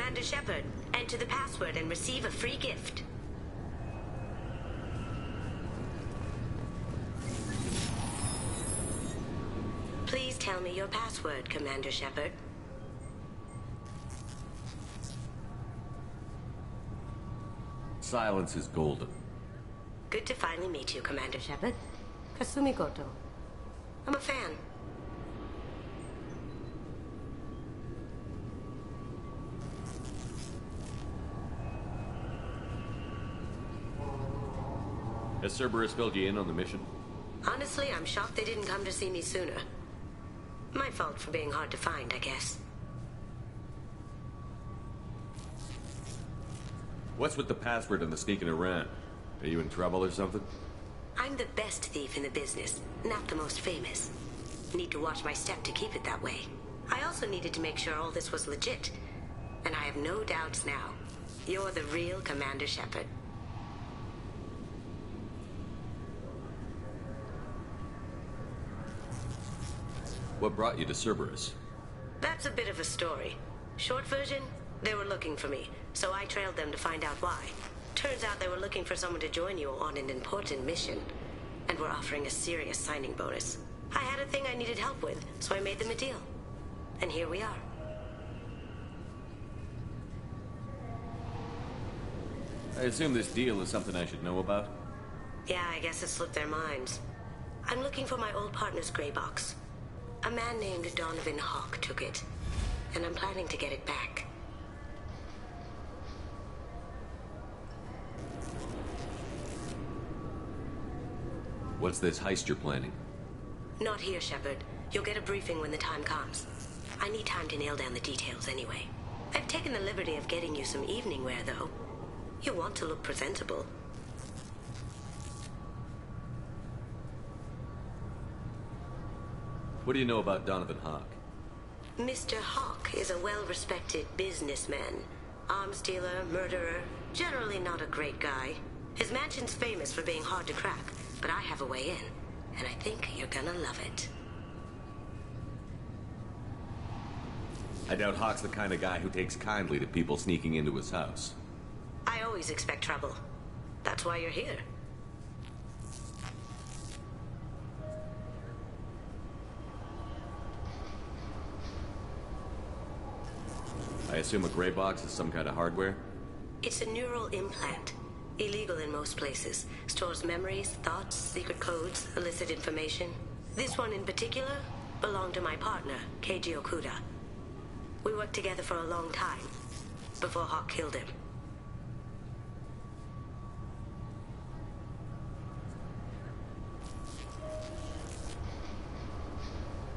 Commander Shepard, enter the password and receive a free gift. Please tell me your password, Commander Shepard. Silence is golden. Good to finally meet you, Commander Shepard. Kasumi Goto. I'm a fan. Has Cerberus filled you in on the mission? Honestly, I'm shocked they didn't come to see me sooner. My fault for being hard to find, I guess. What's with the password and the sneaking around? Are you in trouble or something? I'm the best thief in the business, not the most famous. Need to watch my step to keep it that way. I also needed to make sure all this was legit. And I have no doubts now. You're the real Commander Shepard. What brought you to Cerberus? That's a bit of a story. Short version, they were looking for me, so I trailed them to find out why. Turns out they were looking for someone to join you on an important mission, and were offering a serious signing bonus. I had a thing I needed help with, so I made them a deal. And here we are. I assume this deal is something I should know about? Yeah, I guess it slipped their minds. I'm looking for my old partner's gray box. A man named Donovan Hawk took it, and I'm planning to get it back. What's this heist you're planning? Not here, Shepard. You'll get a briefing when the time comes. I need time to nail down the details anyway. I've taken the liberty of getting you some evening wear, though. You want to look presentable. What do you know about Donovan Hawk? Mr. Hawk is a well-respected businessman. Arms dealer, murderer, generally not a great guy. His mansion's famous for being hard to crack, but I have a way in, and I think you're gonna love it. I doubt Hawk's the kind of guy who takes kindly to people sneaking into his house. I always expect trouble. That's why you're here. I assume a gray box is some kind of hardware? It's a neural implant. Illegal in most places. Stores memories, thoughts, secret codes, illicit information. This one in particular belonged to my partner, Keiji Okuda. We worked together for a long time, before Hawk killed him.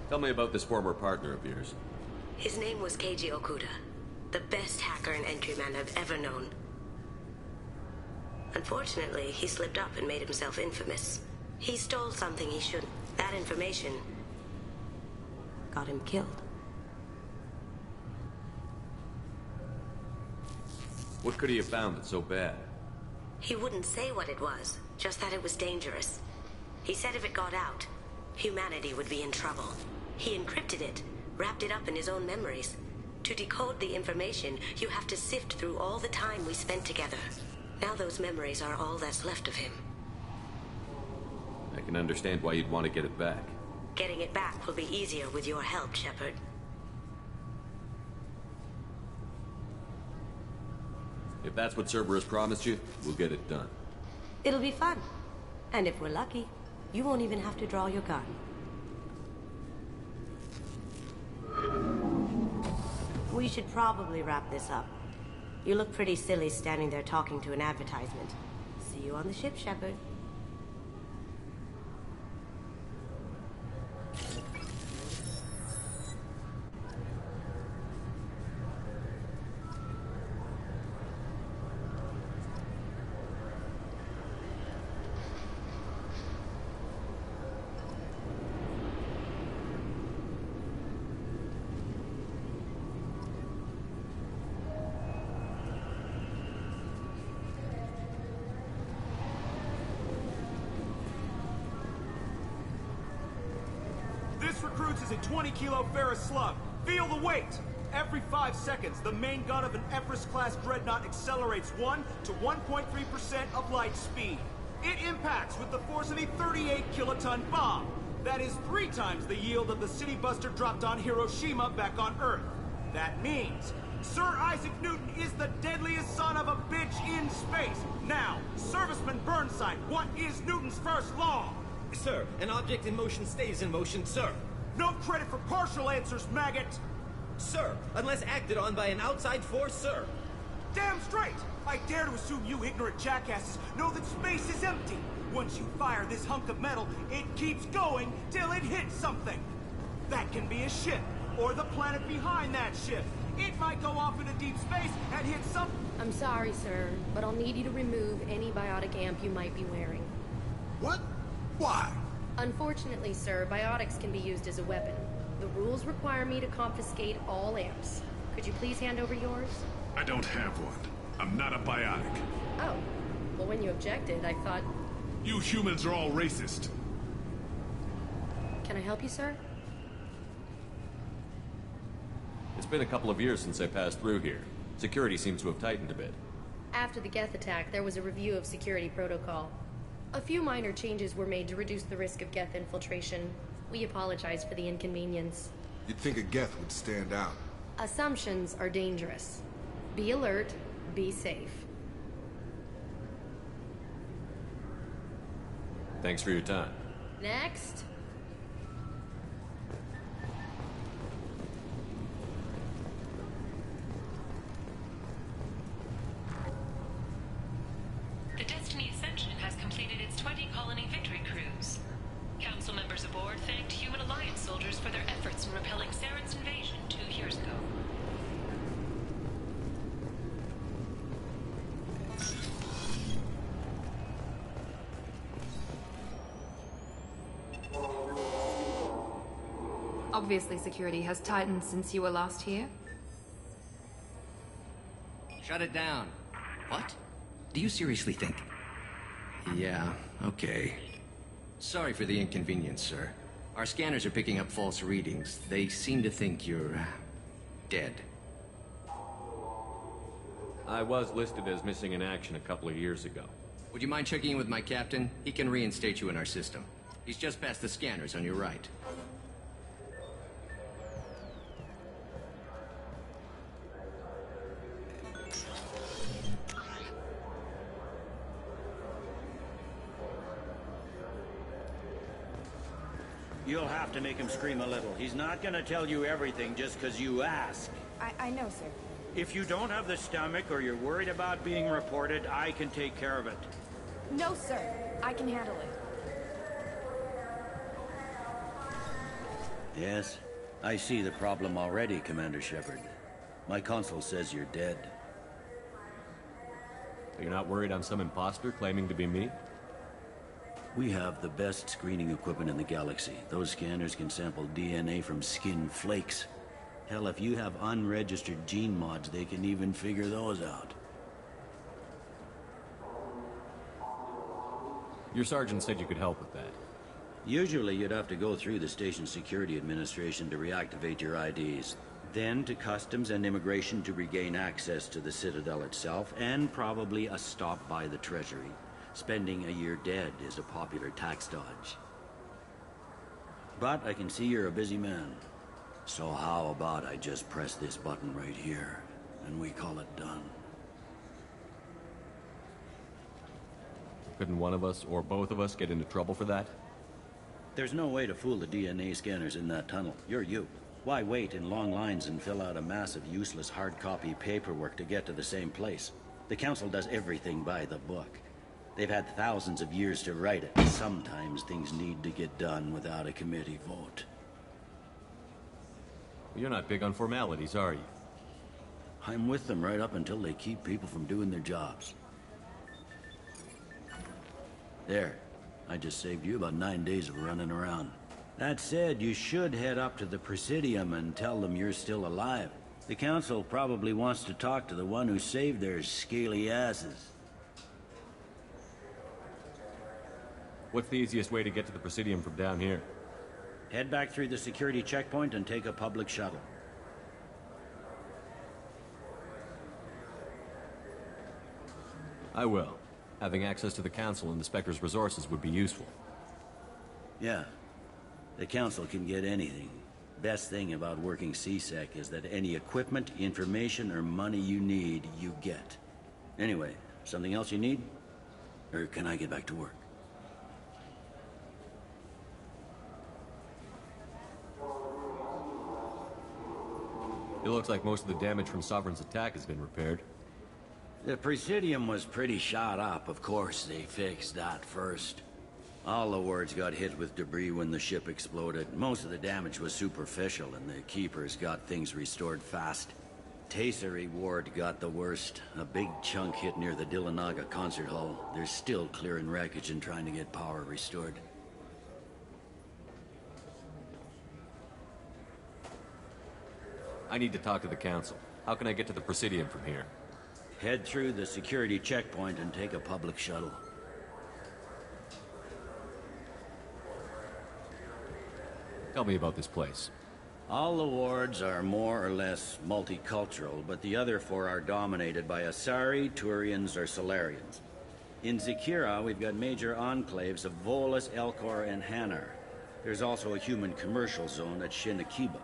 Tell me about this former partner of yours. His name was Keiji Okuda, the best hacker and entryman I've ever known. Unfortunately, he slipped up and made himself infamous. He stole something he shouldn't. That information got him killed. What could he have found that's so bad? He wouldn't say what it was, just that it was dangerous. He said if it got out, humanity would be in trouble. He encrypted it, wrapped it up in his own memories. To decode the information, you have to sift through all the time we spent together. Now those memories are all that's left of him. I can understand why you'd want to get it back. Getting it back will be easier with your help, Shepard. If that's what Cerberus promised you, we'll get it done. It'll be fun. And if we're lucky, you won't even have to draw your gun. We should probably wrap this up. You look pretty silly standing there talking to an advertisement. See you on the ship, Shepard. This recruits is a 20-kilo ferrous slug. Feel the weight! Every 5 seconds, the main gun of an Everest-class dreadnought accelerates 1 to 1.3% of light speed. It impacts with the force of a 38-kiloton bomb. That is 3 times the yield of the city buster dropped on Hiroshima back on Earth. That means Sir Isaac Newton is the deadliest son of a bitch in space. Now, Serviceman Burnside, what is Newton's first law? Sir, an object in motion stays in motion, sir. No credit for partial answers, maggot! Sir, unless acted on by an outside force, sir. Damn straight! I dare to assume you ignorant jackasses know that space is empty. Once you fire this hunk of metal, it keeps going till it hits something. That can be a ship, or the planet behind that ship. It might go off into deep space and hit some... I'm sorry, sir, but I'll need you to remove any biotic amp you might be wearing. What? Why? Unfortunately, sir, biotics can be used as a weapon. The rules require me to confiscate all amps. Could you please hand over yours? I don't have one. I'm not a biotic. Oh. Well, when you objected, I thought... You humans are all racist. Can I help you, sir? It's been a couple of years since I passed through here. Security seems to have tightened a bit. After the Geth attack, there was a review of security protocol. A few minor changes were made to reduce the risk of Geth infiltration. We apologize for the inconvenience. You'd think a Geth would stand out. Assumptions are dangerous. Be alert, be safe. Thanks for your time. Next. The Destiny Ascension has completed its 20-colony victory cruise. Council members aboard thanked Human Alliance soldiers for their efforts in repelling Saren's invasion 2 years ago. Obviously, security has tightened since you were last here. Shut it down. What? Do you seriously think? Yeah, okay. Sorry for the inconvenience, sir. Our scanners are picking up false readings. They seem to think you're... dead. I was listed as missing in action a couple of years ago. Would you mind checking in with my captain? He can reinstate you in our system. He's just past the scanners on your right. You'll have to make him scream a little. He's not gonna tell you everything just because you ask. I know, sir. If you don't have the stomach or you're worried about being reported, I can take care of it. No, sir. I can handle it. Yes? I see the problem already, Commander Shepard. My console says you're dead. You're not worried I'm some imposter claiming to be me? We have the best screening equipment in the galaxy. Those scanners can sample DNA from skin flakes. Hell, if you have unregistered gene mods, they can even figure those out. Your sergeant said you could help with that. Usually you'd have to go through the station security administration to reactivate your IDs. Then to customs and immigration to regain access to the Citadel itself, and probably a stop by the Treasury. Spending a year dead is a popular tax dodge. But I can see you're a busy man. So how about I just press this button right here, and we call it done? Couldn't one of us, or both of us, get into trouble for that? There's no way to fool the DNA scanners in that tunnel. You're you. Why wait in long lines and fill out a massive useless hard copy paperwork to get to the same place? The Council does everything by the book. They've had thousands of years to write it. Sometimes things need to get done without a committee vote. You're not big on formalities, are you? I'm with them right up until they keep people from doing their jobs. There. I just saved you about 9 days of running around. That said, you should head up to the Presidium and tell them you're still alive. The Council probably wants to talk to the one who saved their scaly asses. What's the easiest way to get to the Presidium from down here? Head back through the security checkpoint and take a public shuttle. I will. Having access to the Council and the Spectre's resources would be useful. Yeah. The Council can get anything. Best thing about working CSEC is that any equipment, information, or money you need, you get. Anyway, something else you need? Or can I get back to work? It looks like most of the damage from Sovereign's attack has been repaired. The Presidium was pretty shot up. Of course, they fixed that first. All the wards got hit with debris when the ship exploded. Most of the damage was superficial, and the Keepers got things restored fast. Tasery Ward got the worst. A big chunk hit near the Dillanaga concert hall. They're still clearing wreckage and trying to get power restored. I need to talk to the Council. How can I get to the Presidium from here? Head through the security checkpoint and take a public shuttle. Tell me about this place. All the wards are more or less multicultural, but the other four are dominated by Asari, Turians, or Solarians. In Zakira, we've got major enclaves of Volus, Elcor, and Hanar. There's also a human commercial zone at Shinakiba.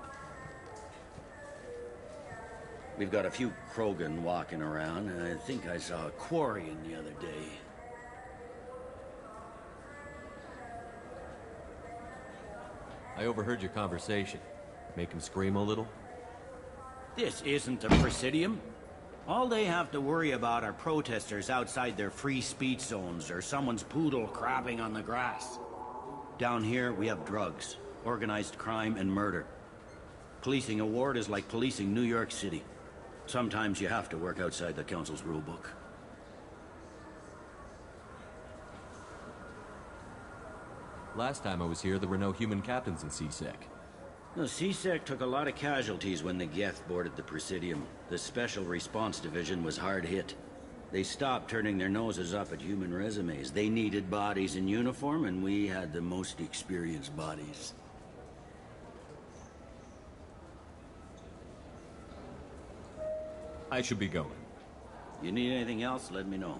We've got a few Krogan walking around, and I think I saw a Quarian the other day. I overheard your conversation. Make him scream a little? This isn't a Presidium. All they have to worry about are protesters outside their free speech zones or someone's poodle crapping on the grass. Down here, we have drugs, organized crime, and murder. Policing a ward is like policing New York City. Sometimes you have to work outside the Council's rulebook. Last time I was here, there were no human captains in CSEC. The CSEC took a lot of casualties when the Geth boarded the Presidium. The Special Response Division was hard hit. They stopped turning their noses up at human resumes. They needed bodies in uniform, and we had the most experienced bodies. I should be going. You need anything else, let me know.